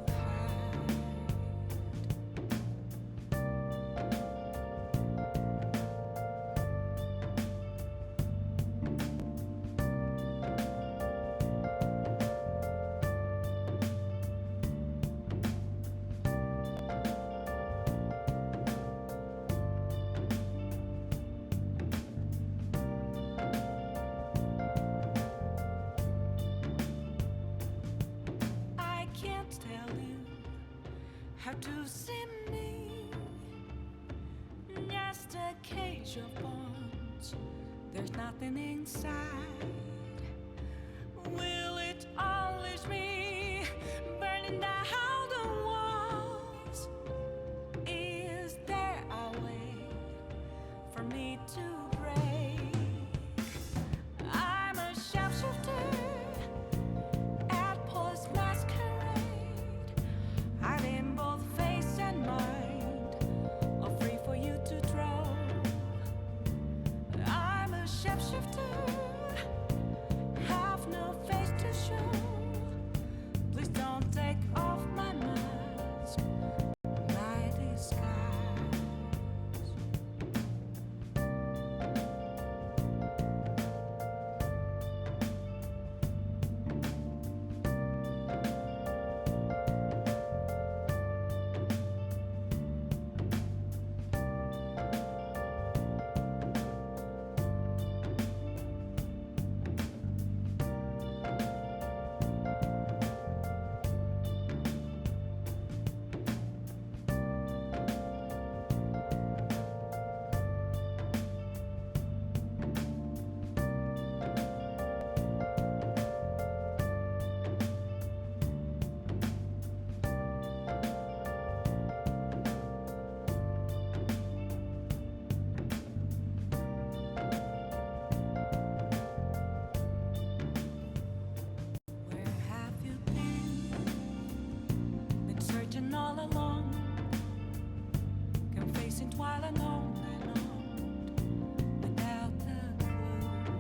I can't tell you how to see me. just a cage of bones. There's nothing inside. Will it unleash me, burning down the walls? Is there a way for me to break? I'm a sharpshooter at post masquerade, hiding both face and mind, all free for you to draw. I'm a shapeshifter, have no face to show. Please don't take off my mask, my disguise. Where have you been? Been searching all along, confessing while alone and on, without a clue,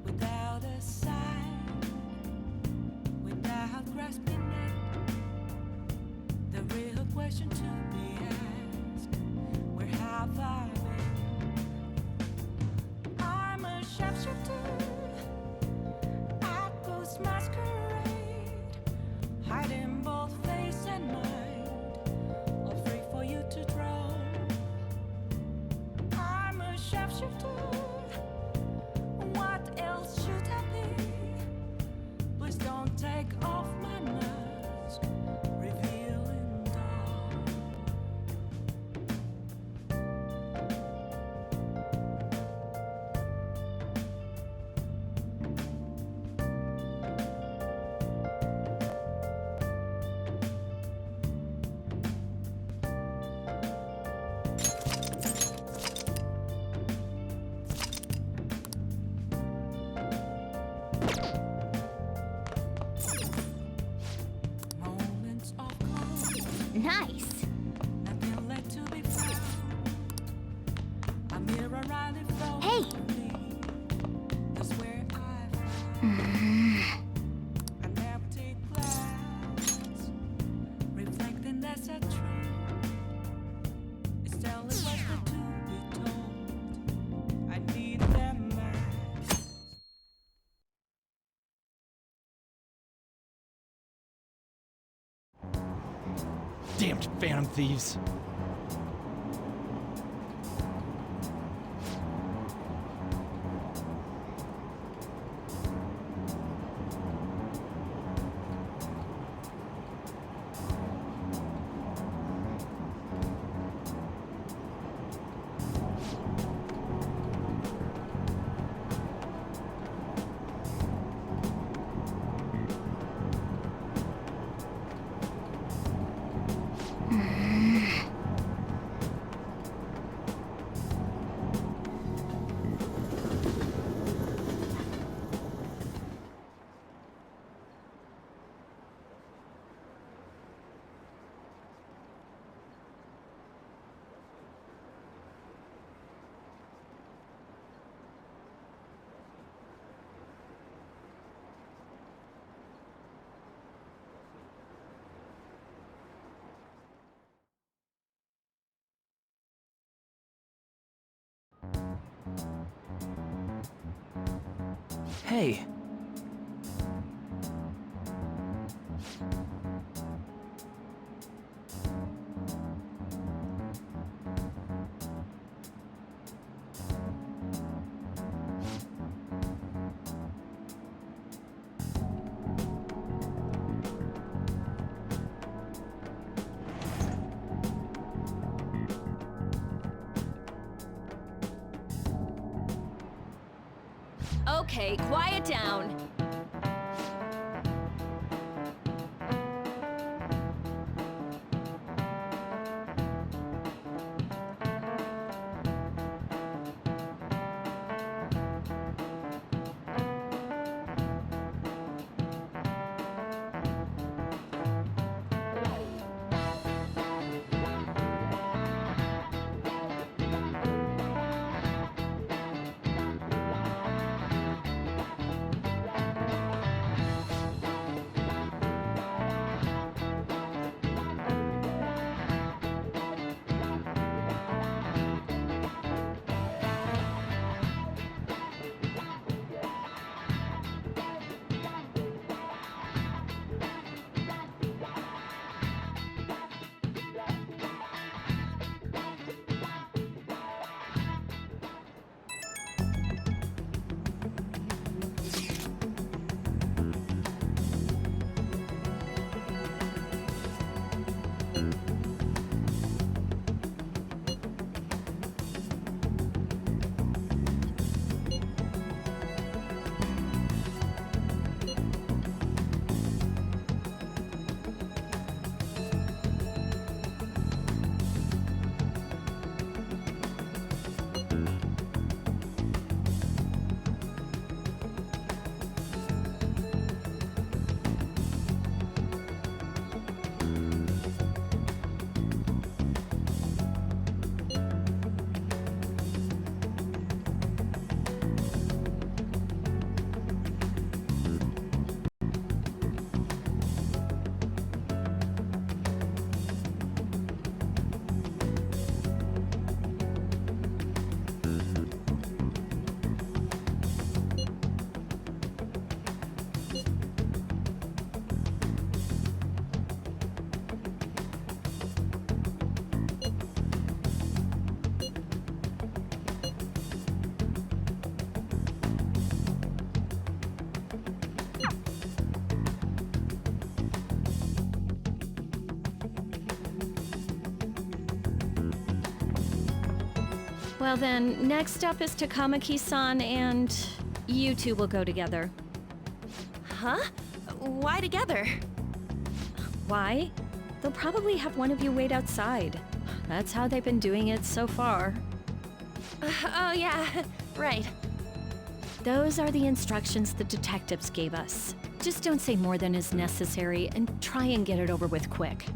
without a sign, without grasping it. The real question to be asked: where have I been? I'm a sharpshooter at ghost masquerade, hiding both face and mind, all free for you to draw. I'm a sharpshooter, what else should I be? Please don't take off my mask, revealing dawn. Moments of calm, Nice. nothing left to be found. A mirror right in front Hey. of me. That's where I found an empty glass, reflecting as a tree. It's telling what's there to be told. I need them back. Damned phantom thieves. Hey. Okay, quiet down. Well then, next up is Takamaki-san, and you two will go together. Huh? Why together? Why? They'll probably have one of you wait outside. That's how they've been doing it so far. Oh yeah, right. Those are the instructions the detectives gave us. Just don't say more than is necessary and try and get it over with quick.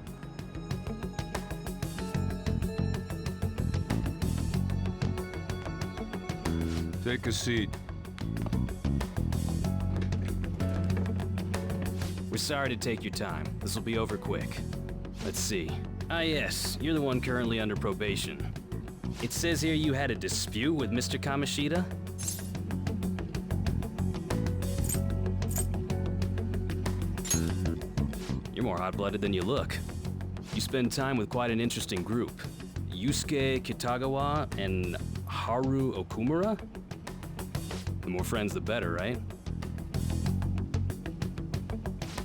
Take a seat. We're sorry to take your time. This will be over quick. Let's see. Ah yes, you're the one currently under probation. It says here you had a dispute with Mr. Kamoshida? You're more hot-blooded than you look. You spend time with quite an interesting group. Yusuke Kitagawa and Haru Okumura? The more friends, the better, right?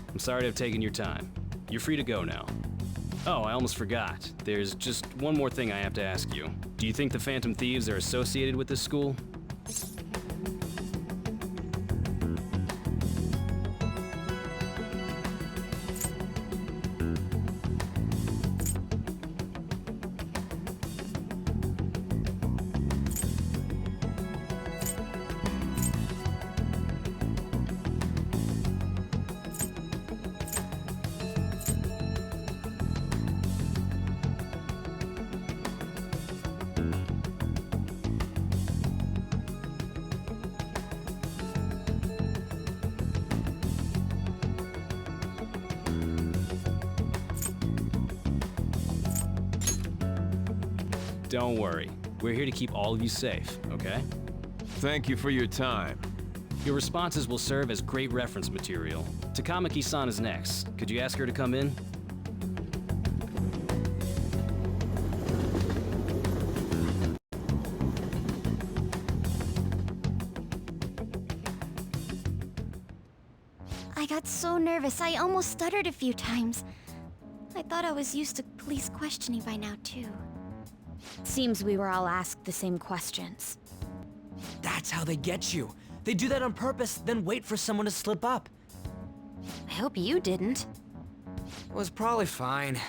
I'm sorry to have taken your time. You're free to go now. Oh, I almost forgot. There's just one more thing I have to ask you. Do you think the Phantom Thieves are associated with this school? Don't worry. We're here to keep all of you safe, okay? Thank you for your time. Your responses will serve as great reference material. Takamaki-san is next. Could you ask her to come in? I got so nervous, I almost stuttered a few times. I thought I was used to police questioning by now, too. Seems we were all asked the same questions. That's how they get you. They do that on purpose, then wait for someone to slip up. I hope you didn't. It was probably fine.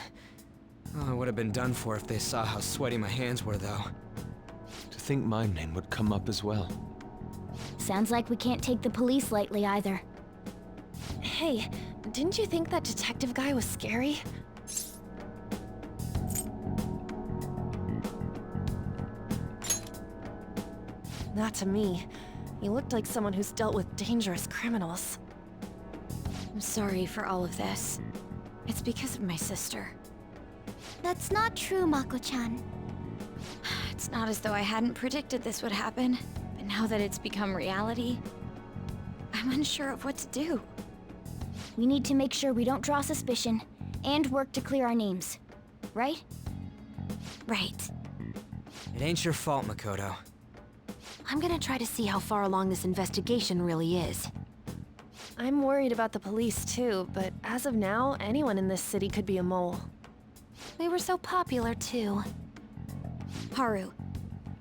Oh, I would have been done for if they saw how sweaty my hands were, though. To think my name would come up as well. Sounds like we can't take the police lightly either. Hey, didn't you think that detective guy was scary? Not to me. He looked like someone who's dealt with dangerous criminals. I'm sorry for all of this. It's because of my sister. That's not true, Mako-chan. It's not as though I hadn't predicted this would happen, but now that it's become reality, I'm unsure of what to do. We need to make sure we don't draw suspicion, and work to clear our names. Right? Right. It ain't your fault, Makoto. I'm gonna try to see how far along this investigation really is. I'm worried about the police too, but as of now, anyone in this city could be a mole. We were so popular too. Haru,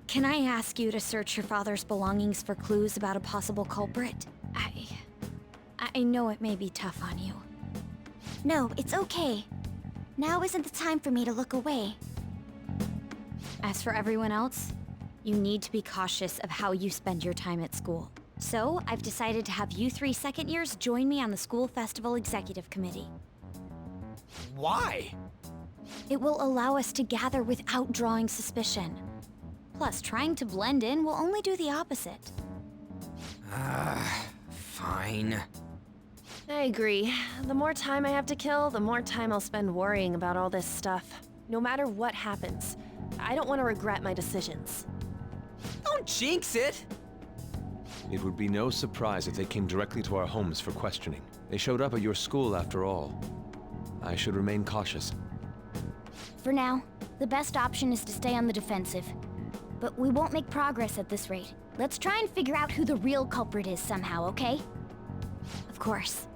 can I ask you to search your father's belongings for clues about a possible culprit? I know it may be tough on you. No, it's okay. Now isn't the time for me to look away. As for everyone else, you need to be cautious of how you spend your time at school. So, I've decided to have you 3 second years join me on the school festival executive committee. Why? It will allow us to gather without drawing suspicion. Plus, trying to blend in will only do the opposite. Fine. I agree. The more time I have to kill, the more time I'll spend worrying about all this stuff. No matter what happens, I don't want to regret my decisions. Don't jinx it! It would be no surprise if they came directly to our homes for questioning. They showed up at your school after all. I should remain cautious. For now, the best option is to stay on the defensive. But we won't make progress at this rate. Let's try and figure out who the real culprit is somehow, okay? Of course.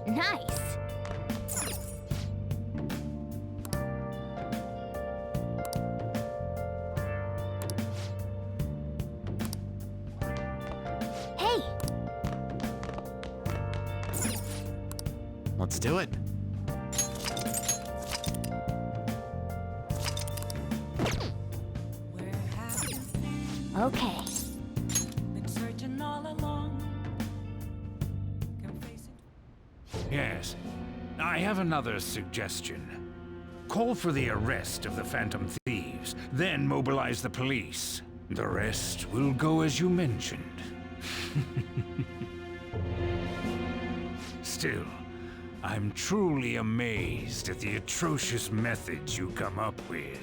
Nice! Hey! Let's do it. Okay. Been searching all along. Yes. I have another suggestion. Call for the arrest of the Phantom Thieves, then mobilize the police. The rest will go as you mentioned. Still, I'm truly amazed at the atrocious methods you come up with.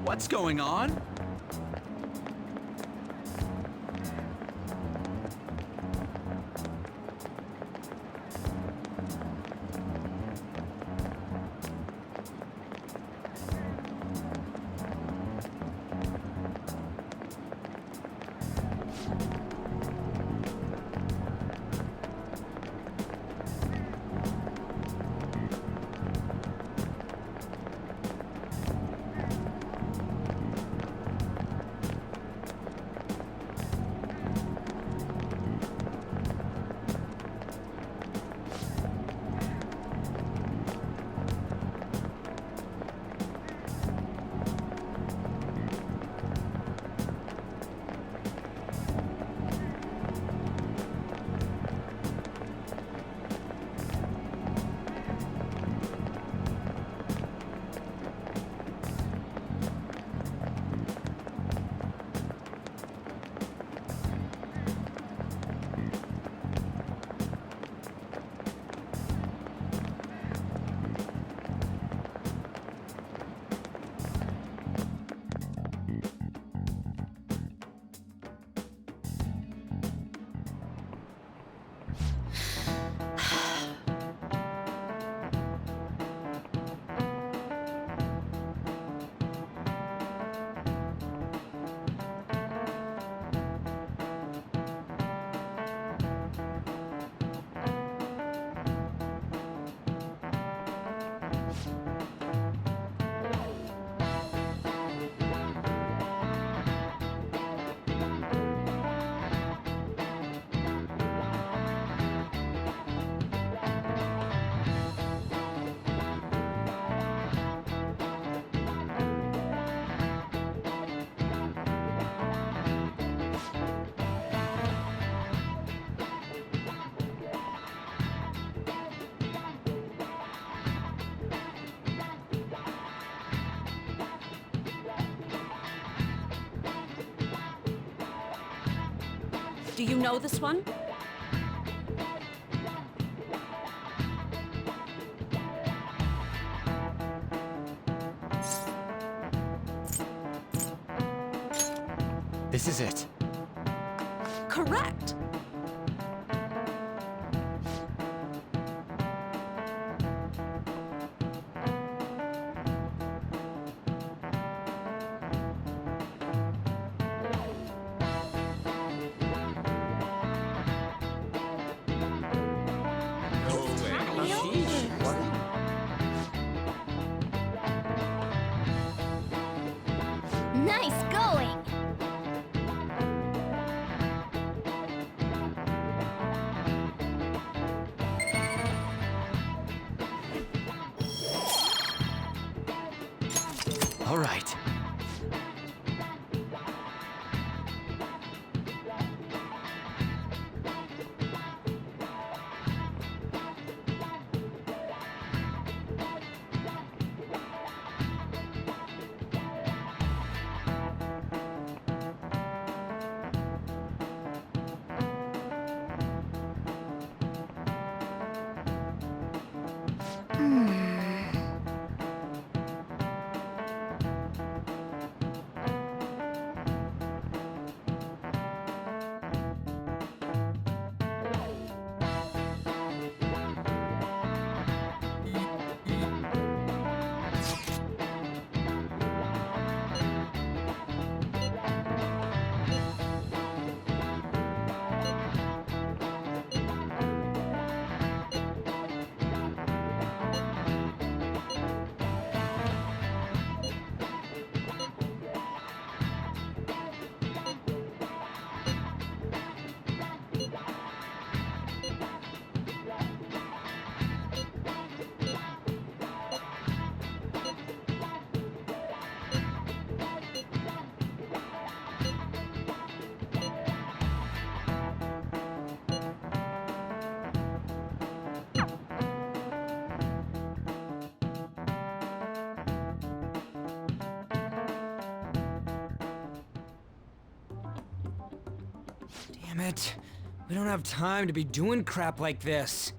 What's going on? Do you know this one? This is it. Correct. Nice going! All right. Damn it. We don't have time to be doing crap like this.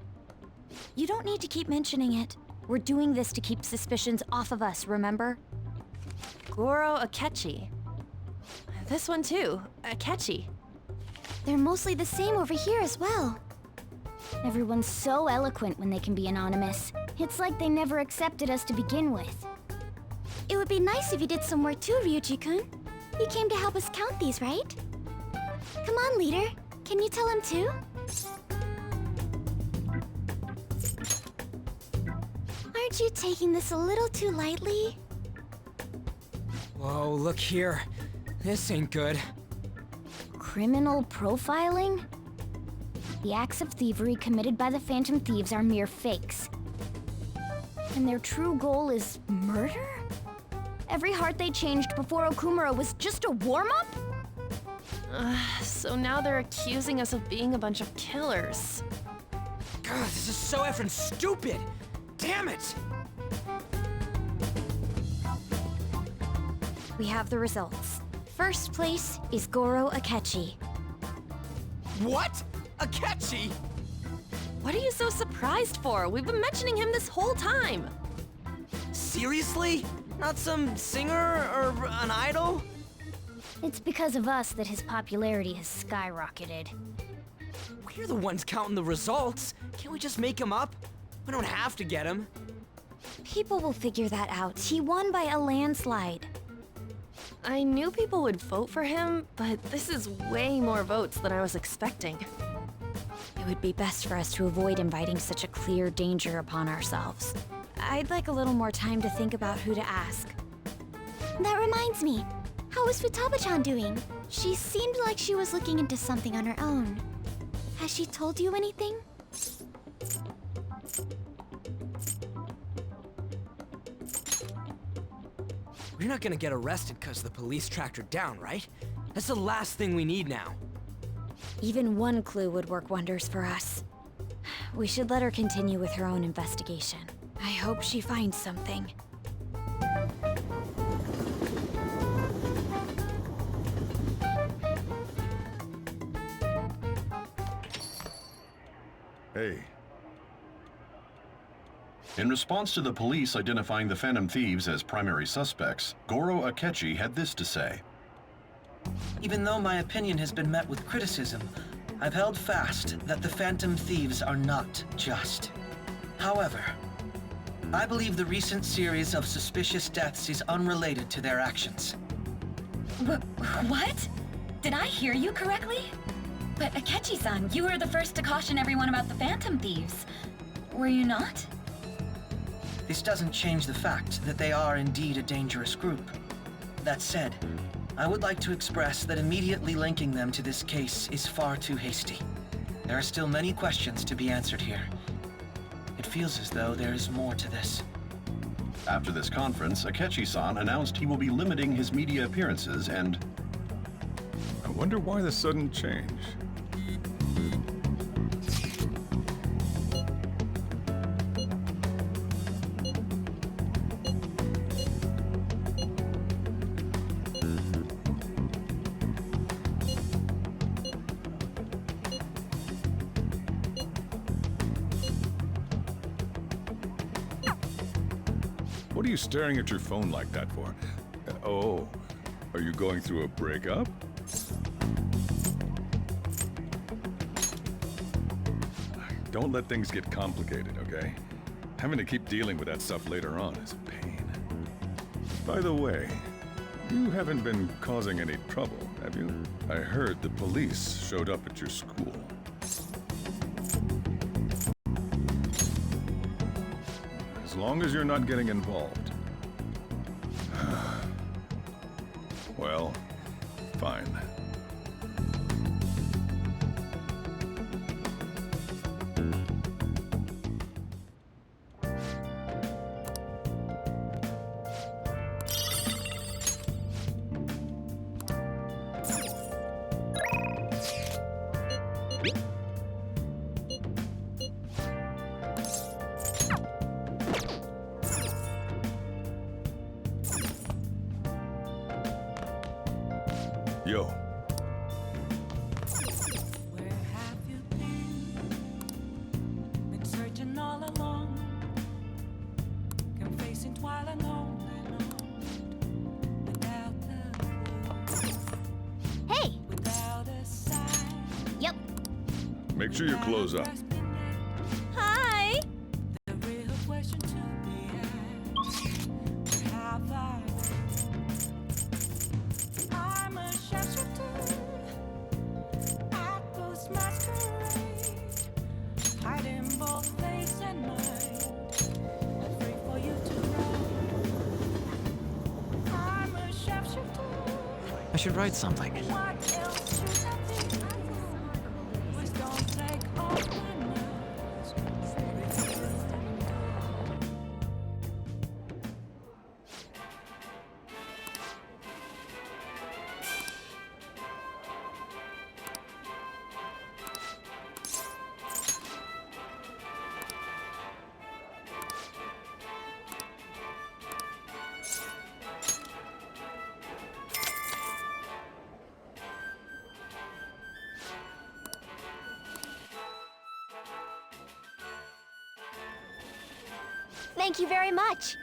You don't need to keep mentioning it. We're doing this to keep suspicions off of us, remember? Goro Akechi. This one too, Akechi. They're mostly the same over here as well. Everyone's so eloquent when they can be anonymous. It's like they never accepted us to begin with. It would be nice if you did some work too, Ryuji-kun. You came to help us count these, right? Come on, leader. Can you tell him too? Aren't you taking this a little too lightly? Whoa, look here. This ain't good. Criminal profiling? The acts of thievery committed by the Phantom Thieves are mere fakes. And their true goal is murder? Every heart they changed before Okumura was just a warm-up? So now they're accusing us of being a bunch of killers. God, this is so effing stupid! Damn it! We have the results. First place is Goro Akechi. What? Akechi? What are you so surprised for? We've been mentioning him this whole time. Seriously? Not some singer or an idol? It's because of us that his popularity has skyrocketed. We're the ones counting the results. Can't we just make him up? We don't have to get him. People will figure that out. He won by a landslide. I knew people would vote for him, but this is way more votes than I was expecting. It would be best for us to avoid inviting such a clear danger upon ourselves. I'd like a little more time to think about who to ask. That reminds me. How is Futaba-chan doing? She seemed like she was looking into something on her own. Has she told you anything? We're not gonna get arrested because the police tracked her down, right? That's the last thing we need now. Even one clue would work wonders for us. We should let her continue with her own investigation. I hope she finds something. Hey. In response to the police identifying the Phantom Thieves as primary suspects, Goro Akechi had this to say. Even though my opinion has been met with criticism, I've held fast that the Phantom Thieves are not just. However, I believe the recent series of suspicious deaths is unrelated to their actions. What? Did I hear you correctly? But Akechi-san, you were the first to caution everyone about the Phantom Thieves. Were you not? This doesn't change the fact that they are indeed a dangerous group. That said, I would like to express that immediately linking them to this case is far too hasty. There are still many questions to be answered here. It feels as though there is more to this. After this conference, Akechi-san announced he will be limiting his media appearances and... I wonder why the sudden change. What are you staring at your phone like that for? Oh, are you going through a breakup? Don't let things get complicated, okay? Having to keep dealing with that stuff later on is a pain. By the way, you haven't been causing any trouble, have you? I heard the police showed up at your school. As long as you're not getting involved. Well, fine. Yo. Where have you been searching all along, confessing while alone without the Hey! without a sign. Yep. Make sure you close up. Hi! The real question to be asked, where have I been? I'm a shapeshifter at Ghost Masquerade, hiding both face and mind, free for you to ride. I'm a shapeshifter. I should write something. What else should I be? Please don't take off my mask. Thank you very much.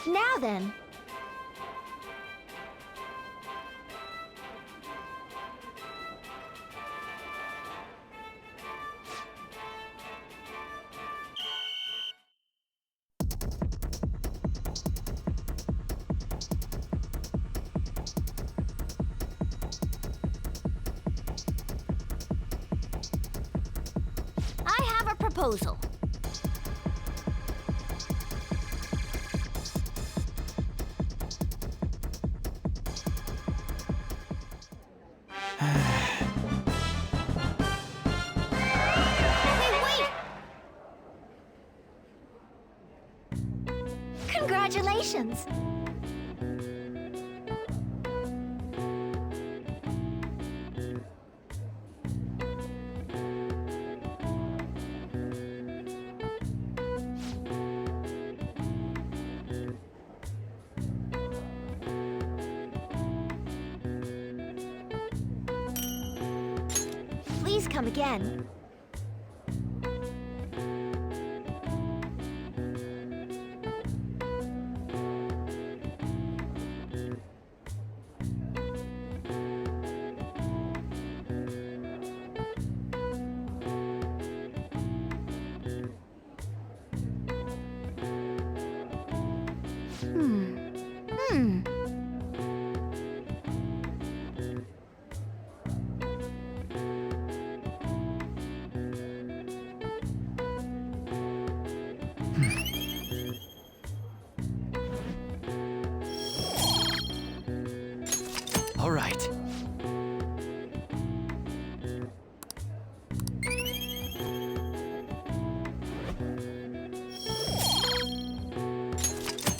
Now then. proposal. Congratulations! Please come again. All right.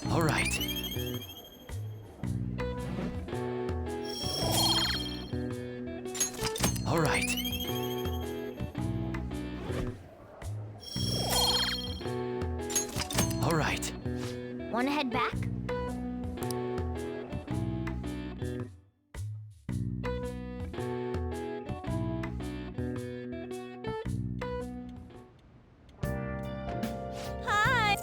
All right. All right. All right. Wanna head back? Hi!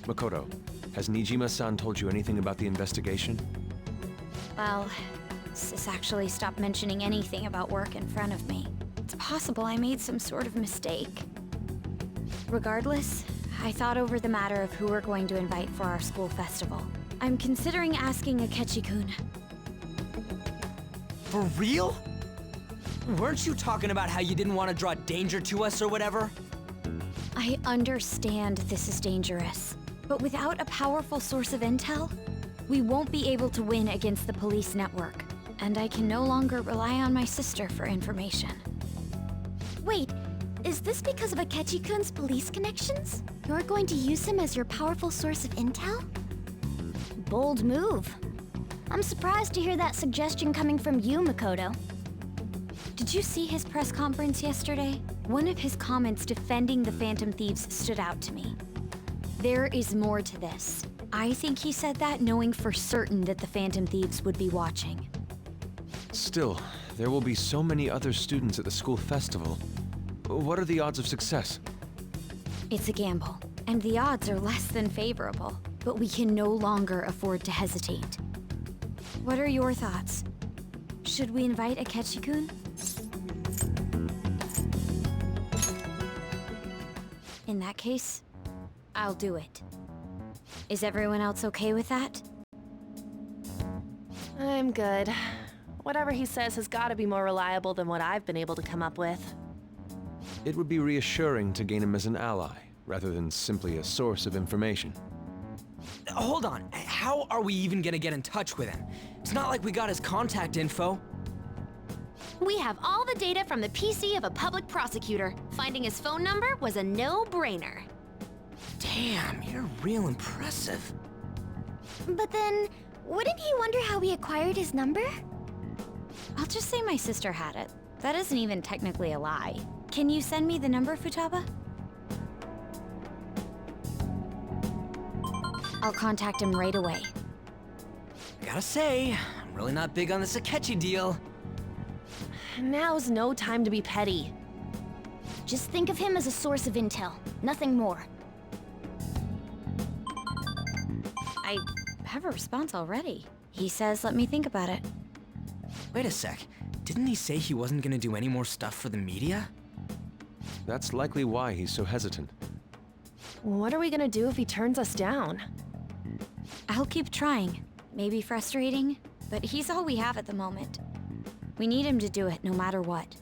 Makoto, has Nijima-san told you anything about the investigation? Well, Sis actually stopped mentioning anything about work in front of me. It's possible I made some sort of mistake. Regardless, I thought over the matter of who we're going to invite for our school festival. I'm considering asking Akechi-kun. For real? Weren't you talking about how you didn't want to draw danger to us or whatever? I understand this is dangerous, but without a powerful source of intel, we won't be able to win against the police network, and I can no longer rely on my sister for information. Wait, is this because of Akechi-kun's police connections? You're going to use him as your powerful source of intel? Bold move. I'm surprised to hear that suggestion coming from you, Makoto. Did you see his press conference yesterday? One of his comments defending the Phantom Thieves stood out to me. There is more to this. I think he said that knowing for certain that the Phantom Thieves would be watching. Still, there will be so many other students at the school festival. What are the odds of success? It's a gamble, and the odds are less than favorable, but we can no longer afford to hesitate. What are your thoughts? Should we invite Akechi-kun? In that case, I'll do it. Is everyone else okay with that? I'm good. Whatever he says has got to be more reliable than what I've been able to come up with. It would be reassuring to gain him as an ally, rather than simply a source of information. Hold on, how are we even gonna get in touch with him? It's not like we got his contact info. We have all the data from the PC of a public prosecutor. Finding his phone number was a no-brainer. Damn, you're real impressive. But then, wouldn't he wonder how we acquired his number? I'll just say my sister had it. That isn't even technically a lie. Can you send me the number, Futaba? I'll contact him right away. Gotta say, I'm really not big on this Akechi deal. Now's no time to be petty. Just think of him as a source of intel, nothing more. I have a response already. He says let me think about it. Wait a sec. Didn't he say he wasn't gonna do any more stuff for the media? That's likely why he's so hesitant. What are we gonna do if he turns us down? I'll keep trying. Maybe frustrating, but he's all we have at the moment. We need him to do it no matter what.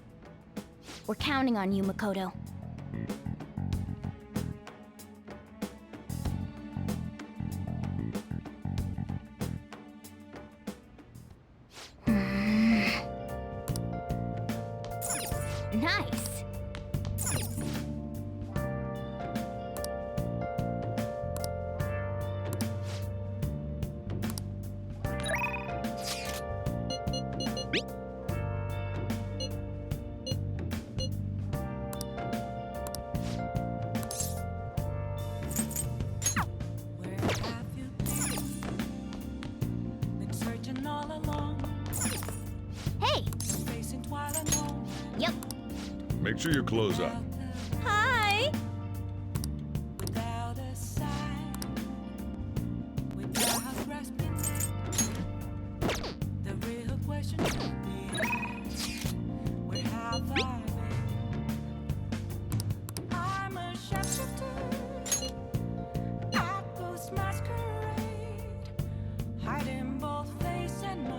We're counting on you, Makoto. Nice. Been searching all along. Hey! Facing twilight alone. Yep. Make sure you close up. Hi! Without a sign, without grasping it. The real question should be asked, where have I been? I'm a shapeshifter, at ghost masquerade, hiding both face and mind.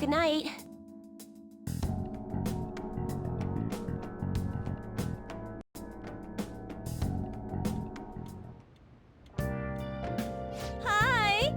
Good night. Hi!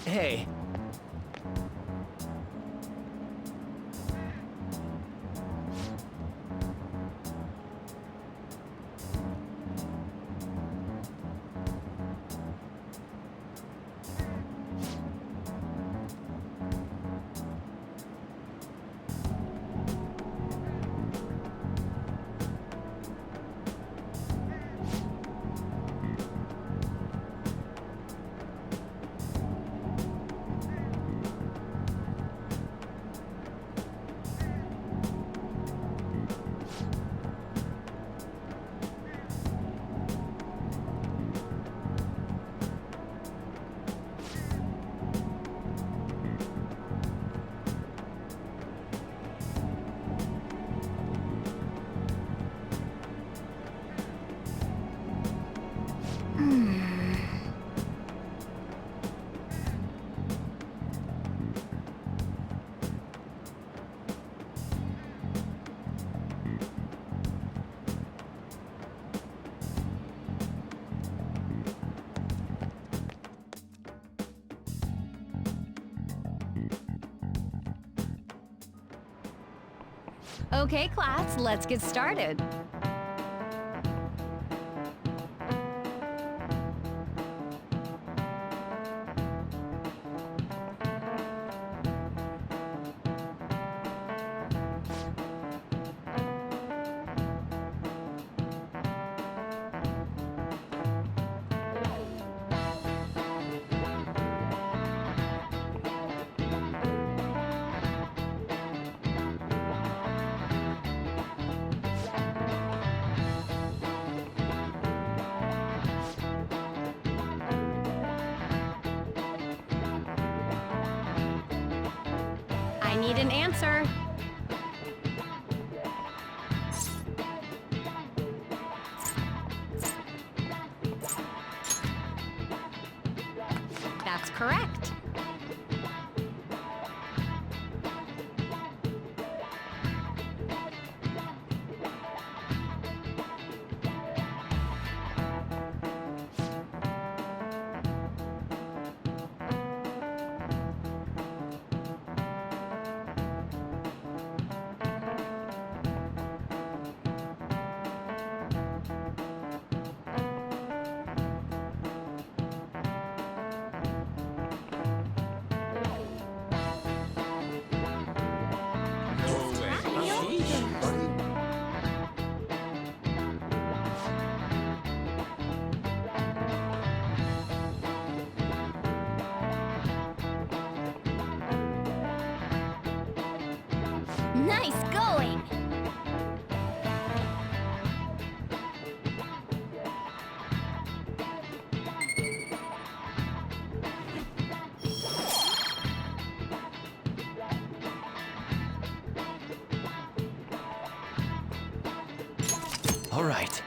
Hey. Okay, class, let's get started. I need an answer. That's correct. Nice going! All right.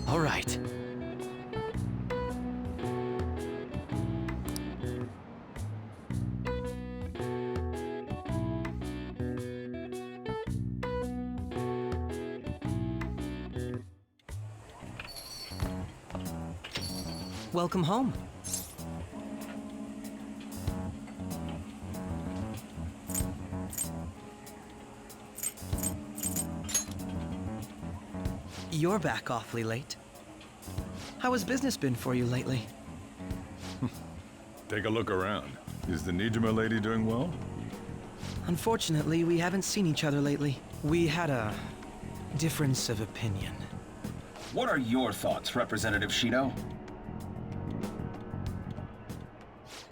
All right. Welcome home. You're back awfully late. How has business been for you lately? Take a look around. Is the Nijima lady doing well? Unfortunately, we haven't seen each other lately. We had a difference of opinion. What are your thoughts, Representative Shido?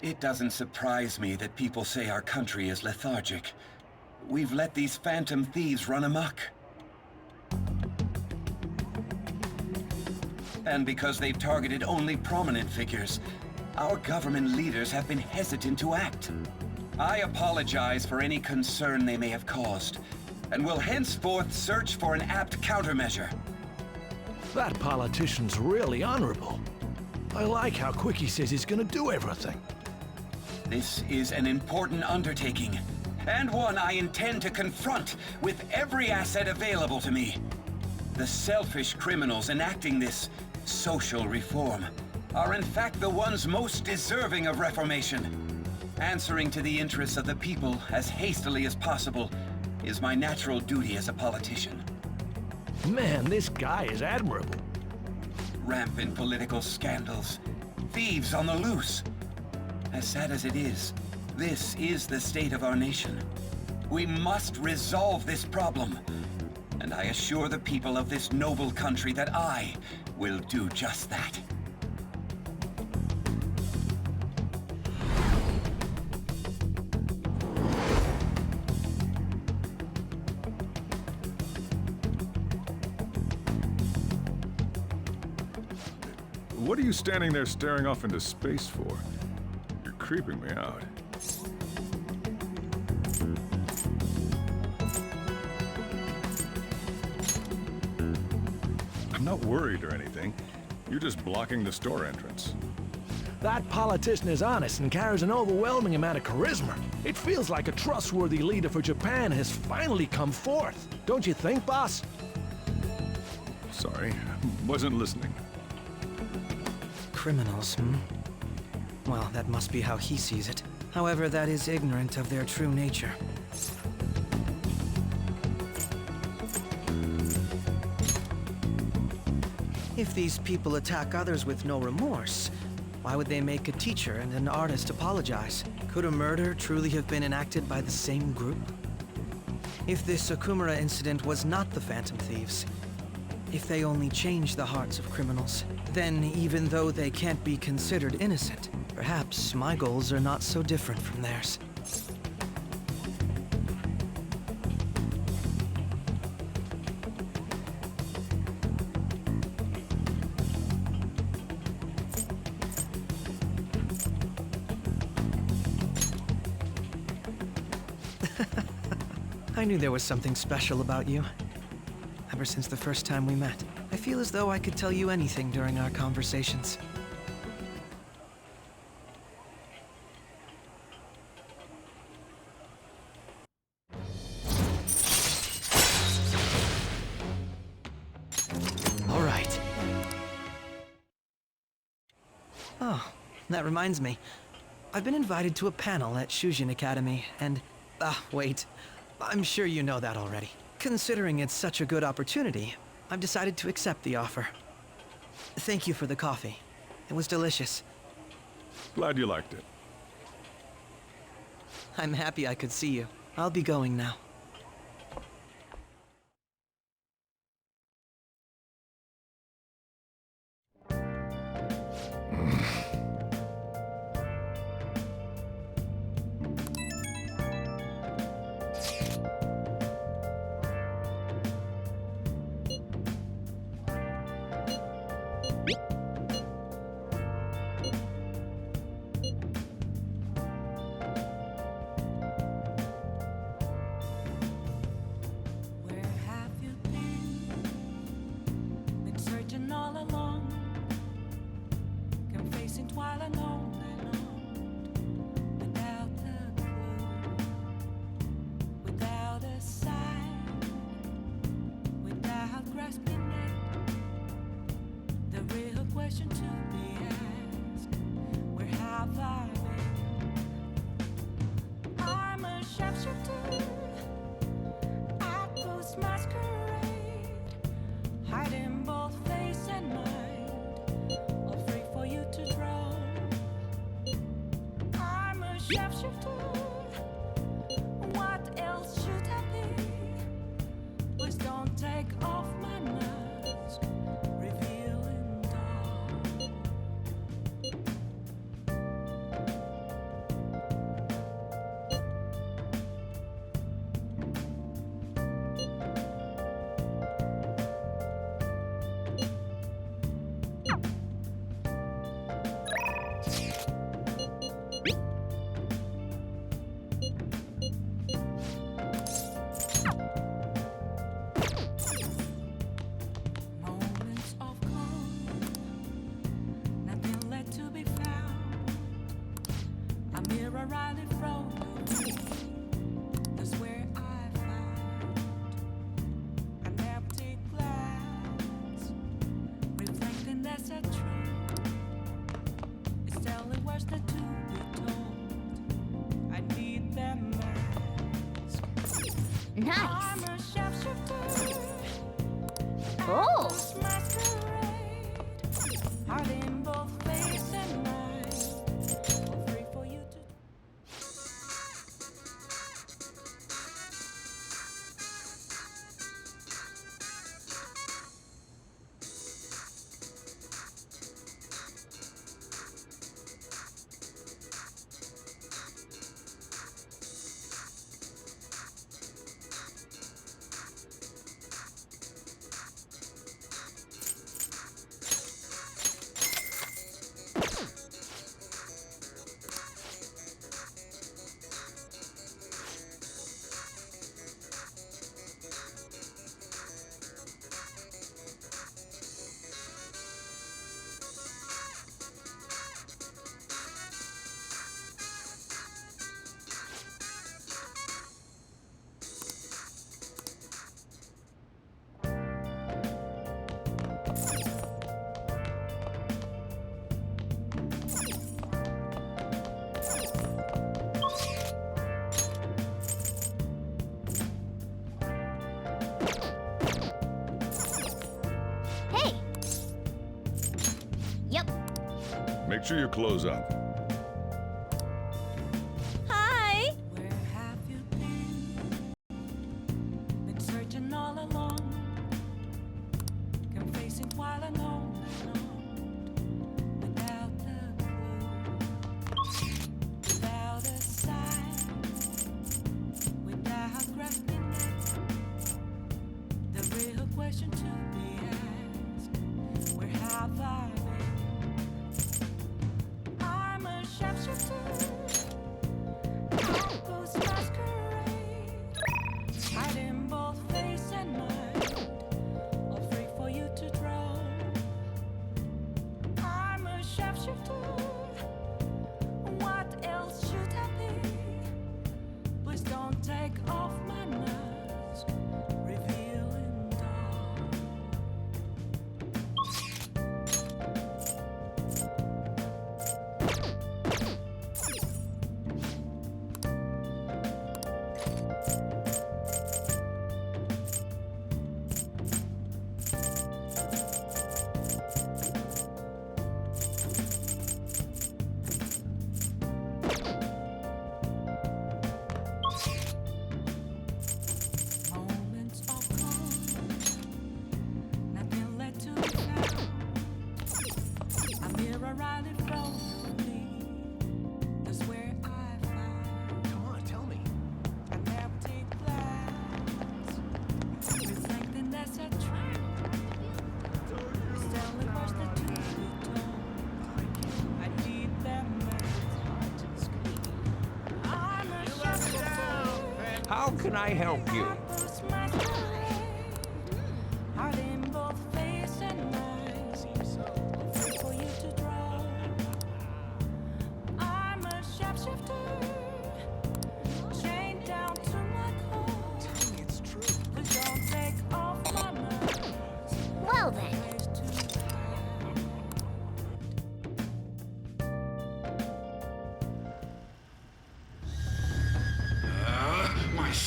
It doesn't surprise me that people say our country is lethargic. We've let these phantom thieves run amok. And because they've targeted only prominent figures, our government leaders have been hesitant to act. I apologize for any concern they may have caused, and will henceforth search for an apt countermeasure. That politician's really honorable. I like how quick he says he's gonna do everything. This is an important undertaking, and one I intend to confront with every asset available to me. The selfish criminals enacting this social reform are in fact the ones most deserving of reformation. Answering to the interests of the people as hastily as possible is my natural duty as a politician. Man, this guy is admirable. Rampant political scandals, thieves on the loose. As sad as it is, this is the state of our nation. We must resolve this problem, and I assure the people of this noble country that I will do just that. What are you standing there staring off into space for? You're creeping me out. I'm not worried or anything. You're just blocking the store entrance. That politician is honest and carries an overwhelming amount of charisma. It feels like a trustworthy leader for Japan has finally come forth. Don't you think, boss? Sorry, wasn't listening. Criminals, hmm? Well, that must be how he sees it. However, that is ignorant of their true nature. If these people attack others with no remorse, why would they make a teacher and an artist apologize? Could a murder truly have been enacted by the same group? If this Okumura incident was not the Phantom Thieves, if they only change the hearts of criminals, then even though they can't be considered innocent, perhaps my goals are not so different from theirs. I knew there was something special about you. Ever since the first time we met, I feel as though I could tell you anything during our conversations. All right. Oh, that reminds me. I've been invited to a panel at Shujin Academy, and... wait. I'm sure you know that already. Considering it's such a good opportunity, I've decided to accept the offer. Thank you for the coffee. It was delicious. Glad you liked it. I'm happy I could see you. I'll be going now. searching all along, confessing while alone without a clue, without a sign, without grasping it. The real question to be asked: where have I been? I'm a sharpshooter at Ghost Masquerade, hiding both face and mind, all free for you to draw. I'm a sharpshooter. What else should I be? Please don't take off my mask, revealing dawn. Moments of calm, nothing left to be found. A mirror rightly thrown away. That's where I found an empty glass, reflecting that's a truth. It's telling words that to be told. I need them masks. Nice. I'm a sharpshooter. Oh. Masquerade, hiding both face and mind, free for you to. Hey! Yep. Make sure you close up. Hi! Where have you been? Been searching all along, confessing while alone without a clue, without a sign, without grasping it. The real question to be asked: where have I been? I'm a sharpshooter. Ghost masquerade, hiding both face and mind, all free for you to draw. I'm a sharpshooter. What else should I be? Please don't take off my mask, revealing dawn. Moments of calm, nothing left to be found. A mirror rightly thrown to me. That's where I found. Come on, tell me. An empty glass, reflecting that's a truth. It's telling words that to be told. I need them masks. I'm a sharpshooter. How can I help you? Ghost masquerade, hiding both face and mind,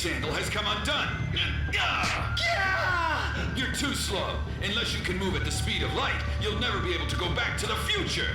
sandal has come undone. You're too slow. Unless you can move at the speed of light, you'll never be able to go back to the future.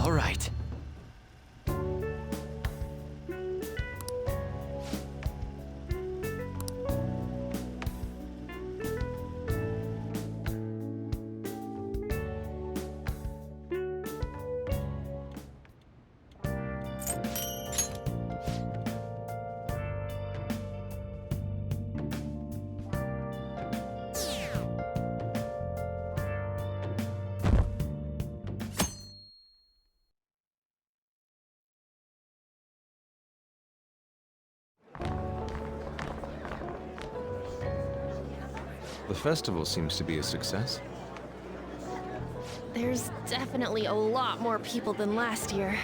All right. The festival seems to be a success. There's definitely a lot more people than last year.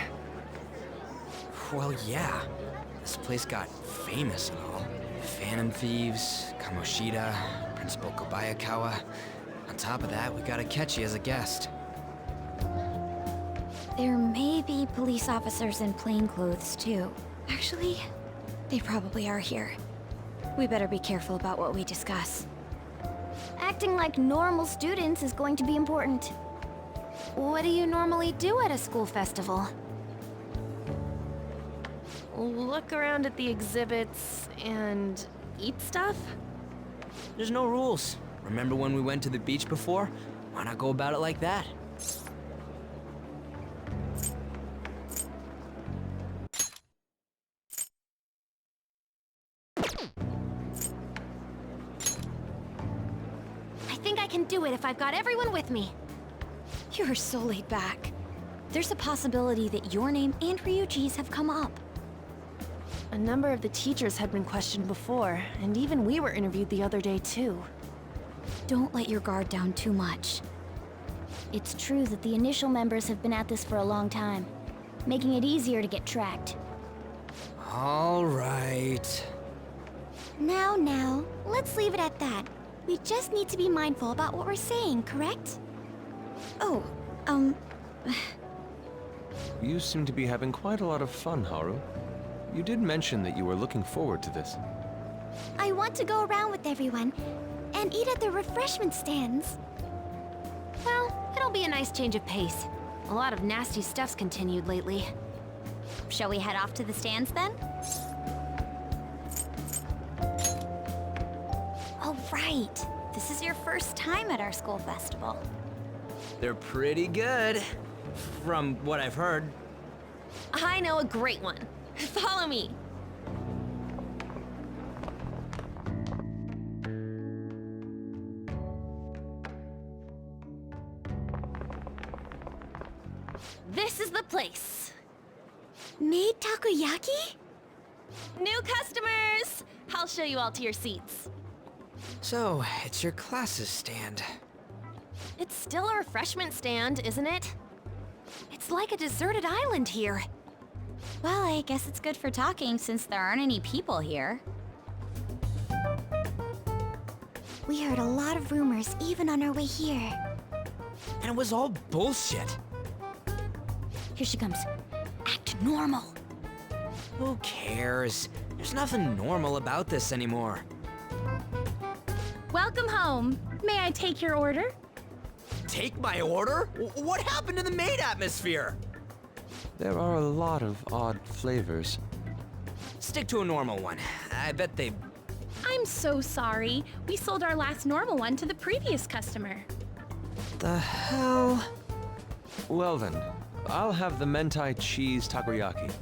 Well, yeah. This place got famous and all. Phantom Thieves, Kamoshida, Principal Kobayakawa. On top of that, we got Akechi as a guest. There may be police officers in plainclothes, too. Actually, they probably are here. We better be careful about what we discuss. Acting like normal students is going to be important. What do you normally do at a school festival? Look around at the exhibits and eat stuff? There's no rules. Remember when we went to the beach before? Why not go about it like that? I think I can do it if I've got everyone with me. You're so laid back. There's a possibility that your name and Ryuji's have come up. A number of the teachers had been questioned before, and even we were interviewed the other day too. Don't let your guard down too much. It's true that the initial members have been at this for a long time, making it easier to get tracked. All right. Now, let's leave it at that. We just need to be mindful about what we're saying, correct? Oh, You seem to be having quite a lot of fun, Haru. You did mention that you were looking forward to this. I want to go around with everyone and eat at the refreshment stands. Well, it'll be a nice change of pace. A lot of nasty stuff's continued lately. Shall we head off to the stands then? Oh, right. This is your first time at our school festival. They're pretty good, from what I've heard. I know a great one. Follow me. This is the place. Made takoyaki? New customers! I'll show you all to your seats. So, it's your class's stand. It's still a refreshment stand, isn't it? It's like a deserted island here. Well, I guess it's good for talking since there aren't any people here. We heard a lot of rumors even on our way here. And it was all bullshit. Here she comes. Act normal. Who cares? There's nothing normal about this anymore. Welcome home. May I take your order? Take my order? What happened to the maid atmosphere? There are a lot of odd flavors. Stick to a normal one. I bet they... I'm so sorry. We sold our last normal one to the previous customer. The hell? Well then, I'll have the mentai cheese takoyaki.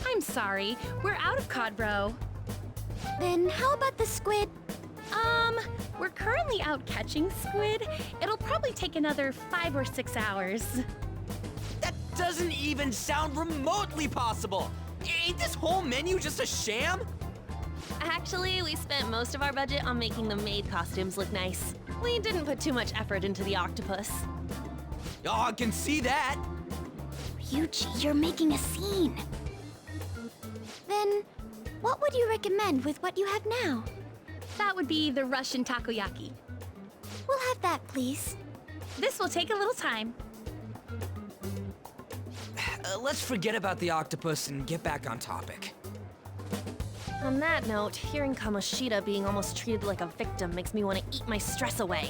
I'm sorry. We're out of cod bro. Then how about the squid? We're currently out catching squid. It'll probably take another 5 or 6 hours. That doesn't even sound remotely possible. Ain't this whole menu just a sham? Actually, we spent most of our budget on making the maid costumes look nice. We didn't put too much effort into the octopus. Oh, I can see that! Ryuji, you're making a scene. Then, what would you recommend with what you have now? That would be the Russian takoyaki. We'll have that, please. This will take a little time. Let's forget about the octopus and get back on topic. On that note, hearing Kamoshida being almost treated like a victim makes me want to eat my stress away.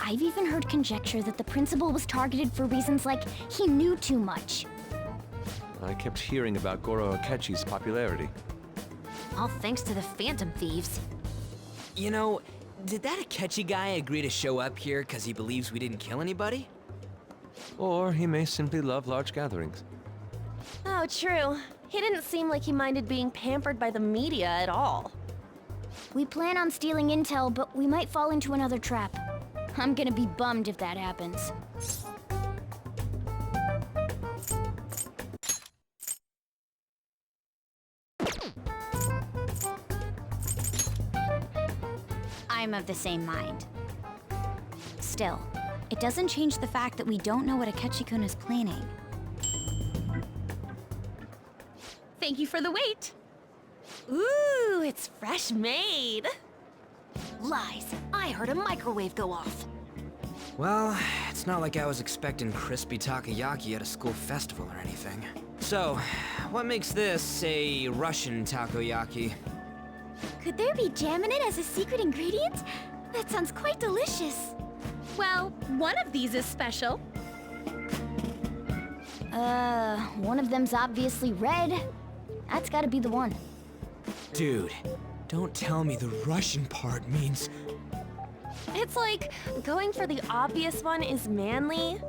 I've even heard conjecture that the principal was targeted for reasons like he knew too much. I kept hearing about Goro Akechi's popularity. All thanks to the Phantom Thieves. You know, did that Akechi guy agree to show up here because he believes we didn't kill anybody? Or he may simply love large gatherings. Oh, true. He didn't seem like he minded being pampered by the media at all. We plan on stealing intel, but we might fall into another trap. I'm gonna be bummed if that happens. I'm of the same mind. Still, it doesn't change the fact that we don't know what Akechi-kun is planning. Thank you for the wait. Ooh, it's fresh made. Lies. I heard a microwave go off. Well, it's not like I was expecting crispy takoyaki at a school festival or anything. So, what makes this a Russian takoyaki? Could there be jam in it as a secret ingredient? That sounds quite delicious. Well, one of these is special. One of them's obviously red. That's gotta be the one. Dude, don't tell me the Russian part means... It's like going for the obvious one is manly.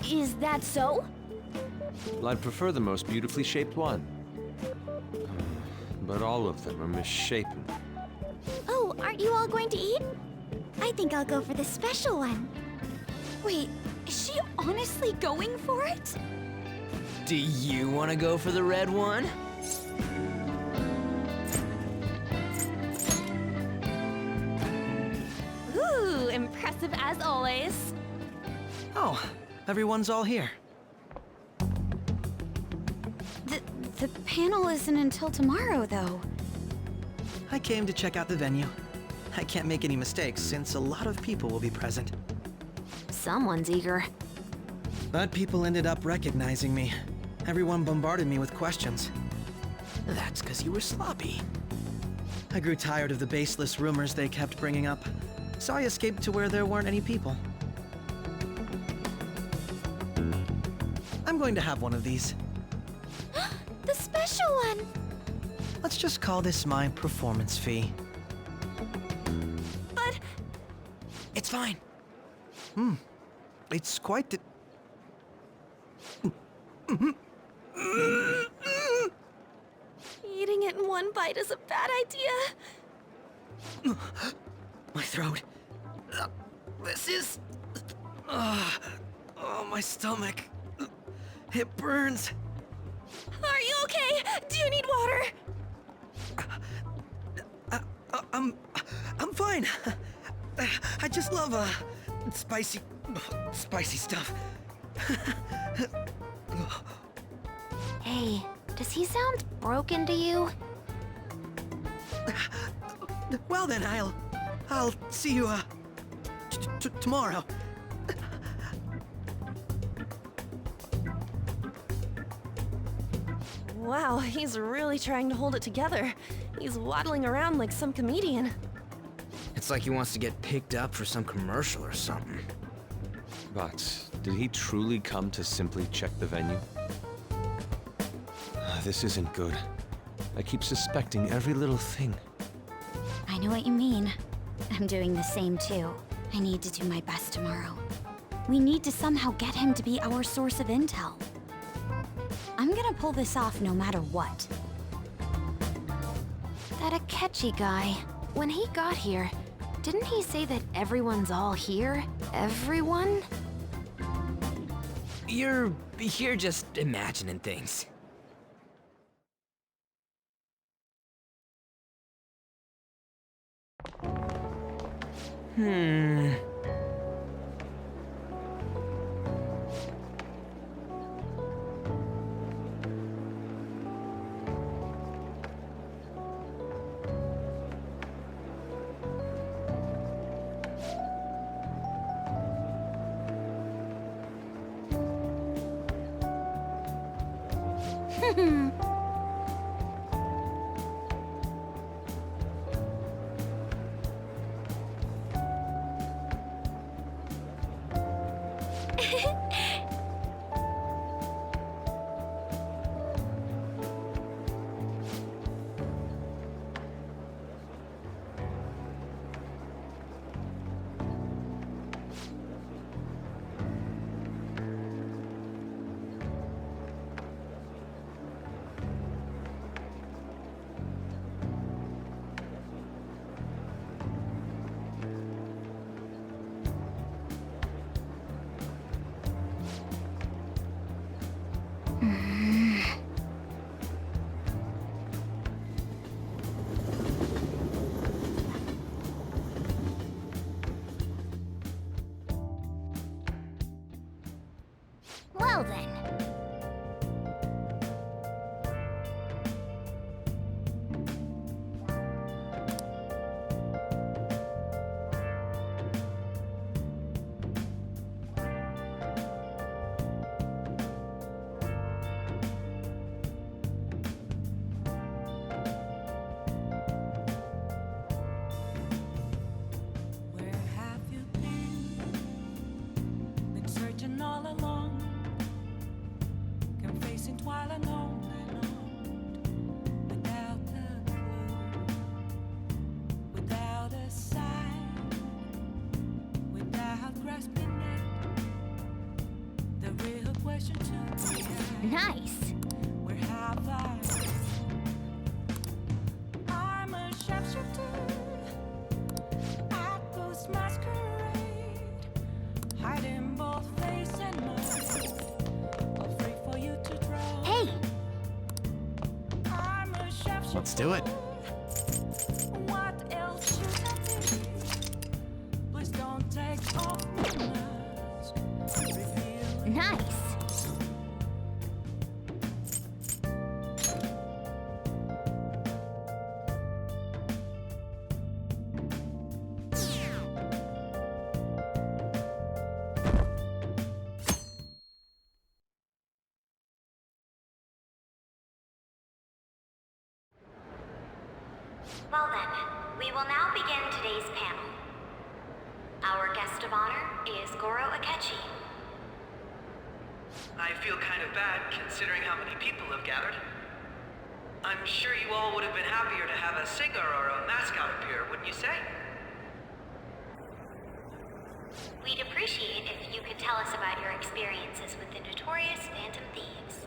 Is that so? Well, I'd prefer the most beautifully shaped one. But all of them are misshapen. Oh, aren't you all going to eat? I think I'll go for the special one. Wait, is she honestly going for it? Do you want to go for the red one? Ooh, impressive as always. Oh, everyone's all here. The panel isn't until tomorrow, though. I came to check out the venue. I can't make any mistakes since a lot of people will be present. Someone's eager. But people ended up recognizing me. Everyone bombarded me with questions. That's because you were sloppy. I grew tired of the baseless rumors they kept bringing up, so I escaped to where there weren't any people. I'm going to have one of these. The special one! Let's just call this my performance fee. But... It's fine. It's quite the... Eating it in one bite is a bad idea. My throat. This is... oh, my stomach. It burns. Are you okay? Do you need water? I'm fine. I just love, spicy stuff. Hey, does he sound broken to you? Well then, I'll see you, tomorrow. Wow, he's really trying to hold it together. He's waddling around like some comedian. It's like he wants to get picked up for some commercial or something. But did he truly come to simply check the venue? This isn't good. I keep suspecting every little thing. I know what you mean. I'm doing the same too. I need to do my best tomorrow. We need to somehow get him to be our source of intel. I'm gonna pull this off no matter what. That Akechi guy, when he got here, didn't he say that everyone's all here? Everyone? You're just imagining things. Well then. Where have you been? Been searching all along, confessing while alone and on, without a clue, without a sign, without grasping it. The real question to me is, Nice. where have I? I'm a sharpshooter at Ghost Masquerade, hiding both face and mind, afraid for you to draw. Hey! I'm a sharpshooter. Let's do it. What else should I be? Please don't take off my mask. Reveal Nice. Well then, we will now begin today's panel. Our guest of honor is Goro Akechi. I feel kind of bad considering how many people have gathered. I'm sure you all would have been happier to have a singer or a mascot appear, wouldn't you say? We'd appreciate if you could tell us about your experiences with the notorious Phantom Thieves.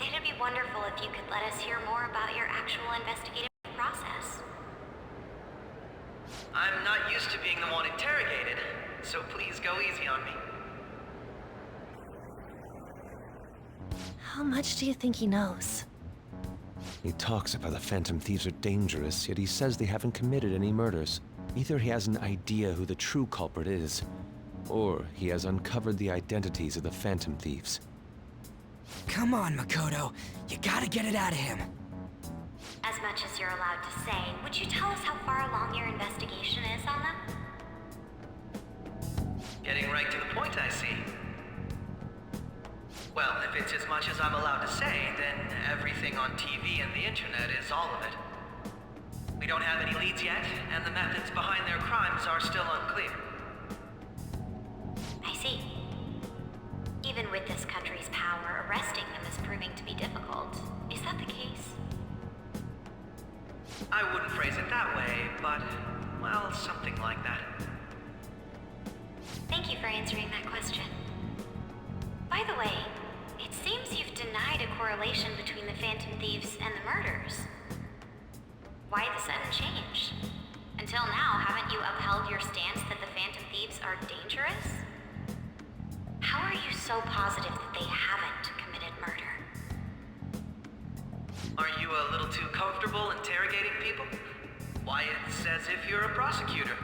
It'd be wonderful if you could let us hear more about your actual investigative process. I'm not used to being the one interrogated, so please go easy on me. How much do you think he knows? He talks about the Phantom Thieves are dangerous, yet he says they haven't committed any murders. Either he has an idea who the true culprit is, or he has uncovered the identities of the Phantom Thieves. Come on, Makoto. You gotta get it out of him. As much as you're allowed to say, would you tell us how far along your investigation is on them? Getting right to the point, I see. Well, if it's as much as I'm allowed to say, then everything on TV and the internet is all of it. We don't have any leads yet, and the methods behind their crimes are still unclear. I see. Even with this country's power, arresting them is proving to be difficult. Is that the case? I wouldn't phrase it that way, but, well, something like that. Thank you for answering that question. By the way, it seems you've denied a correlation between the Phantom Thieves and the murders. Why the sudden change? Until now, haven't you upheld your stance that the Phantom Thieves are dangerous? How are you so positive that they haven't committed murder? Are you a little too comfortable interrogating people? Why, it's as if you're a prosecutor.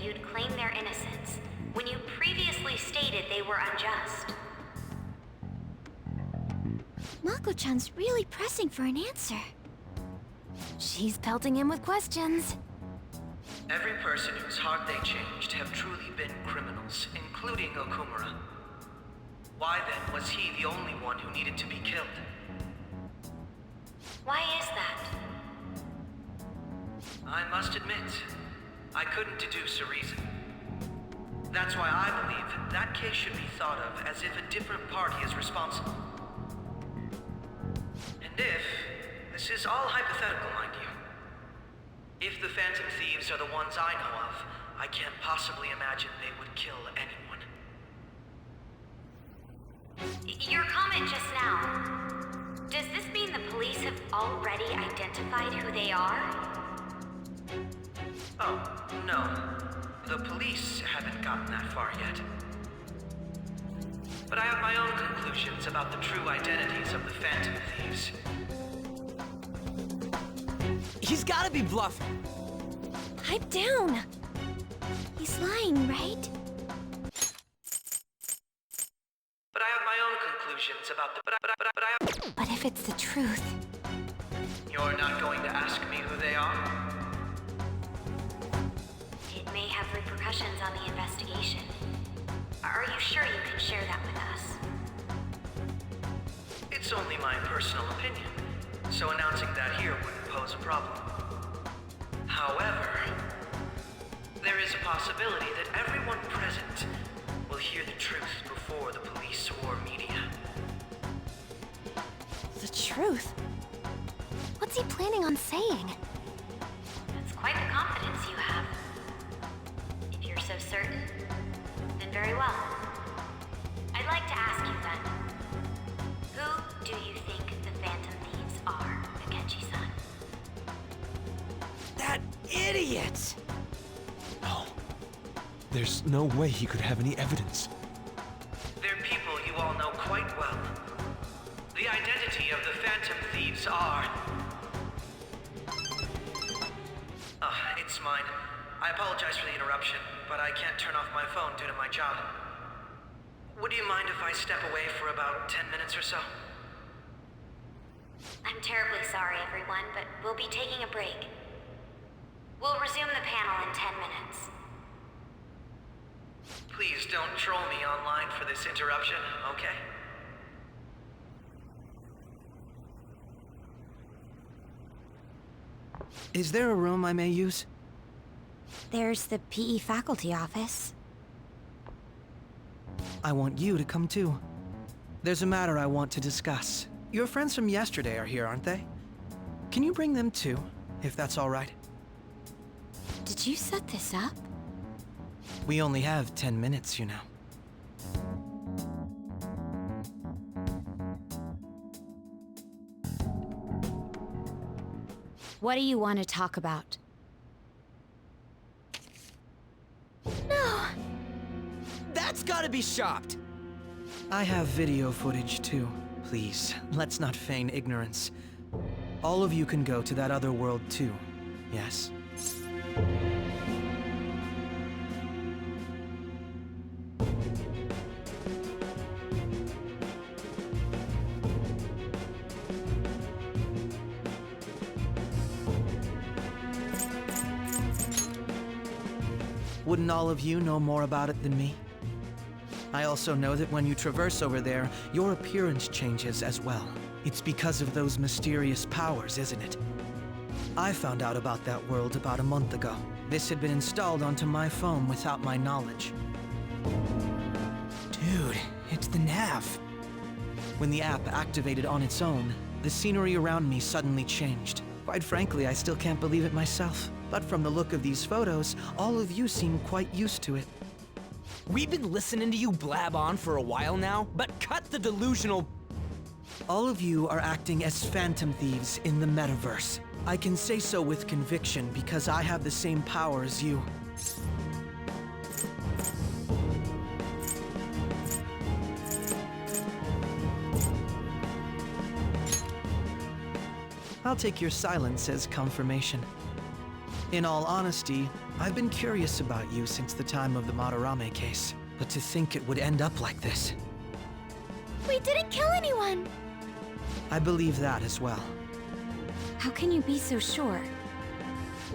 you'd claim their innocence, when you previously stated they were unjust. Mako-chan's really pressing for an answer. She's pelting him with questions. Every person whose heart they changed have truly been criminals, including Okumura. Why then was he the only one who needed to be killed? Why is that? I must admit, I couldn't deduce a reason. That's why I believe that case should be thought of as if a different party is responsible. And if, this is all hypothetical, mind you, if the Phantom Thieves are the ones I know of, I can't possibly imagine they would kill anyone. Your comment just now, does this mean the police have already identified who they are? Oh, no. The police haven't gotten that far yet. But I have my own conclusions about the true identities of the Phantom Thieves. He's gotta be bluffing. Pipe down. He's lying, right? But I have my own conclusions about the... But if it's the truth... You're not going to ask me who they are? It may have repercussions on the investigation. Are you sure you can share that with us? It's only my personal opinion, so announcing that here wouldn't pose a problem. However, there is a possibility that everyone present will hear the truth before the police or media. The truth? What's he planning on saying? That's quite the confidence you have. If you're so certain, then very well. I'd like to ask you then, who do you think the Phantom Thieves are, Akechi-san? That idiot! No. There's no way he could have any evidence. They're people you all know quite well. The identity of the Phantom Thieves are... It's mine. I apologize for the interruption, but I can't turn off my phone due to my job. Would you mind if I step away for about 10 minutes or so? I'm terribly sorry, everyone, but we'll be taking a break. We'll resume the panel in 10 minutes. Please don't troll me online for this interruption, okay? Is there a room I may use? There's the PE faculty office. I want you to come too. There's a matter I want to discuss. Your friends from yesterday are here, aren't they? Can you bring them too, if that's all right? Did you set this up? We only have 10 minutes, you know. What do you want to talk about? No! That's gotta be shopped! I have video footage too. Please, let's not feign ignorance. All of you can go to that other world too, yes? Wouldn't all of you know more about it than me? I also know that when you traverse over there, your appearance changes as well. It's because of those mysterious powers, isn't it? I found out about that world about a month ago. This had been installed onto my phone without my knowledge. Dude, it's the nav. When the app activated on its own, the scenery around me suddenly changed. Quite frankly, I still can't believe it myself. But from the look of these photos, all of you seem quite used to it. We've been listening to you blab on for a while now, but cut the delusional... All of you are acting as Phantom Thieves in the metaverse. I can say so with conviction because I have the same power as you. I'll take your silence as confirmation. In all honesty, I've been curious about you since the time of the Madarame case. But to think it would end up like this. We didn't kill anyone! I believe that as well. How can you be so sure?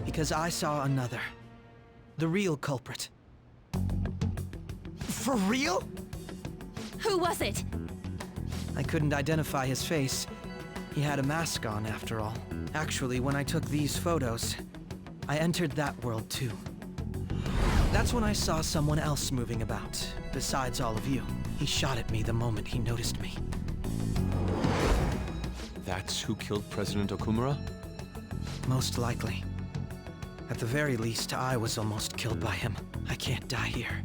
Because I saw another. The real culprit. For real? Who was it? I couldn't identify his face. He had a mask on, after all. Actually, when I took these photos, I entered that world too. That's when I saw someone else moving about, besides all of you. He shot at me the moment he noticed me. That's who killed President Okumura? Most likely. At the very least, I was almost killed by him. I can't die here.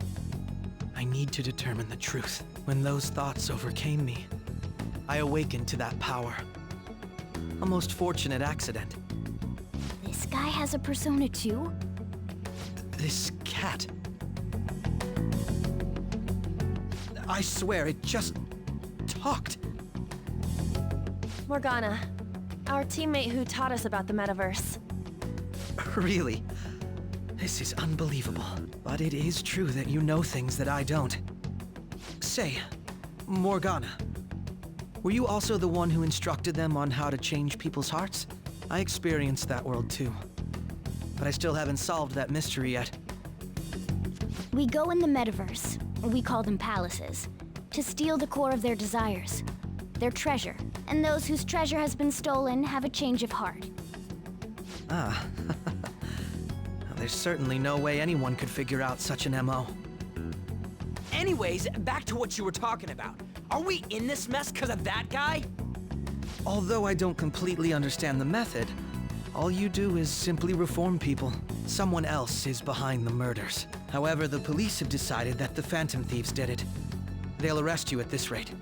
I need to determine the truth. When those thoughts overcame me, I awakened to that power. A most fortunate accident. This guy has a persona too? This cat. I swear, it just talked. Morgana, our teammate who taught us about the metaverse. Really? This is unbelievable. But it is true that you know things that I don't. Say, Morgana, were you also the one who instructed them on how to change people's hearts? I experienced that world too. But I still haven't solved that mystery yet. We go in the metaverse, we call them palaces, to steal the core of their desires, their treasure. And those whose treasure has been stolen have a change of heart. Ah. There's certainly no way anyone could figure out such an MO. Anyways, back to what you were talking about. Are we in this mess because of that guy? Although I don't completely understand the method, all you do is simply reform people. Someone else is behind the murders. However, the police have decided that the Phantom Thieves did it. They'll arrest you at this rate.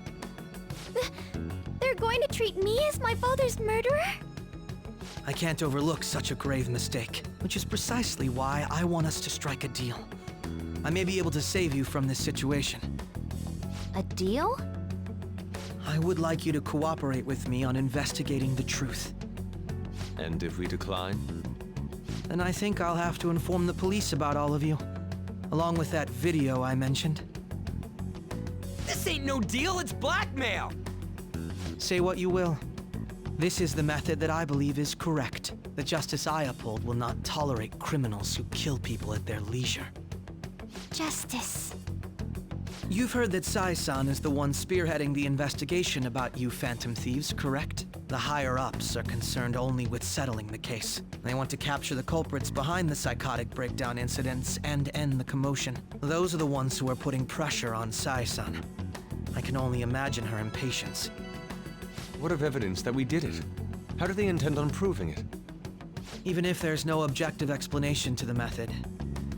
They're going to treat me as my father's murderer? I can't overlook such a grave mistake, which is precisely why I want us to strike a deal. I may be able to save you from this situation. A deal? I would like you to cooperate with me on investigating the truth. And if we decline? Then I think I'll have to inform the police about all of you, along with that video I mentioned. This ain't no deal, it's blackmail! Say what you will. This is the method that I believe is correct. The justice I uphold will not tolerate criminals who kill people at their leisure. Justice. You've heard that Sai-san is the one spearheading the investigation about you Phantom Thieves, correct? The higher-ups are concerned only with settling the case. They want to capture the culprits behind the psychotic breakdown incidents and end the commotion. Those are the ones who are putting pressure on Sai-san. I can only imagine her impatience. What of evidence that we did it? How do they intend on proving it? Even if there's no objective explanation to the method,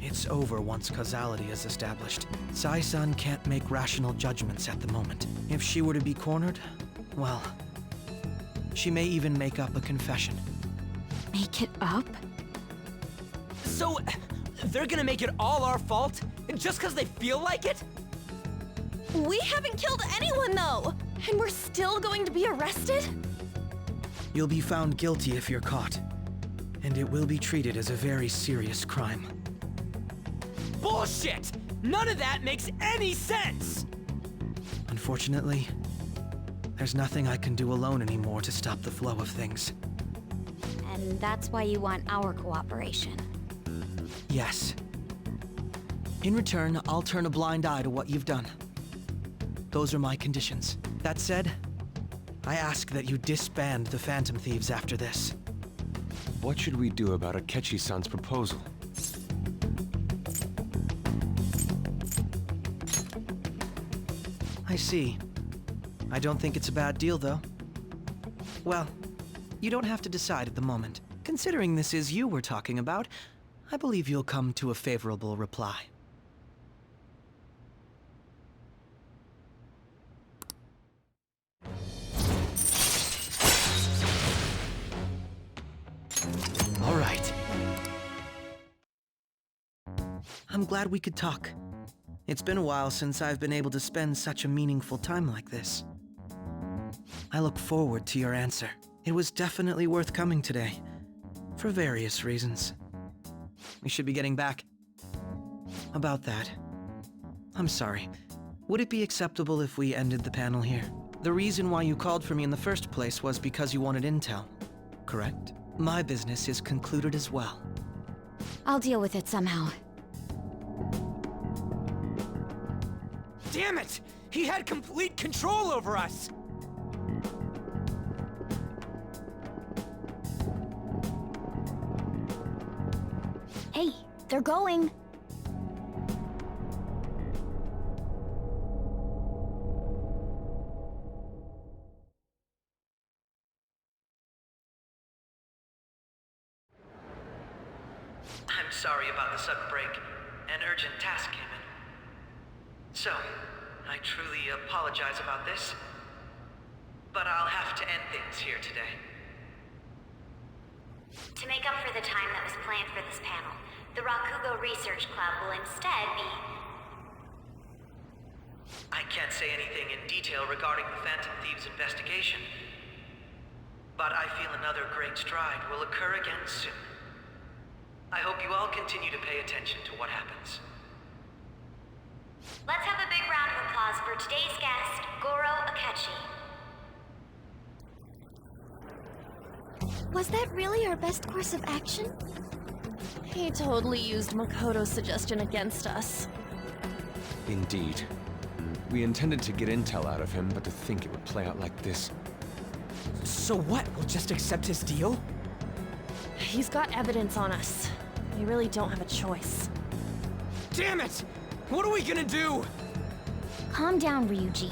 it's over once causality is established. Sai-san can't make rational judgments at the moment. If she were to be cornered, well, she may even make up a confession. Make it up? So, they're gonna make it all our fault? Just because they feel like it? We haven't killed anyone, though! And we're still going to be arrested? You'll be found guilty if you're caught. And it will be treated as a very serious crime. Bullshit! None of that makes any sense! Unfortunately, there's nothing I can do alone anymore to stop the flow of things. And that's why you want our cooperation. Yes. In return, I'll turn a blind eye to what you've done. Those are my conditions. That said, I ask that you disband the Phantom Thieves after this. What should we do about Akechi-san's proposal? I see. I don't think it's a bad deal, though. Well, you don't have to decide at the moment. Considering this is you we're talking about, I believe you'll come to a favorable reply. All right. I'm glad we could talk. It's been a while since I've been able to spend such a meaningful time like this. I look forward to your answer. It was definitely worth coming today, for various reasons. We should be getting back. About that. I'm sorry. Would it be acceptable if we ended the panel here? The reason why you called for me in the first place was because you wanted intel, correct? My business is concluded as well. I'll deal with it somehow. Damn it! He had complete control over us! Hey, they're going. I'm sorry about the sudden break. An urgent task came in. So, I truly apologize about this, but I'll have to end things here today. To make up for the time that was planned for this panel, the Rakugo Research Club will instead be... I can't say anything in detail regarding the Phantom Thieves investigation, but I feel another great stride will occur again soon. I hope you all continue to pay attention to what happens. Let's have a big round of applause for today's guest, Goro Akechi. Was that really our best course of action? He totally used Makoto's suggestion against us. Indeed. We intended to get intel out of him, but to think it would play out like this. So what? We'll just accept his deal? He's got evidence on us. We really don't have a choice. Damn it! What are we gonna do? Calm down, Ryuji.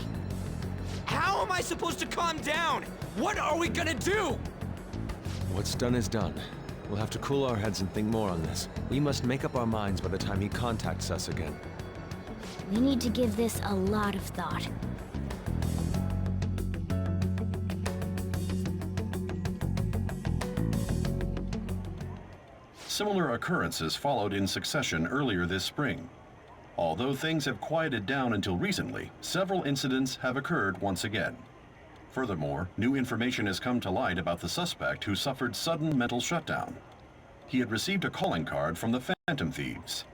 How am I supposed to calm down? What are we gonna do? What's done is done. We'll have to cool our heads and think more on this. We must make up our minds by the time he contacts us again. We need to give this a lot of thought. Similar occurrences followed in succession earlier this spring. Although things have quieted down until recently, several incidents have occurred once again. Furthermore, new information has come to light about the suspect who suffered sudden mental shutdown. He had received a calling card from the Phantom Thieves.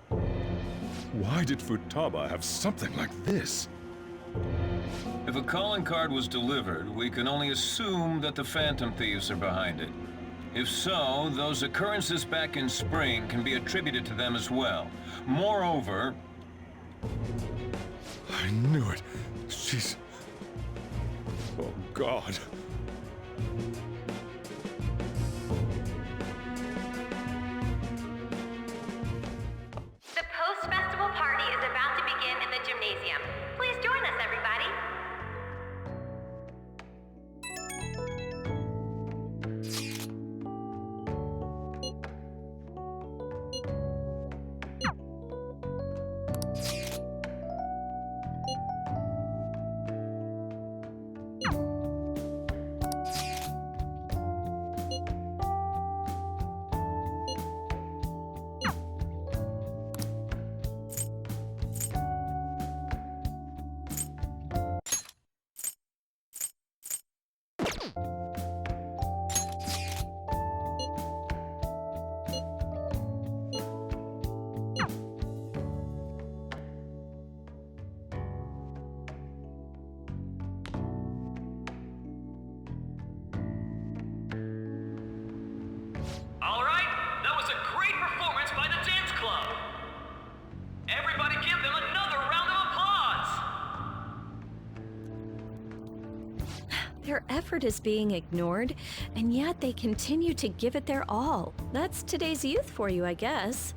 Why did Futaba have something like this? If a calling card was delivered, we can only assume that the Phantom Thieves are behind it. If so, those occurrences back in spring can be attributed to them as well. Moreover... I knew it. She's... Oh, God. The post-festival party is about to begin in the gymnasium. Please join us, everybody. All right, that was a great performance by the dance club. Everybody give them another round of applause. Their effort is being ignored, and yet they continue to give it their all. That's today's youth for you, I guess.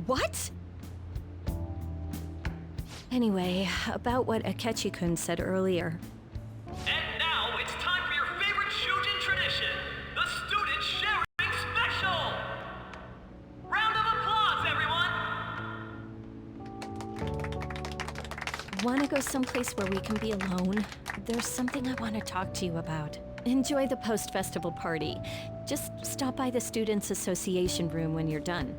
What? Anyway, about what Akechi-kun said earlier. And now it's time for your favorite Shujin tradition, the student sharing special. Round of applause, everyone. Want to go someplace where we can be alone? There's something I want to talk to you about. Enjoy the post-festival party. Just stop by the Students' Association room when you're done.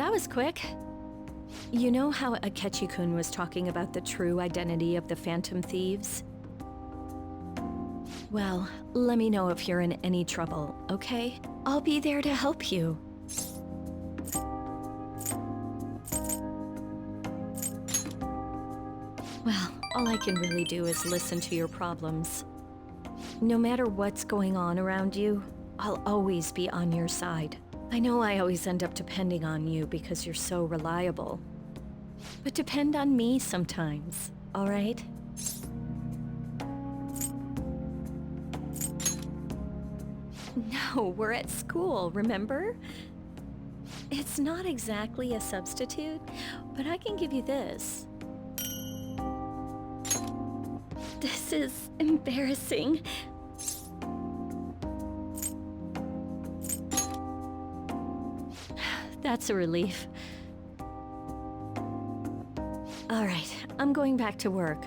that was quick. You know how Akechi-kun was talking about the true identity of the Phantom Thieves? Well, let me know if you're in any trouble, okay? I'll be there to help you. Well, all I can really do is listen to your problems. No matter what's going on around you, I'll always be on your side. I know I always end up depending on you because you're so reliable. But depend on me sometimes, all right? No, we're at school, remember? It's not exactly a substitute, but I can give you this. This is embarrassing. That's a relief. All right, I'm going back to work.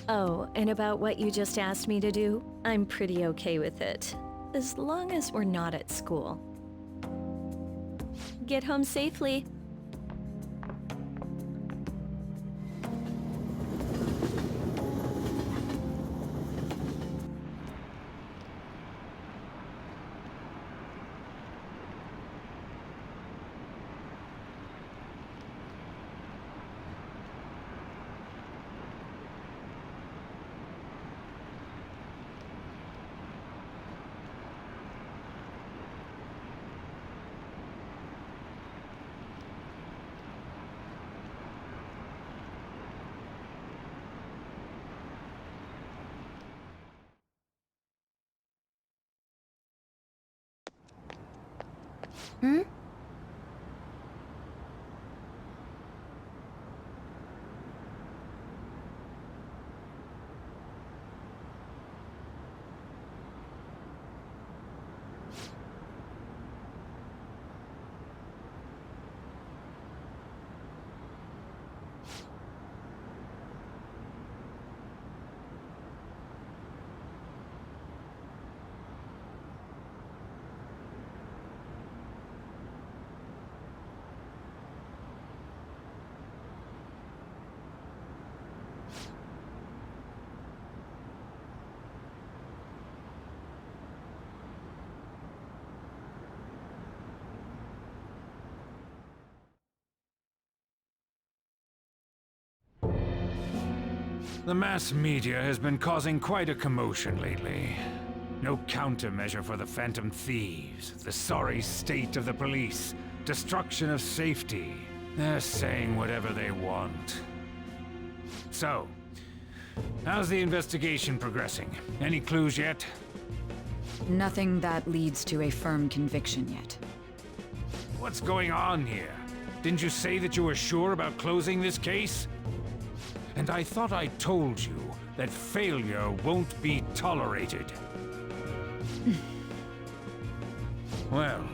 Oh, and about what you just asked me to do, I'm pretty okay with it. As long as we're not at school. Get home safely. Hmm? The mass media has been causing quite a commotion lately. No countermeasure for the Phantom Thieves, the sorry state of the police, destruction of safety. They're saying whatever they want. So, how's the investigation progressing? Any clues yet? Nothing that leads to a firm conviction yet. What's going on here? Didn't you say that you were sure about closing this case? And I thought I told you that failure won't be tolerated. Well,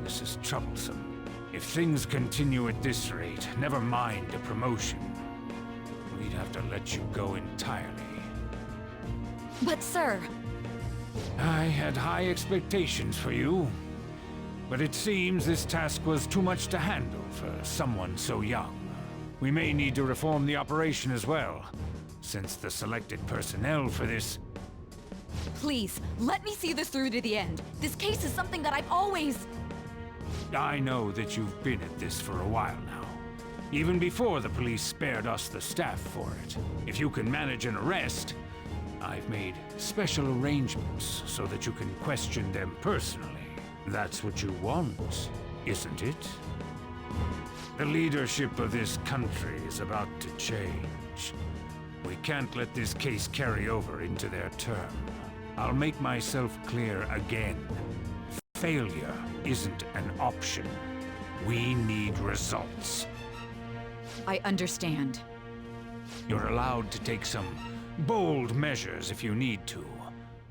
this is troublesome. If things continue at this rate, never mind a promotion. We'd have to let you go entirely. But sir... I had high expectations for you. But it seems this task was too much to handle for someone so young. We may need to reform the operation as well, since the selected personnel for this... Please, let me see this through to the end. This case is something that I've always... I know that you've been at this for a while now. Even before the police spared us the staff for it. If you can manage an arrest, I've made special arrangements so that you can question them personally. That's what you want, isn't it? The leadership of this country is about to change. We can't let this case carry over into their term. I'll make myself clear again. Failure isn't an option. We need results. I understand. You're allowed to take some bold measures if you need to.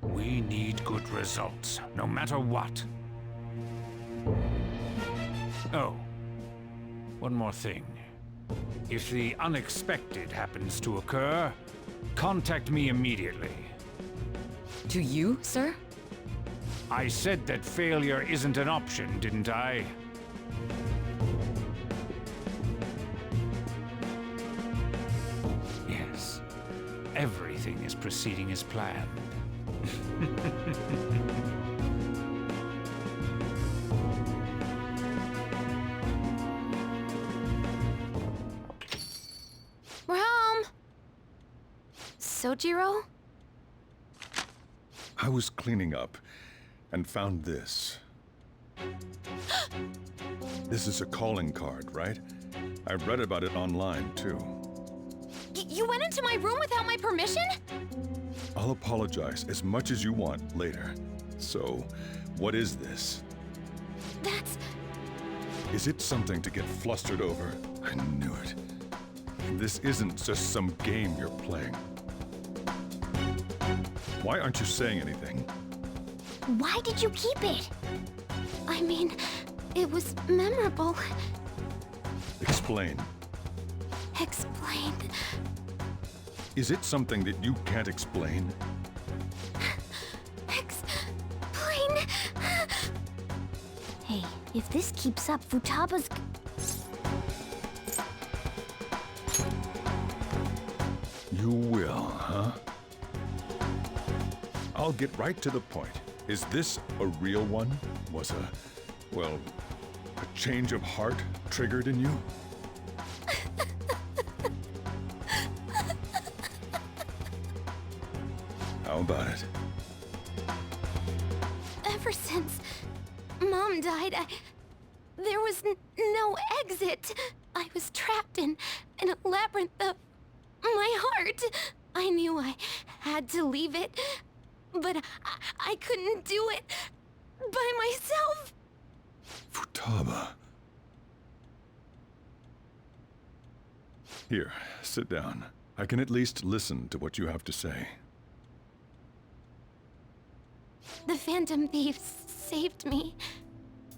We need good results, no matter what. Oh. One more thing. If the unexpected happens to occur, contact me immediately. To you, sir? I said that failure isn't an option, didn't I? Yes. Everything is proceeding as planned. We're home. Sojiro? I was cleaning up and found this. This is a calling card, right? I read about it online, too. You went into my room without my permission? I'll apologize as much as you want later. So, what is this? That's... Is it something to get flustered over? I knew it. This isn't just some game you're playing. Why aren't you saying anything? Why did you keep it? I mean, it was memorable. Explain. Explain. Is it something that you can't explain? Explain. Hey, if this keeps up, Futaba's... You will, huh? I'll get right to the point. Is this a real one? Was well, a change of heart triggered in you? How about it? Ever since Mom died, there was no exit. I was trapped in a labyrinth of my heart. I knew I had to leave it, but I couldn't do it by myself. Futaba. Here, sit down. I can at least listen to what you have to say. The Phantom Thieves saved me.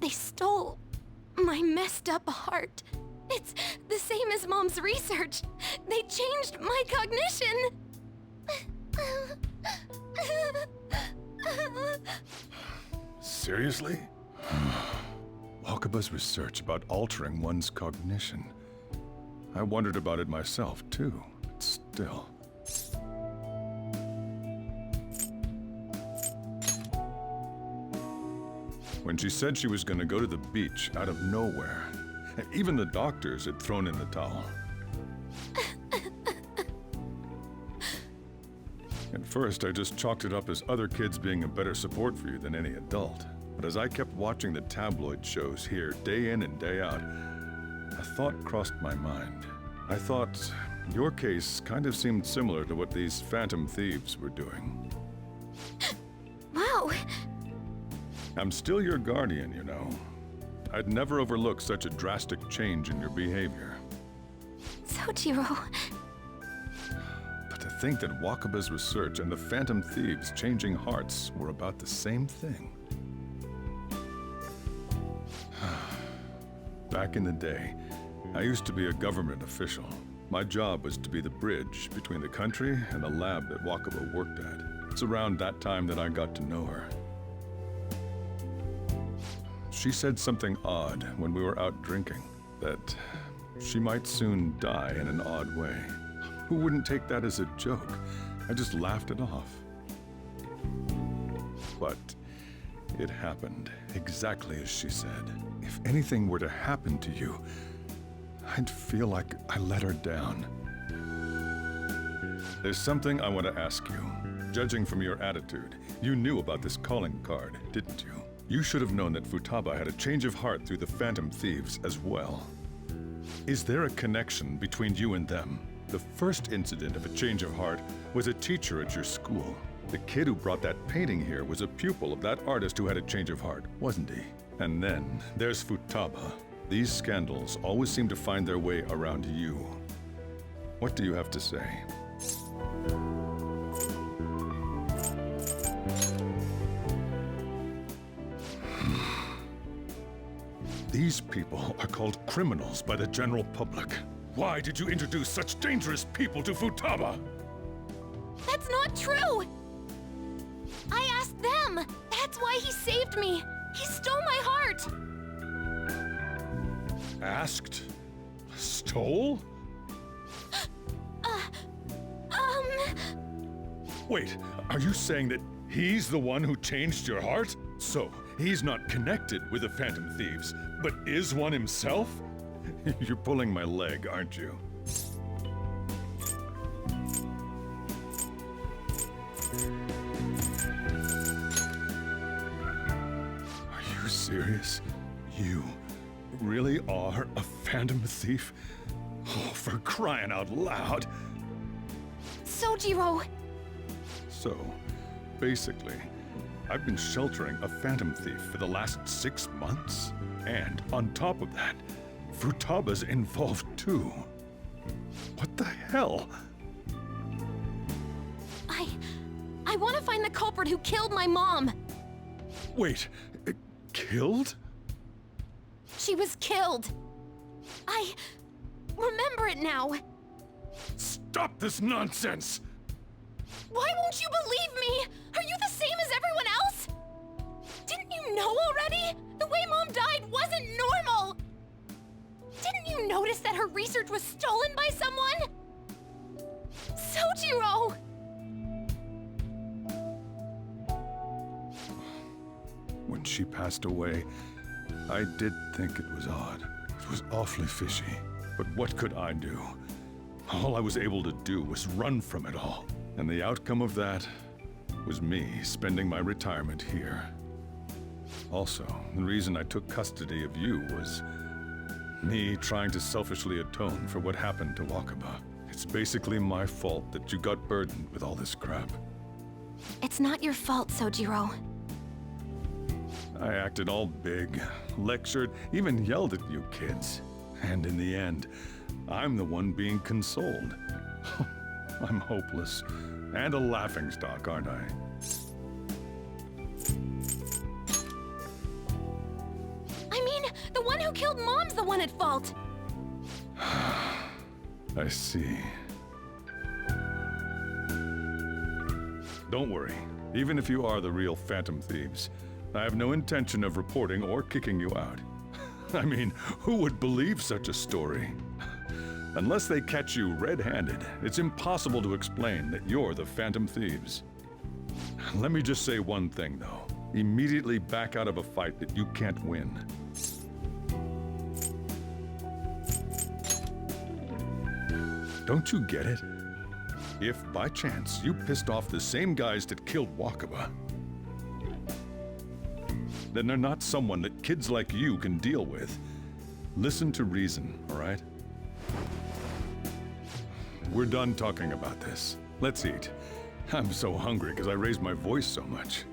They stole my messed up heart. It's the same as Mom's research. They changed my cognition. Seriously? Wakaba's research about altering one's cognition. I wondered about it myself, too, but still. When she said she was going to go to the beach out of nowhere, even the doctors had thrown in the towel. At first, I just chalked it up as other kids being a better support for you than any adult. But as I kept watching the tabloid shows here day in and day out, a thought crossed my mind. I thought your case kind of seemed similar to what these Phantom Thieves were doing. Wow. I'm still your guardian, you know. I'd never overlook such a drastic change in your behavior. Sojiro. But to think that Wakaba's research and the Phantom Thieves changing hearts were about the same thing. Back in the day, I used to be a government official. My job was to be the bridge between the country and the lab that Wakaba worked at. It's around that time that I got to know her. She said something odd when we were out drinking, that she might soon die in an odd way. Who wouldn't take that as a joke? I just laughed it off. But it happened exactly as she said. If anything were to happen to you, I'd feel like I let her down. There's something I want to ask you. Judging from your attitude, you knew about this calling card, didn't you? You should have known that Futaba had a change of heart through the Phantom Thieves as well. Is there a connection between you and them? The first incident of a change of heart was a teacher at your school. The kid who brought that painting here was a pupil of that artist who had a change of heart, wasn't he? And then there's Futaba. These scandals always seem to find their way around you. What do you have to say? These people are called criminals by the general public. Why did you introduce such dangerous people to Futaba? That's not true! I asked them! That's It's why he saved me. He stole my heart. Asked? Stole? Wait, are you saying that he's the one who changed your heart? So, he's not connected with the Phantom Thieves, but is one himself? You're pulling my leg, aren't you? Are you serious? You really are a Phantom Thief? Oh, for crying out loud! Sojiro! So, basically, I've been sheltering a Phantom Thief for the last 6 months. And on top of that, Futaba's involved too. What the hell? I want to find the culprit who killed my mom. Wait, killed? She was killed. I remember it now. Stop this nonsense! Why won't you believe me? Are you the same as everyone else? Didn't you know already? The way Mom died wasn't normal. Didn't you notice that her research was stolen by someone? Sojiro! When she passed away, I did think it was odd. It was awfully fishy. But what could I do? All I was able to do was run from it all. And the outcome of that was me spending my retirement here. Also, the reason I took custody of you was me trying to selfishly atone for what happened to Wakaba. It's basically my fault that you got burdened with all this crap. It's not your fault, Sojiro. I acted all big, lectured, even yelled at you kids. And in the end, I'm the one being consoled. I'm hopeless. And a laughingstock, aren't I? I mean, the one who killed Mom's the one at fault. I see. Don't worry. Even if you are the real Phantom Thieves, I have no intention of reporting or kicking you out. I mean, who would believe such a story? Unless they catch you red-handed, it's impossible to explain that you're the Phantom Thieves. Let me just say one thing, though. Immediately back out of a fight that you can't win. Don't you get it? If, by chance, you pissed off the same guys that killed Wakaba, then they're not someone that kids like you can deal with. Listen to reason, all right? We're done talking about this. Let's eat. I'm so hungry because I raised my voice so much.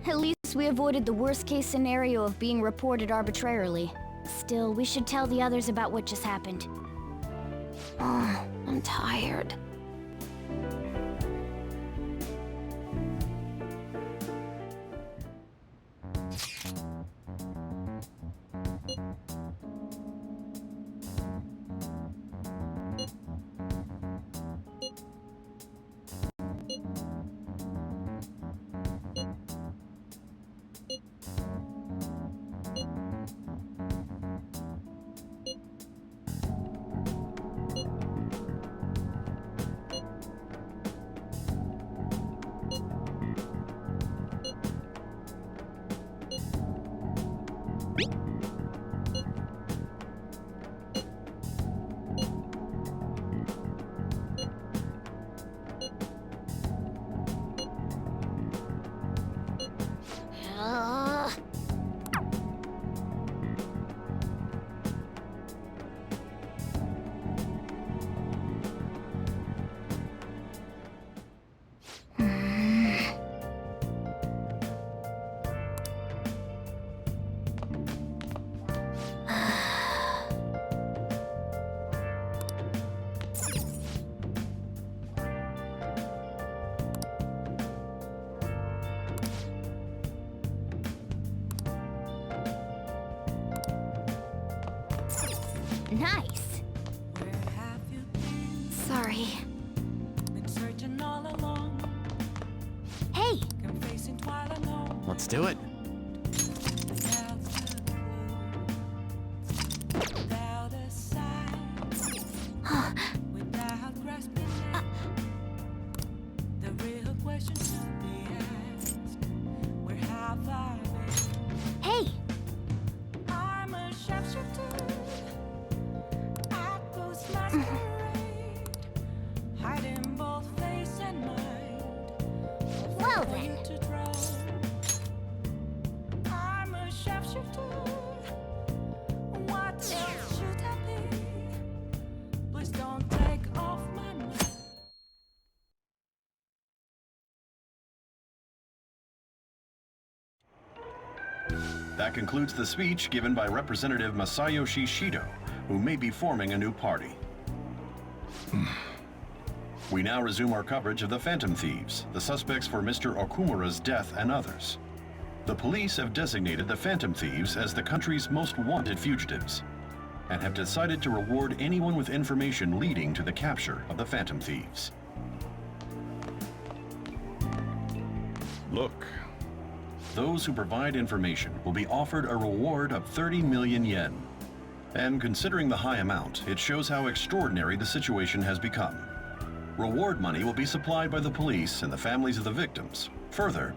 At least we avoided the worst-case scenario of being reported arbitrarily. Still, we should tell the others about what just happened. Oh, I'm tired. Nice. Sorry. Let's do it. Without a sign, without grasping the real question to be asked, where have I been? Hey! I'm a sharpshooter at Ghost Masquerade, hiding both face and mind. Well then. I'm a sharpshooter. What else should I be? Please don't take off my mind. That concludes the speech given by Representative Masayoshi Shido, who may be forming a new party. We now resume our coverage of the Phantom Thieves, the suspects for Mr. Okumura's death and others. The police have designated the Phantom Thieves as the country's most wanted fugitives, and have decided to reward anyone with information leading to the capture of the Phantom Thieves. Look. Those who provide information will be offered a reward of 30 million yen. And considering the high amount, it shows how extraordinary the situation has become. Reward money will be supplied by the police and the families of the victims. Further,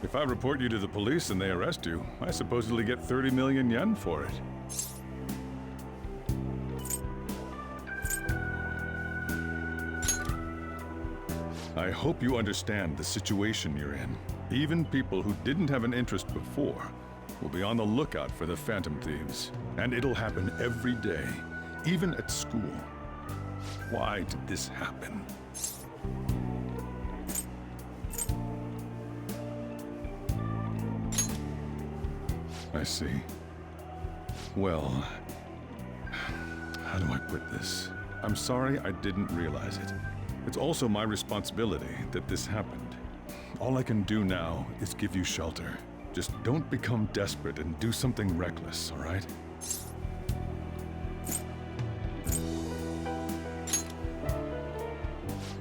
If I report you to the police and they arrest you, I supposedly get 30 million yen for it. I hope you understand the situation you're in. Even people who didn't have an interest before will be on the lookout for the Phantom Thieves. And it'll happen every day, even at school. Why did this happen? I see. Well, how do I put this? I'm sorry I didn't realize it. It's also my responsibility that this happened. All I can do now is give you shelter. Just don't become desperate and do something reckless, all right?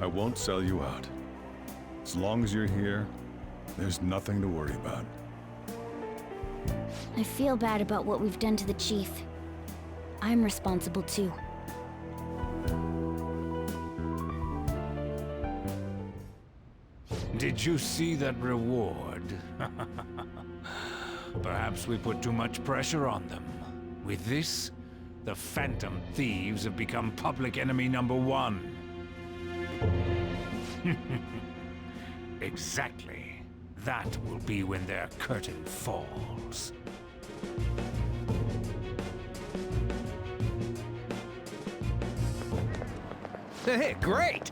I won't sell you out. As long as you're here, there's nothing to worry about. I feel bad about what we've done to the chief. I'm responsible too. Did you see that reward? Perhaps we put too much pressure on them. With this, the Phantom Thieves have become public enemy #1. Exactly. That will be when their curtain falls. Hey, great!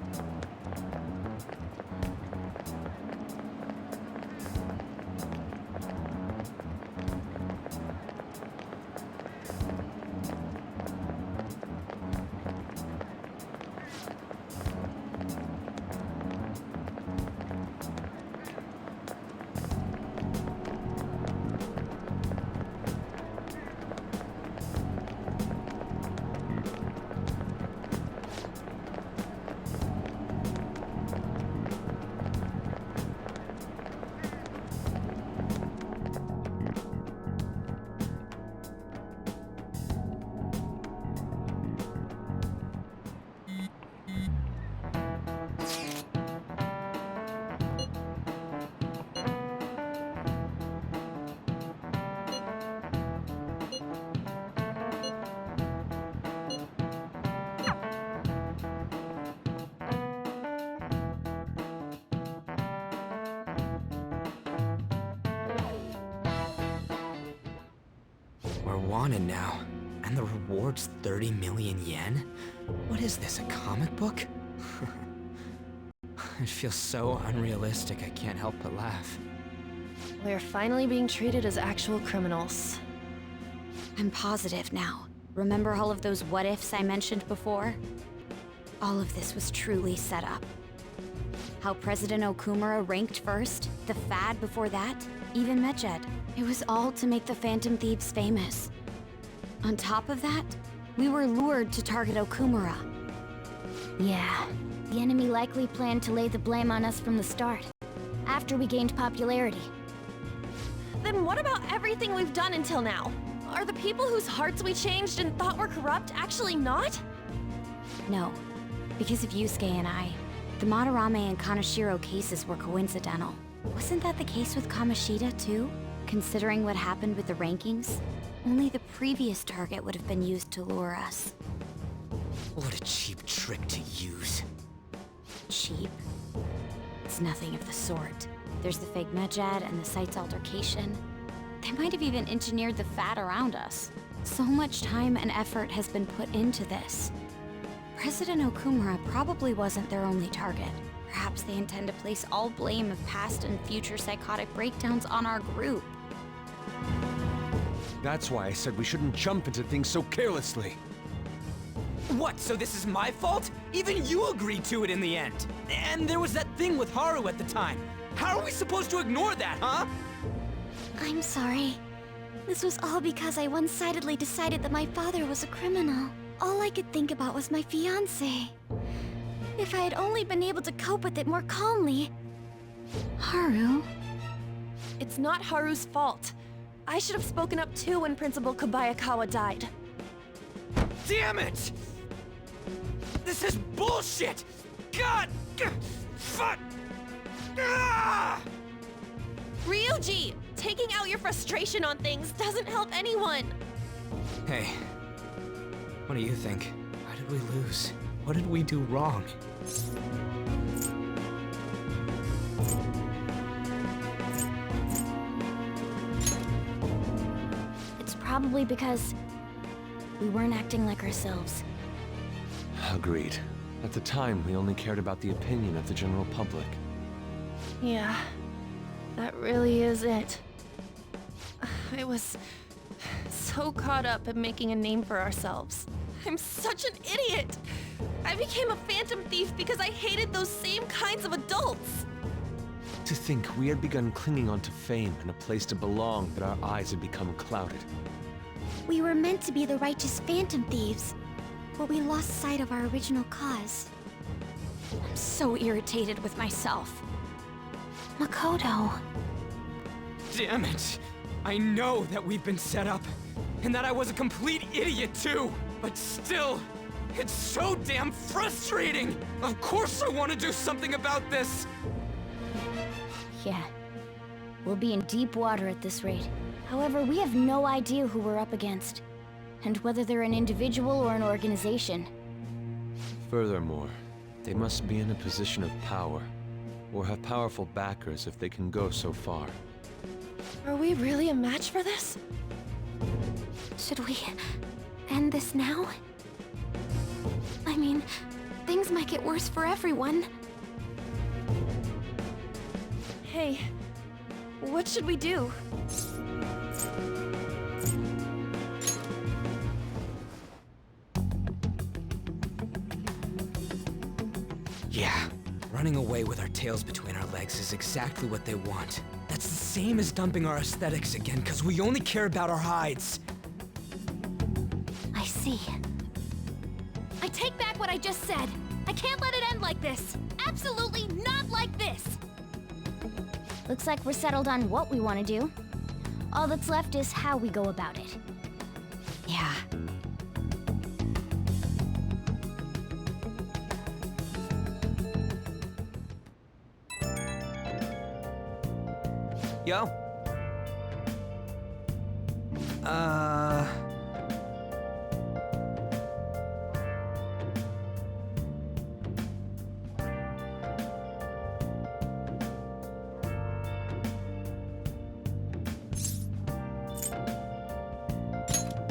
We're wanted now, and the reward's 30 million yen? What is this, a comic book? It feels so unrealistic I can't help but laugh. We're finally being treated as actual criminals. I'm positive now. Remember all of those what-ifs I mentioned before? All of this was truly set up. How President Okumura ranked first, the Fad before that, even Medjed. It was all to make the Phantom Thieves famous. On top of that, we were lured to target Okumura. Yeah, the enemy likely planned to lay the blame on us from the start, after we gained popularity. Then what about everything we've done until now? Are the people whose hearts we changed and thought were corrupt actually not? No. Because of Yusuke and I, the Madarame and Kaneshiro cases were coincidental. Wasn't that the case with Kamoshida, too? Considering what happened with the rankings, only the previous target would have been used to lure us. What a cheap trick to use. Cheap? It's nothing of the sort. There's the fake Medjed and the site's altercation. They might have even engineered the fat around us. So much time and effort has been put into this. President Okumura probably wasn't their only target. Perhaps they intend to place all blame of past and future psychotic breakdowns on our group. That's why I said we shouldn't jump into things so carelessly. What, so this is my fault? Even you agreed to it in the end. And there was that thing with Haru at the time. How are we supposed to ignore that, huh? I'm sorry. This was all because I one-sidedly decided that my father was a criminal. All I could think about was my fiancé. If I had only been able to cope with it more calmly... Haru? It's not Haru's fault. I should have spoken up too when Principal Kobayakawa died. Damn it! This is bullshit! God! Fuck! Ah! Ryuji! Taking out your frustration on things doesn't help anyone! Hey, what do you think? Why did we lose? What did we do wrong? It's probably because we weren't acting like ourselves. Agreed. At the time, we only cared about the opinion of the general public. Yeah, that really is it. I was so caught up in making a name for ourselves. I'm such an idiot! I became a phantom thief because I hated those same kinds of adults! To think we had begun clinging onto fame and a place to belong, that our eyes had become clouded. We were meant to be the righteous phantom thieves, but we lost sight of our original cause. I'm so irritated with myself. Makoto. Damn it! I know that we've been set up, and that I was a complete idiot too! But still, it's so damn frustrating! Of course I want to do something about this! Yeah. We'll be in deep water at this rate. However, we have no idea who we're up against, and whether they're an individual or an organization. Furthermore, they must be in a position of power, or have powerful backers if they can go so far. Are we really a match for this? Should we end this now? I mean, things might get worse for everyone. Hey, what should we do? Yeah, running away with our tails between our legs is exactly what they want. That's the same as dumping our aesthetics again, because we only care about our hides. I see. I take back what I just said. I can't let it end like this. Absolutely not like this! Looks like we're settled on what we want to do. All that's left is how we go about it. Yeah. Yo?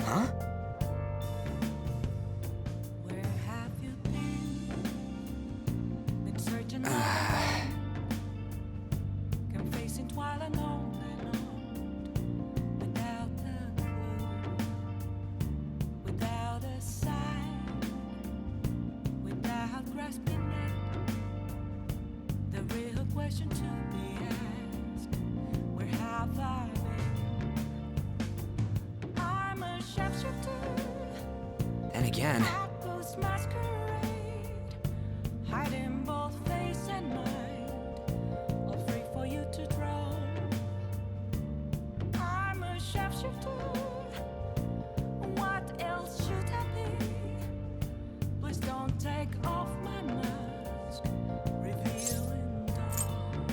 Huh? Where have you been searching confessing while alone without a clue, without a sign, without grasping it. The real question to be asked: where have I been? I'm a sharpshooter. And again. Ghost masquerade, hiding both face and mind, all free for you to draw. shapeshift. What else should I be? Please don't take off my mask, revealing dawn.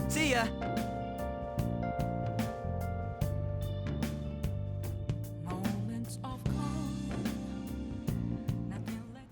See ya! Moments of calm, nothing like.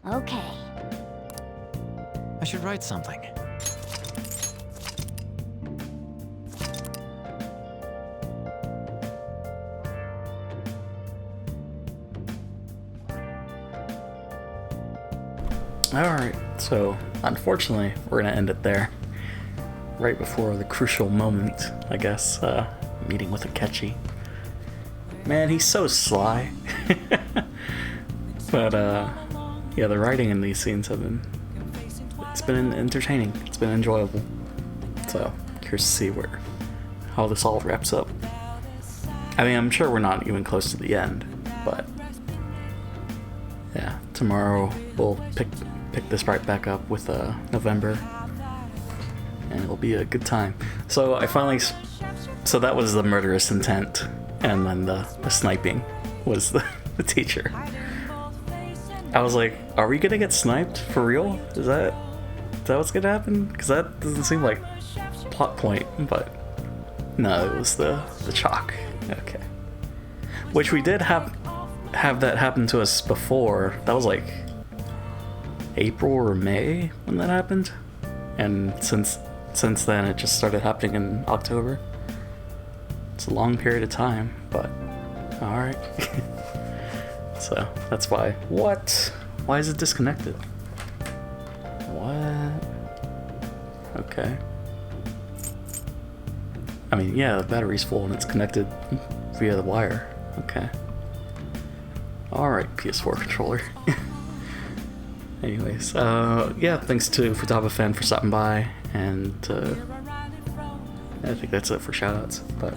Okay. I should write something. Alright, so unfortunately, we're gonna end it there. Right before the crucial moment, I guess, meeting with Akechi. Man, he's so sly. But, yeah, the writing in these scenes it's been entertaining. It's been enjoyable. So, curious to see how this all wraps up. I mean, I'm sure we're not even close to the end, but yeah, tomorrow we'll pick this right back up with November, and it'll be a good time. So so that was the murderous intent, and then the sniping was the teacher. I was like, are we gonna get sniped for real? Is that what's gonna happen? Because that doesn't seem like plot point, but no, it was the chalk. Okay, which we did have that happen to us before. That was like April or May when that happened, and since then it just started happening in October. It's a long period of time, but all right. So that's why. What? Why is it disconnected? What? Okay. I mean, yeah, the battery's full and it's connected via the wire. Okay. Alright, PS4 controller. Anyways, yeah, thanks to Futaba Fan for stopping by, and I think that's it for shoutouts, but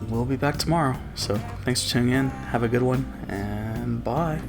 we'll be back tomorrow, so thanks for tuning in, have a good one, and bye.